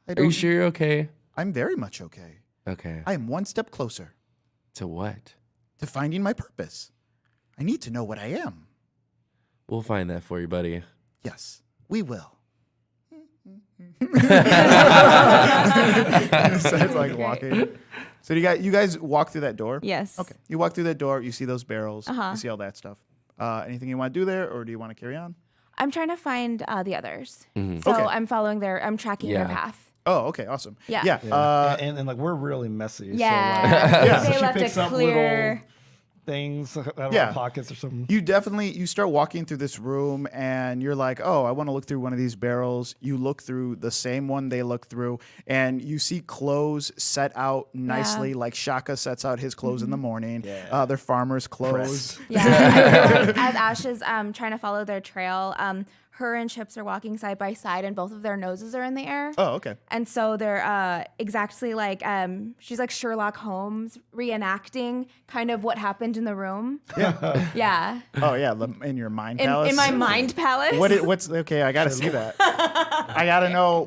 Speaker 1: I
Speaker 3: Are
Speaker 1: don't.
Speaker 3: you sure you're okay?
Speaker 1: I'm very much okay.
Speaker 3: Okay.
Speaker 1: I am one step closer
Speaker 3: To what?
Speaker 1: to finding my purpose. I need to know what I am.
Speaker 3: We'll find that for you, buddy.
Speaker 1: Yes, we will. Starts walking. So you guys walk through that door?
Speaker 5: Yes.
Speaker 1: Okay. You walk through that door. You see those barrels.
Speaker 5: Uh-huh.
Speaker 1: You see all that stuff. Anything you want to do there, or do you want to carry on?
Speaker 5: I'm trying to find the others.
Speaker 3: Mm-hmm.
Speaker 5: So
Speaker 1: Okay.
Speaker 5: I'm tracking their
Speaker 3: Yeah.
Speaker 5: path.
Speaker 1: Oh, okay, awesome.
Speaker 5: Yeah.
Speaker 1: Yeah.
Speaker 6: And we're really messy.
Speaker 5: Yeah.
Speaker 1: Yeah.
Speaker 5: They
Speaker 6: So
Speaker 5: left
Speaker 6: she
Speaker 5: a
Speaker 6: picks up
Speaker 5: clear.
Speaker 6: little things out of
Speaker 1: Yeah.
Speaker 6: our pockets or something.
Speaker 1: You start walking through this room, and you're like, oh, I want to look through one of these barrels. You look through the same one they look through, and you see clothes set out nicely, like Shaka sets out his clothes in the morning.
Speaker 6: Yeah.
Speaker 1: They're farmers' clothes.
Speaker 5: Yeah. I feel like as Ash is trying to follow their trail, her and Chips are walking side by side, and both of their noses are in the air.
Speaker 1: Oh, okay.
Speaker 5: And so they're exactly like she's like Sherlock Holmes reenacting kind of what happened in the room.
Speaker 1: Yeah.
Speaker 5: Yeah.
Speaker 1: Oh, yeah. In your mind palace.
Speaker 5: In my mind palace.
Speaker 1: What's okay? I gotta see that. I gotta know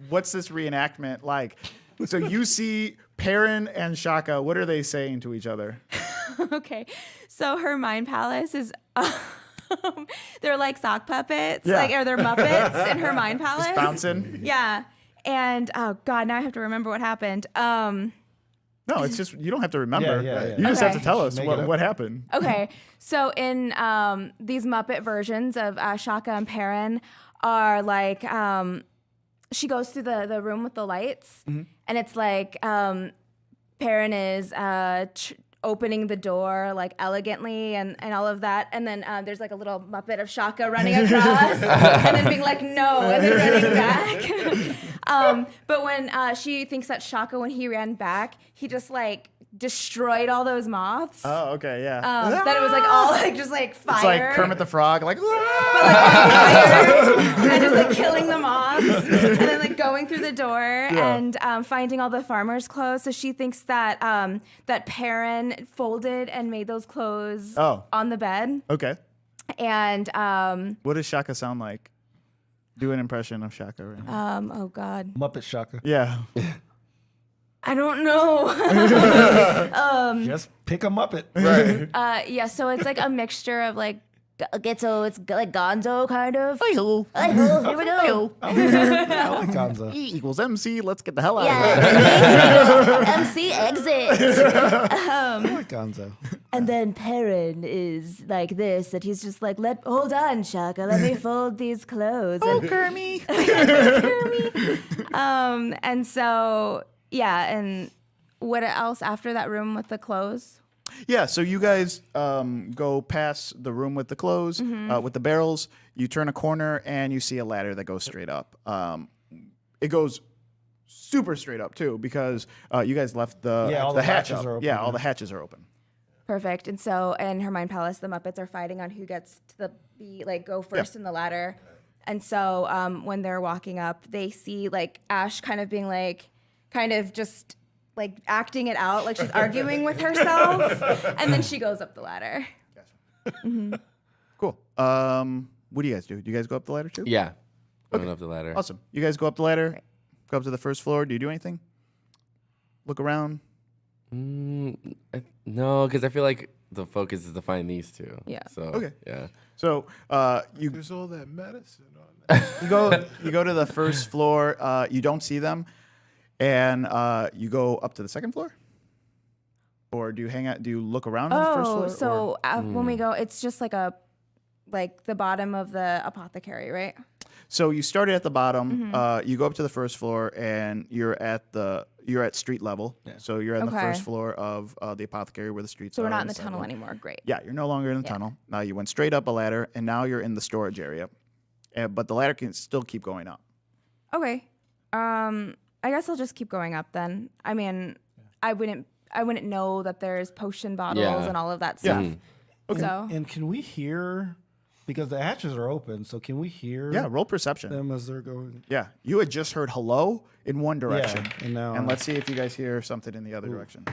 Speaker 1: what's this reenactment like. So you see Perrin and Shaka. What are they saying to each other?
Speaker 5: Okay. So her mind palace is. They're like sock puppets,
Speaker 1: Yeah.
Speaker 5: or they're Muppets in her mind palace.
Speaker 1: Just bouncing.
Speaker 5: Yeah. And oh god, now I have to remember what happened.
Speaker 1: No, it's just you don't have to remember.
Speaker 6: Yeah.
Speaker 1: You just have to
Speaker 5: Okay.
Speaker 1: tell us
Speaker 6: Make it up.
Speaker 1: what happened.
Speaker 5: Okay, so in these Muppet versions of Shaka and Perrin are like she goes through the room with the lights, and it's like Perrin is opening the door like elegantly and all of that, and then there's like a little Muppet of Shaka running across and then being like no and then running back. But when she thinks that Shaka, when he ran back, he just like destroyed all those moths.
Speaker 1: Oh, okay, yeah.
Speaker 5: That it was like all like just like fire.
Speaker 1: It's like Kermit the Frog, like.
Speaker 5: but like on fire and just like killing the moths and then like going through the door and finding all the farmers' clothes. So she thinks that that Perrin folded and made those clothes on the bed.
Speaker 1: Okay.
Speaker 5: And
Speaker 1: What does Shaka sound like? Do an impression of Shaka right now.
Speaker 5: oh god,
Speaker 6: Muppet Shaka.
Speaker 1: Yeah.
Speaker 5: I don't know.
Speaker 6: Just pick a Muppet.
Speaker 4: Right.
Speaker 5: Yeah, so it's like a mixture of like Ghetto, it's like Gonzo kind of.
Speaker 1: Hi-ho.
Speaker 5: Hi-ho, here we go.
Speaker 6: I like Gonzo.
Speaker 1: E equals MC. Let's get the hell out of here.
Speaker 5: Yeah. MC exit.
Speaker 6: I like Gonzo.
Speaker 5: And then Perrin is like this, that he's just like, hold on, Shaka, let me fold these clothes.
Speaker 1: Oh, Kermie.
Speaker 5: And so, yeah, and what else after that room with the clothes?
Speaker 1: Yeah, so you guys go past the room with the clothes, with the barrels. You turn a corner and you see a ladder that goes straight up. It goes super straight up too because you guys left the
Speaker 6: all the
Speaker 1: hatch
Speaker 6: hatches
Speaker 1: up.
Speaker 6: are open,
Speaker 1: Yeah, all
Speaker 6: yeah.
Speaker 1: the hatches are open.
Speaker 5: Perfect. And so in Hermione Palace, the Muppets are fighting on who gets to go first in the ladder. And so when they're walking up, they see like Ash kind of being like, kind of just like acting it out, like she's arguing with herself. And then she goes up the ladder.
Speaker 1: Cool. What do you guys do? Do you guys go up the ladder too?
Speaker 3: Yeah. Going up the ladder.
Speaker 1: Awesome. You guys go up the ladder, go up to the first floor. Do you do anything? Look around.
Speaker 3: No, because I feel like the focus is to find these two.
Speaker 5: Yeah.
Speaker 3: So
Speaker 1: Okay.
Speaker 3: yeah.
Speaker 1: So you
Speaker 4: There's all that medicine on that.
Speaker 1: you go to the first floor. You don't see them, and you go up to the second floor. Or do you hang out? Do you look around on the first floor?
Speaker 5: So when we go, it's just like the bottom of the apothecary, right?
Speaker 1: So you started at the bottom. You go up to the first floor, and you're at street level. Yeah. So you're at the first floor of the apothecary where the streets are.
Speaker 5: So we're not in the
Speaker 1: and
Speaker 5: tunnel
Speaker 1: sidewalk.
Speaker 5: anymore. Great.
Speaker 1: Yeah, you're no longer in the tunnel. Now you went straight up a ladder, and now you're in the storage area. But the ladder can still keep going up.
Speaker 5: Okay. I guess I'll just keep going up then. I mean, I wouldn't know that there's potion bottles and all of that stuff.
Speaker 1: Okay.
Speaker 5: So
Speaker 6: And can we hear, because the hatches are open, so can we hear
Speaker 1: Yeah, roll perception.
Speaker 6: them as they're going?
Speaker 1: Yeah, you had just heard hello in one direction.
Speaker 6: and now-
Speaker 1: let's see if you guys hear something in the other direction.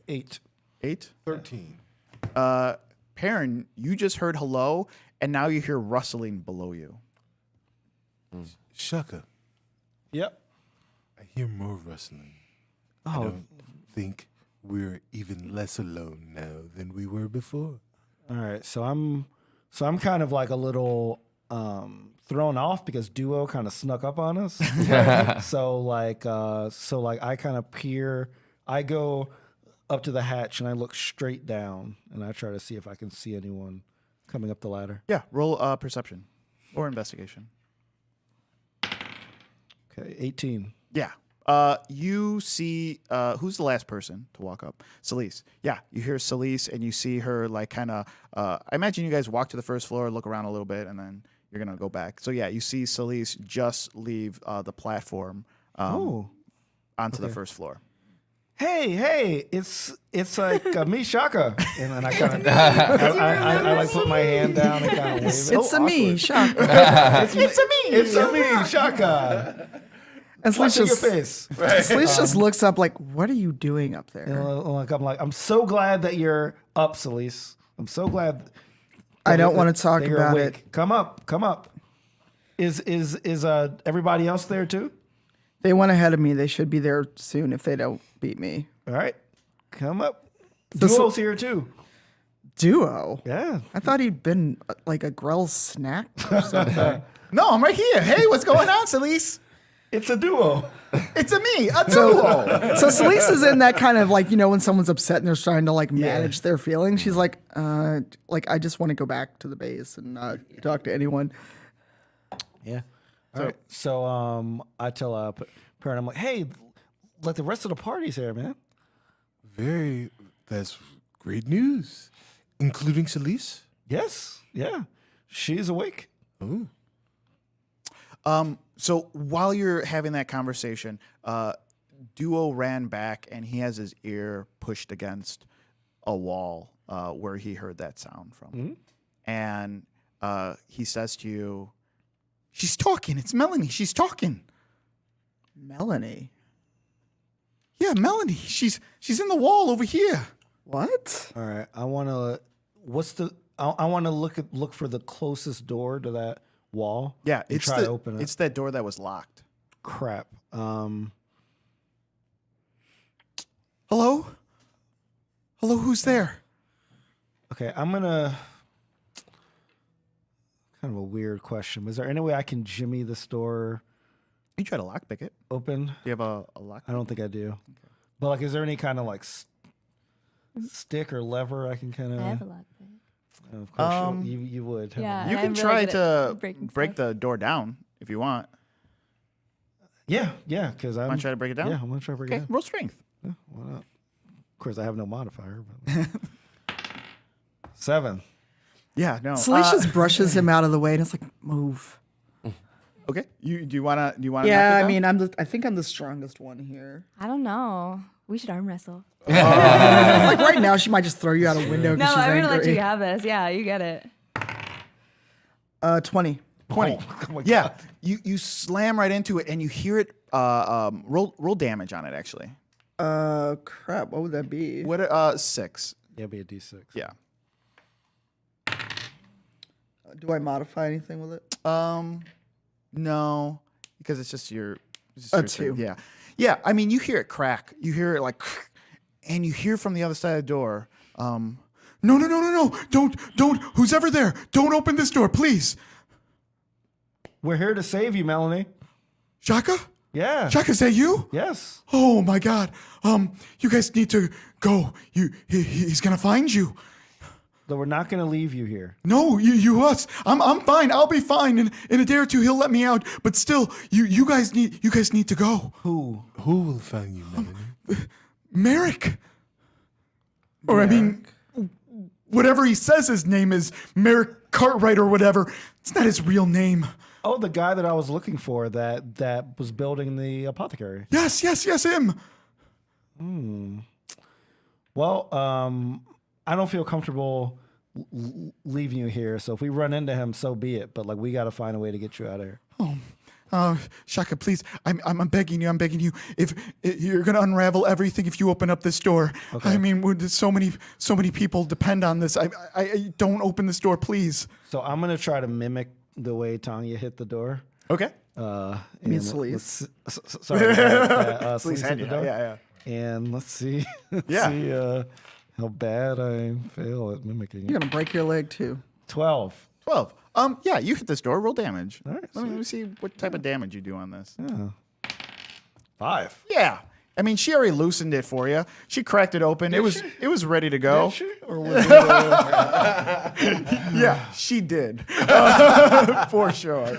Speaker 6: 8.
Speaker 1: 8?
Speaker 4: 13.
Speaker 1: Perrin, you just heard hello, and now you hear rustling below you.
Speaker 4: Shaka,
Speaker 6: Yep.
Speaker 4: I hear more rustling. I
Speaker 6: Oh,
Speaker 4: don't think we're even less alone now than we were before.
Speaker 6: all right. So I'm kind of like a little thrown off because Duo kind of snuck up on us. so I kind of peer. I go up to the hatch and I look straight down and I try to see if I can see anyone coming up the ladder.
Speaker 1: Yeah, roll perception or investigation.
Speaker 6: Okay, 18.
Speaker 1: Yeah. You see, who's the last person to walk up? Celise. Yeah, you hear Celise, and you see her like kind of. I imagine you guys walk to the first floor, look around a little bit, and then you're gonna go back. So yeah, you see Celise just leave the platform onto the first floor.
Speaker 6: Hey, it's like me, Shaka, and then I kind of I like put my hand down and kind of wave it.
Speaker 2: It's a me, Shaka.
Speaker 6: It's a me, Shaka.
Speaker 2: And
Speaker 6: Watch
Speaker 2: Celise
Speaker 6: your
Speaker 2: just,
Speaker 6: face.
Speaker 2: Celise just looks up like, what are you doing up there?
Speaker 6: I'm like, I'm so glad that you're up, Celise. I'm so glad.
Speaker 2: I don't want to talk
Speaker 6: that you're
Speaker 2: about
Speaker 6: awake.
Speaker 2: it.
Speaker 6: Come up. Is everybody else there too?
Speaker 2: They went ahead of me. They should be there soon if they don't beat me.
Speaker 6: All right, come up.
Speaker 2: So-
Speaker 6: Duo's here too.
Speaker 2: Duo?
Speaker 6: Yeah.
Speaker 2: I thought he'd been like a Grell snack or something.
Speaker 1: No, I'm right here. Hey, what's going on, Celise?
Speaker 6: It's a duo.
Speaker 1: It's a me, a duo.
Speaker 2: So Celise is in that kind of like, when someone's upset and they're trying to like manage their feelings. She's like I just want to go back to the base and not talk to anyone.
Speaker 6: Yeah. All right. So I tell Perrin, I'm like, hey, like the rest of the party's here, man.
Speaker 4: That's great news. Including Celise?
Speaker 6: Yes. Yeah. She's awake.
Speaker 4: Oh.
Speaker 1: So while you're having that conversation, Duo ran back and he has his ear pushed against a wall where he heard that sound from. And he says to you, "She's talking. It's Melanie. She's talking."
Speaker 2: Melanie?
Speaker 1: Yeah, Melanie. She's in the wall over here.
Speaker 2: What?
Speaker 6: All right. I want to. I want to look for the closest door to that wall.
Speaker 1: Yeah,
Speaker 6: and try to open it.
Speaker 1: It's that door that was locked.
Speaker 6: Crap.
Speaker 1: Hello? Hello, who's there?
Speaker 6: Okay. I'm gonna kind of a weird question. Was there any way I can jimmy this door
Speaker 1: You try to lockpick it.
Speaker 6: open?
Speaker 1: Do you have a lock?
Speaker 6: I don't think I do. But like, is there any kind of like stick or lever I can kind of?
Speaker 5: I have a lockpick.
Speaker 6: Of course, you would.
Speaker 5: Yeah.
Speaker 1: You
Speaker 5: I'm
Speaker 1: can
Speaker 5: really
Speaker 1: try
Speaker 5: good
Speaker 1: to
Speaker 5: at breaking
Speaker 1: break
Speaker 5: stuff.
Speaker 1: the door down if you want.
Speaker 6: Yeah. Because I'm.
Speaker 1: Want to try to break it down?
Speaker 6: Yeah, I'm gonna try to break it
Speaker 1: Okay,
Speaker 6: down.
Speaker 1: roll strength.
Speaker 6: Yeah, why not? Of course, I have no modifier. But 7.
Speaker 1: Yeah, no.
Speaker 2: Salish just brushes him out of the way, and it's like, move.
Speaker 1: Okay. Do you wanna
Speaker 2: Yeah,
Speaker 1: knock it
Speaker 2: I
Speaker 1: down?
Speaker 2: mean, I think I'm the strongest one here.
Speaker 5: I don't know. We should arm wrestle.
Speaker 2: Like right now, she might just throw you out a window
Speaker 5: No,
Speaker 2: because she's
Speaker 5: I'm
Speaker 2: angry.
Speaker 5: gonna let you have this. Yeah, you get it.
Speaker 2: 20.
Speaker 1: 20.
Speaker 6: Oh my
Speaker 1: Yeah.
Speaker 6: God.
Speaker 1: You slam right into it and you hear it roll damage on it actually.
Speaker 2: Crap. What would that be?
Speaker 1: What 6.
Speaker 6: Yeah, be a D6.
Speaker 1: Yeah.
Speaker 2: Do I modify anything with it?
Speaker 1: No, because it's just your.
Speaker 2: A 2.
Speaker 1: Yeah, yeah. I mean, you hear it crack. You hear it like, and you hear from the other side of the door. No! Don't! Who's ever there? Don't open this door, please.
Speaker 6: We're here to save you, Melanie.
Speaker 1: Shaka?
Speaker 6: Yeah.
Speaker 1: Shaka, is that you?
Speaker 6: Yes.
Speaker 1: Oh my God. You guys need to go. He's gonna find you.
Speaker 6: Though we're not going to leave you here.
Speaker 1: No, you us. I'm fine. I'll be fine. In a day or two, he'll let me out. But still, you guys need to go.
Speaker 6: Who?
Speaker 4: Who will find you, Melanie?
Speaker 1: Merrick. Or I mean, whatever he says his name is, Merrick Cartwright or whatever. It's not his real name.
Speaker 6: Oh, the guy that I was looking for that was building the apothecary.
Speaker 1: Yes, him.
Speaker 6: Well, I don't feel comfortable leaving you here. So if we run into him, so be it. But like, we got to find a way to get you out of here.
Speaker 1: Shaka, please, I'm begging you. If you're gonna unravel everything, if you open up this door,
Speaker 6: Okay.
Speaker 1: I mean, so many people depend on this. I don't open this door, please.
Speaker 6: So I'm gonna try to mimic the way Tanya hit the door.
Speaker 1: Okay.
Speaker 2: mean
Speaker 6: and
Speaker 2: Sleaze.
Speaker 6: Sorry,
Speaker 1: Sleaze
Speaker 6: Sleaze hit the door.
Speaker 1: yeah.
Speaker 6: And let's see,
Speaker 1: Yeah.
Speaker 6: see how bad I fail at mimicking
Speaker 2: You're
Speaker 6: it.
Speaker 2: gonna break your leg too.
Speaker 6: 12.
Speaker 1: 12. Yeah, you hit this door. Roll damage.
Speaker 6: All right,
Speaker 1: Let me see what type of damage you do on this.
Speaker 6: Yeah. 5.
Speaker 1: Yeah. I mean, she already loosened it for you. She cracked it open. It was ready to go.
Speaker 6: Or was it,
Speaker 1: Yeah, she did. For sure.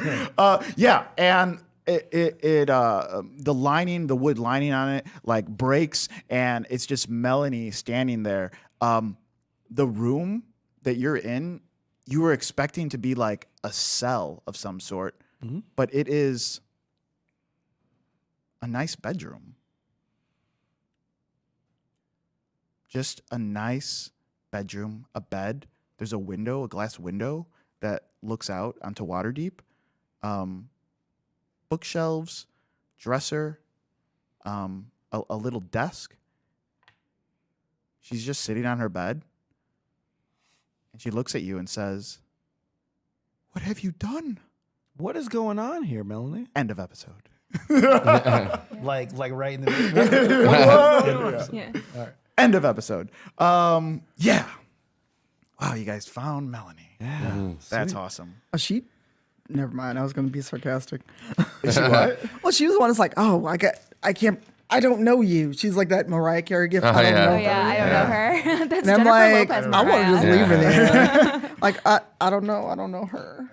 Speaker 1: Yeah, and the lining, the wood lining on it, like breaks, and it's just Melanie standing there. The room that you're in, you were expecting to be like a cell of some sort, but it is a nice bedroom. Just a nice bedroom, a bed. There's a window, a glass window that looks out onto Waterdeep. Bookshelves, dresser, a little desk. She's just sitting on her bed. And she looks at you and says, "What have you done?"
Speaker 6: what is going on here, Melanie?
Speaker 1: End of episode.
Speaker 6: Like right in the middle.
Speaker 5: Yeah.
Speaker 1: End of episode. Yeah. Wow, you guys found Melanie.
Speaker 6: Yeah.
Speaker 1: That's awesome.
Speaker 2: Oh, she. Never mind. I was gonna be sarcastic.
Speaker 1: Is she what?
Speaker 2: Well, she was the one that's like, oh, I don't know you. She's like that Mariah Carey gift. I don't
Speaker 3: yeah.
Speaker 2: know
Speaker 5: Oh
Speaker 2: her.
Speaker 5: yeah, I don't know her. That's
Speaker 2: And I'm
Speaker 5: Jennifer
Speaker 2: like,
Speaker 5: Lopez.
Speaker 2: I want to
Speaker 5: Mariah.
Speaker 2: just leave her there. Like, I don't know her.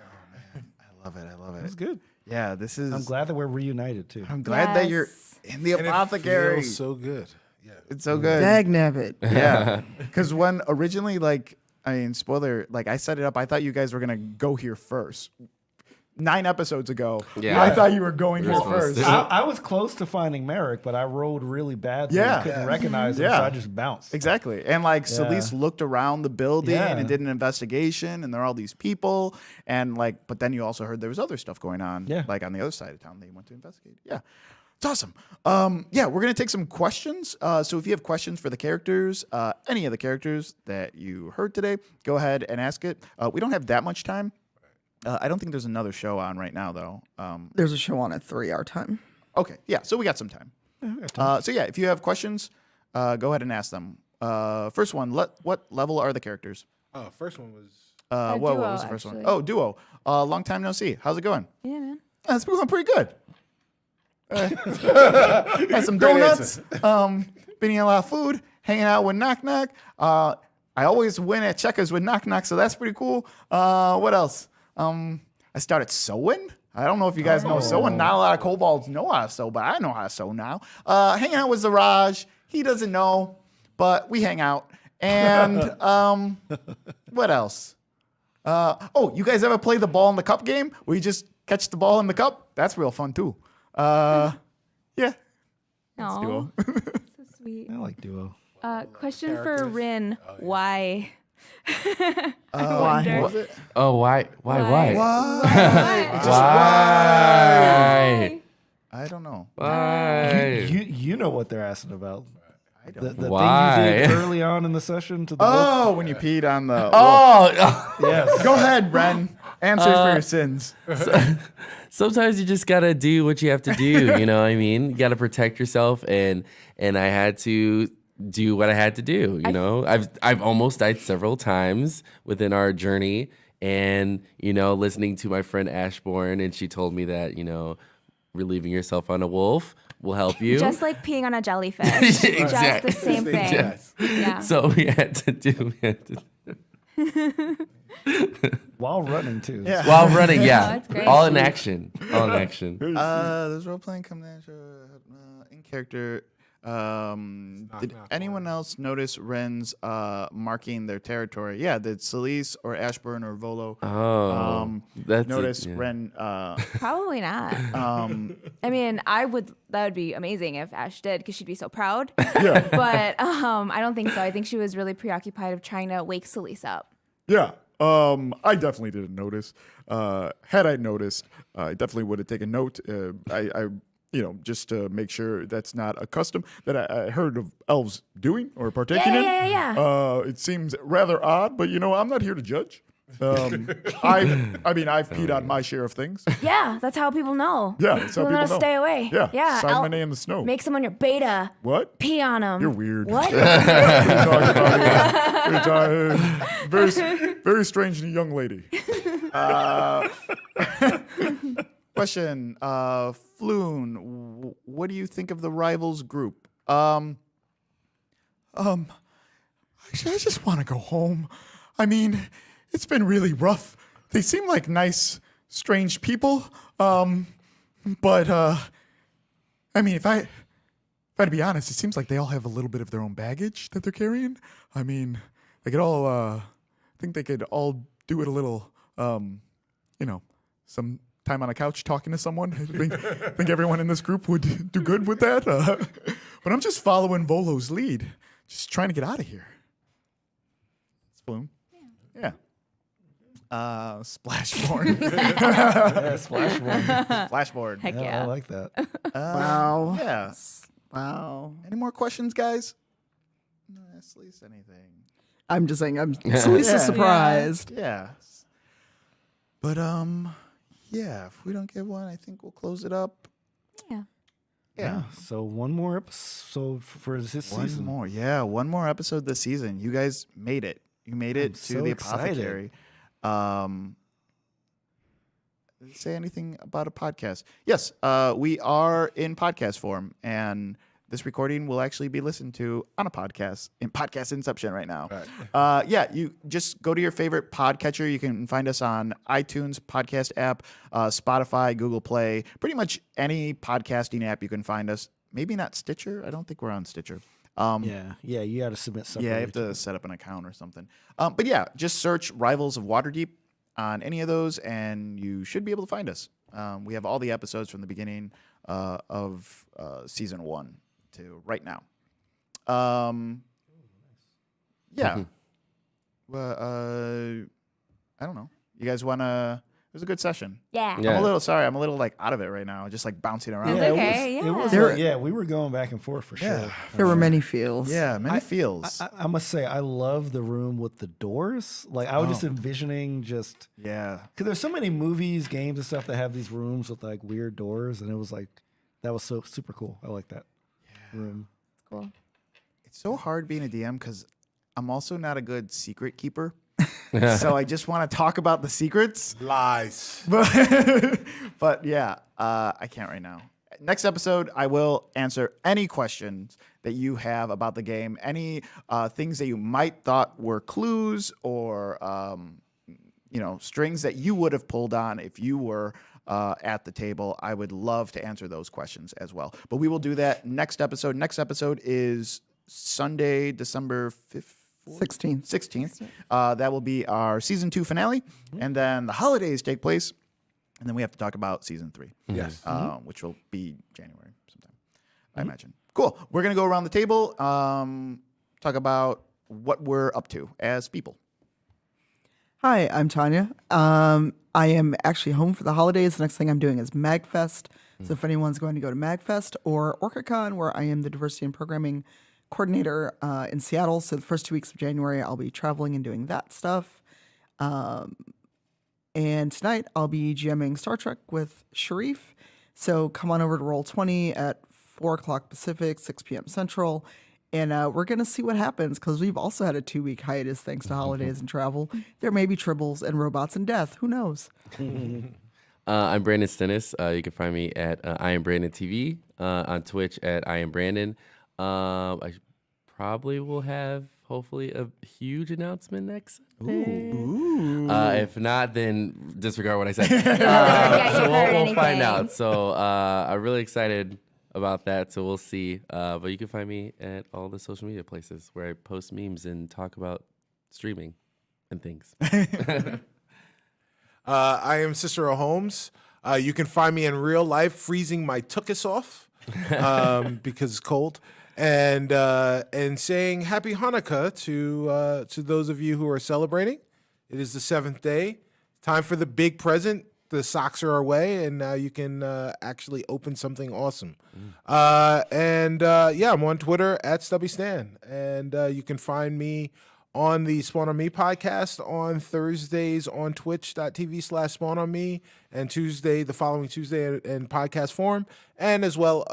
Speaker 1: I love it.
Speaker 6: That's good.
Speaker 1: Yeah, this is.
Speaker 6: I'm glad that we're reunited too.
Speaker 1: I'm glad that you're
Speaker 5: Yes.
Speaker 1: in the
Speaker 4: And it
Speaker 1: apothecary.
Speaker 4: feels so good. Yeah.
Speaker 1: It's so good.
Speaker 2: Dag nabbit.
Speaker 1: Yeah, because when originally, like, I mean, spoiler, like, I set it up, I thought you guys were gonna go here first. 9 episodes ago,
Speaker 3: Yeah.
Speaker 1: I thought you were going here
Speaker 3: supposed
Speaker 1: first.
Speaker 3: to.
Speaker 6: I was close to finding Merrick, but I rolled really badly.
Speaker 1: Yeah.
Speaker 6: and couldn't recognize him,
Speaker 1: Yeah.
Speaker 6: so I just bounced.
Speaker 1: Exactly. And like Celise looked around the building
Speaker 6: Yeah.
Speaker 1: and did an investigation, and there are all these people, and like, but then you also heard there was other stuff going on,
Speaker 6: Yeah.
Speaker 1: like on the other side of town that you went to investigate. Yeah. It's awesome. Yeah, we're gonna take some questions. So if you have questions for the characters, any of the characters that you heard today, go ahead and ask it. We don't have that much time. I don't think there's another show on right now, though.
Speaker 2: There's a show on at 3 our time.
Speaker 1: Okay, yeah, so we got some time. So yeah, if you have questions, go ahead and ask them. First one, what level are the characters?
Speaker 4: First one was
Speaker 1: What
Speaker 5: Duo,
Speaker 1: was the first one?
Speaker 5: actually.
Speaker 1: Oh, Duo. Long time no see. How's it going?
Speaker 5: Yeah, man.
Speaker 1: It's going pretty good. Had some donuts. Been eating a lot of food. Hanging out with Knock Knock. I always win at checkers with Knock Knock, so that's pretty cool. What else? I started sewing. I don't know if you guys know sewing. Not a lot of kobolds know how to sew, but I know how to sew now. Hanging out with Zaraj. He doesn't know, but we hang out. And what else? You guys ever play the ball in the cup game where you just catch the ball in the cup? That's real fun too. Yeah.
Speaker 5: Aw,
Speaker 1: Duo.
Speaker 5: so sweet.
Speaker 6: I like Duo.
Speaker 5: Question for Rin. Why?
Speaker 2: Why?
Speaker 1: What was it?
Speaker 3: Oh, why?
Speaker 1: Why?
Speaker 3: Why?
Speaker 1: I don't know.
Speaker 3: Why?
Speaker 6: You know what they're asking about.
Speaker 1: I
Speaker 6: The
Speaker 1: don't.
Speaker 6: thing
Speaker 3: Why?
Speaker 6: you did early on in the session to the
Speaker 1: Oh, when you peed on the.
Speaker 3: Oh,
Speaker 6: yes.
Speaker 1: Go ahead, Bren. Answer for your sins.
Speaker 3: sometimes you just gotta do what you have to do. You know what I mean? You gotta protect yourself, and I had to do what I had to do. You know, I've almost died several times within our journey, and listening to my friend Ashbourne, and she told me that relieving yourself on a wolf will help you.
Speaker 5: Just like peeing on a jellyfish. Just the same thing.
Speaker 4: Yes.
Speaker 5: Yeah.
Speaker 3: So we had to do.
Speaker 6: While running too.
Speaker 1: Yeah.
Speaker 3: While running, yeah,
Speaker 5: that's great.
Speaker 3: all in action, all in action.
Speaker 1: There's role playing coming in character. Did anyone else notice Ren's marking their territory? Yeah, did Celise or Ashburn or Volo
Speaker 3: That's
Speaker 1: notice
Speaker 3: yeah.
Speaker 1: Ren?
Speaker 5: Probably not. I mean, that would be amazing if Ash did, because she'd be so proud.
Speaker 1: Yeah,
Speaker 5: But I don't think so. I think she was really preoccupied of trying to wake Celise up.
Speaker 1: yeah. I definitely didn't notice. Had I noticed, I definitely would have taken note. I just to make sure that's not a custom that I heard of elves doing or partaking in.
Speaker 5: Yeah.
Speaker 1: It seems rather odd, but I'm not here to judge. I've peed on my share of things.
Speaker 5: Yeah, that's how people know.
Speaker 1: Yeah, that's how
Speaker 5: People know
Speaker 1: people
Speaker 5: to
Speaker 1: know.
Speaker 5: stay away.
Speaker 1: Yeah,
Speaker 5: Yeah.
Speaker 1: Simon in the snow.
Speaker 5: Make someone your beta.
Speaker 1: What?
Speaker 5: Pee on them.
Speaker 1: You're weird.
Speaker 5: What?
Speaker 1: What are you talking about here? What are you talking- very strange young lady. Question, Floon, what do you think of the rivals group? Actually, I just want to go home. I mean, it's been really rough. They seem like nice, strange people. But I mean, if I to be honest, it seems like they all have a little bit of their own baggage that they're carrying. I mean, they could all, I think they could all do it a little, some time on a couch talking to someone. I think everyone in this group would do good with that. But I'm just following Volo's lead, just trying to get out of here. Spoon. Yeah. Splashboard.
Speaker 6: Splashboard.
Speaker 1: Flashboard.
Speaker 5: Heck
Speaker 6: Yeah,
Speaker 5: yeah.
Speaker 6: I like that.
Speaker 2: Wow.
Speaker 1: Yeah.
Speaker 2: Wow.
Speaker 1: Any more questions, guys? No, at least anything.
Speaker 2: I'm just saying, I'm Celeste surprised.
Speaker 1: Yeah. But yeah, if we don't get one, I think we'll close it up.
Speaker 5: Yeah.
Speaker 1: Yeah.
Speaker 6: So one more episode for this season.
Speaker 1: One more episode this season. You guys made it. You made it to
Speaker 6: so
Speaker 1: the
Speaker 6: excited.
Speaker 1: apothecary. Say anything about a podcast? Yes, we are in podcast form, and this recording will actually be listened to on a podcast in podcast inception right now.
Speaker 4: Right.
Speaker 1: Yeah, you just go to your favorite podcatcher. You can find us on iTunes podcast app, Spotify, Google Play, pretty much any podcasting app you can find us. Maybe not Stitcher. I don't think we're on Stitcher.
Speaker 6: Yeah, you got to submit something.
Speaker 1: Yeah, you have to set up an account or something. But yeah, just search Rivals of Waterdeep on any of those, and you should be able to find us. We have all the episodes from the beginning of season 1 to right now. Yeah. Well, I don't know. You guys want to... It was a good session.
Speaker 5: Yeah.
Speaker 3: Yeah.
Speaker 1: I'm a little like out of it right now, just like bouncing around.
Speaker 5: Yeah. Okay,
Speaker 6: It was we were going back and forth for sure.
Speaker 2: There were many feels.
Speaker 1: Yeah, many feels.
Speaker 6: I must say, I love the room with the doors. Like, I was just envisioning just...
Speaker 1: Yeah.
Speaker 6: Because there's so many movies, games, and stuff that have these rooms with, like, weird doors. And it was, like, that was so super cool. I like that room.
Speaker 5: Cool.
Speaker 1: It's so hard being a DM because I'm also not a good secret keeper. So I just want to talk about the secrets.
Speaker 4: Lies.
Speaker 1: But yeah, I can't right now. Next episode, I will answer any questions that you have about the game, any things that you might thought were clues or strings that you would have pulled on if you were at the table. I would love to answer those questions as well. But we will do that next episode. Next episode is Sunday, December 16th. That will be our season 2 finale. And then the holidays take place. And then we have to talk about season 3.
Speaker 4: Yes.
Speaker 1: Which will be January sometime, I imagine. Cool. We're going to go around the table, talk about what we're up to as people.
Speaker 2: Hi, I'm Tanya. I am actually home for the holidays. The next thing I'm doing is MagFest. So if anyone's going to go to MagFest or OrcaCon, where I am the diversity and programming coordinator in Seattle. So the first 2 weeks of January, I'll be traveling and doing that stuff. And tonight, I'll be GMing Star Trek with Shareef. So come on over to Roll20 at 4 o'clock Pacific, 6 p.m. Central. And we're going to see what happens, because we've also had a 2-week hiatus thanks to holidays and travel. There may be tribbles and robots and death. Who knows?
Speaker 3: I'm Brandon Stennis. You can find me at I Am Brandon TV, on Twitch at I Am Brandon. I probably will have, hopefully, a huge announcement next Sunday.
Speaker 1: Ooh.
Speaker 3: If not, then disregard what I said.
Speaker 5: Yeah,
Speaker 3: So
Speaker 5: you heard
Speaker 3: we'll find
Speaker 5: anything.
Speaker 3: out. So I'm really excited about that. So we'll see. But you can find me at all the social media places where I post memes and talk about streaming and things.
Speaker 4: I am Cicero Holmes. You can find me in real life freezing my tuchus off because it's cold, and saying Happy Hanukkah to those of you who are celebrating. It is the 7th day. Time for the big present. The socks are away, and now you can actually open something awesome. I'm on Twitter at StubbyStan, and you can find me on the Spawn on Me podcast on Thursdays on twitch.tv/SpawnOnMe, and the following Tuesday in podcast form, and as well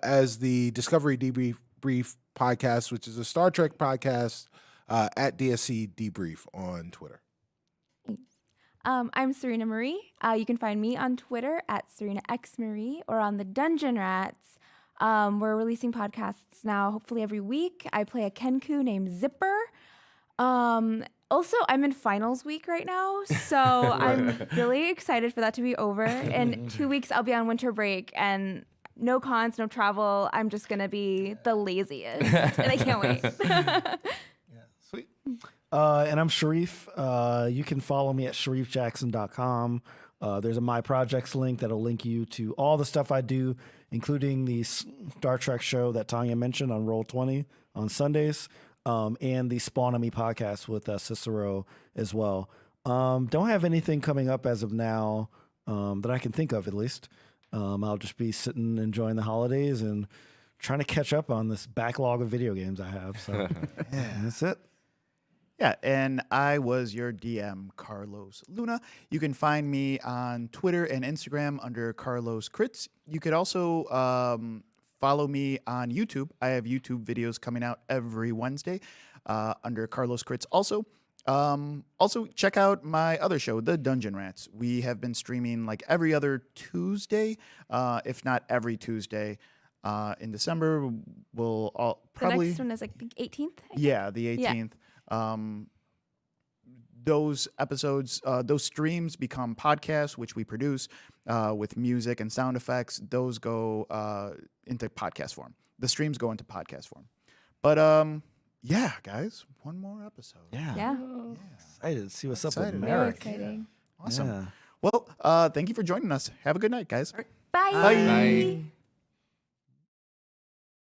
Speaker 4: as the Discovery Debrief podcast, which is a Star Trek podcast, at DSC Debrief on Twitter.
Speaker 5: I'm Surena Marie. You can find me on Twitter at SerenaXMarie or on the Dungeon Rats. We're releasing podcasts now, hopefully every week. I play a Kenku named Zipper. Also, I'm in finals week right now, so I'm really excited for that to be over. In 2 weeks, I'll be on winter break, and no cons, no travel. I'm just going to be the laziest, and I can't wait.
Speaker 6: Sweet. And I'm Shareef. You can follow me at ShareefJackson.com. There's a My Projects link that'll link you to all the stuff I do, including the Star Trek show that Tanya mentioned on Roll20 on Sundays, and the Spawn on Me podcast with Cicero as well. Don't have anything coming up as of now that I can think of, at least. I'll just be sitting enjoying the holidays and trying to catch up on this backlog of video games I have. So that's it.
Speaker 1: Yeah, and I was your DM, Carlos Luna. You can find me on Twitter and Instagram under Carlos Crits. You could also follow me on YouTube. I have YouTube videos coming out every Wednesday under Carlos Crits also. Also, check out my other show, The Dungeon Rats. We have been streaming like every other Tuesday, if not every Tuesday. In December, we'll all probably...
Speaker 5: The next one is like the 18th?
Speaker 1: Yeah, the 18th. Those episodes, those streams become podcasts, which we produce with music and sound effects. Those go into podcast form. The streams go into podcast form. But yeah, guys, one more episode.
Speaker 5: Yeah.
Speaker 6: Excited to see what's up with
Speaker 1: Excited.
Speaker 5: Very
Speaker 6: Merrick.
Speaker 5: exciting.
Speaker 1: Awesome.
Speaker 6: Yeah.
Speaker 1: Well, thank you for joining us. Have a good night, guys.
Speaker 5: Bye.
Speaker 3: Bye.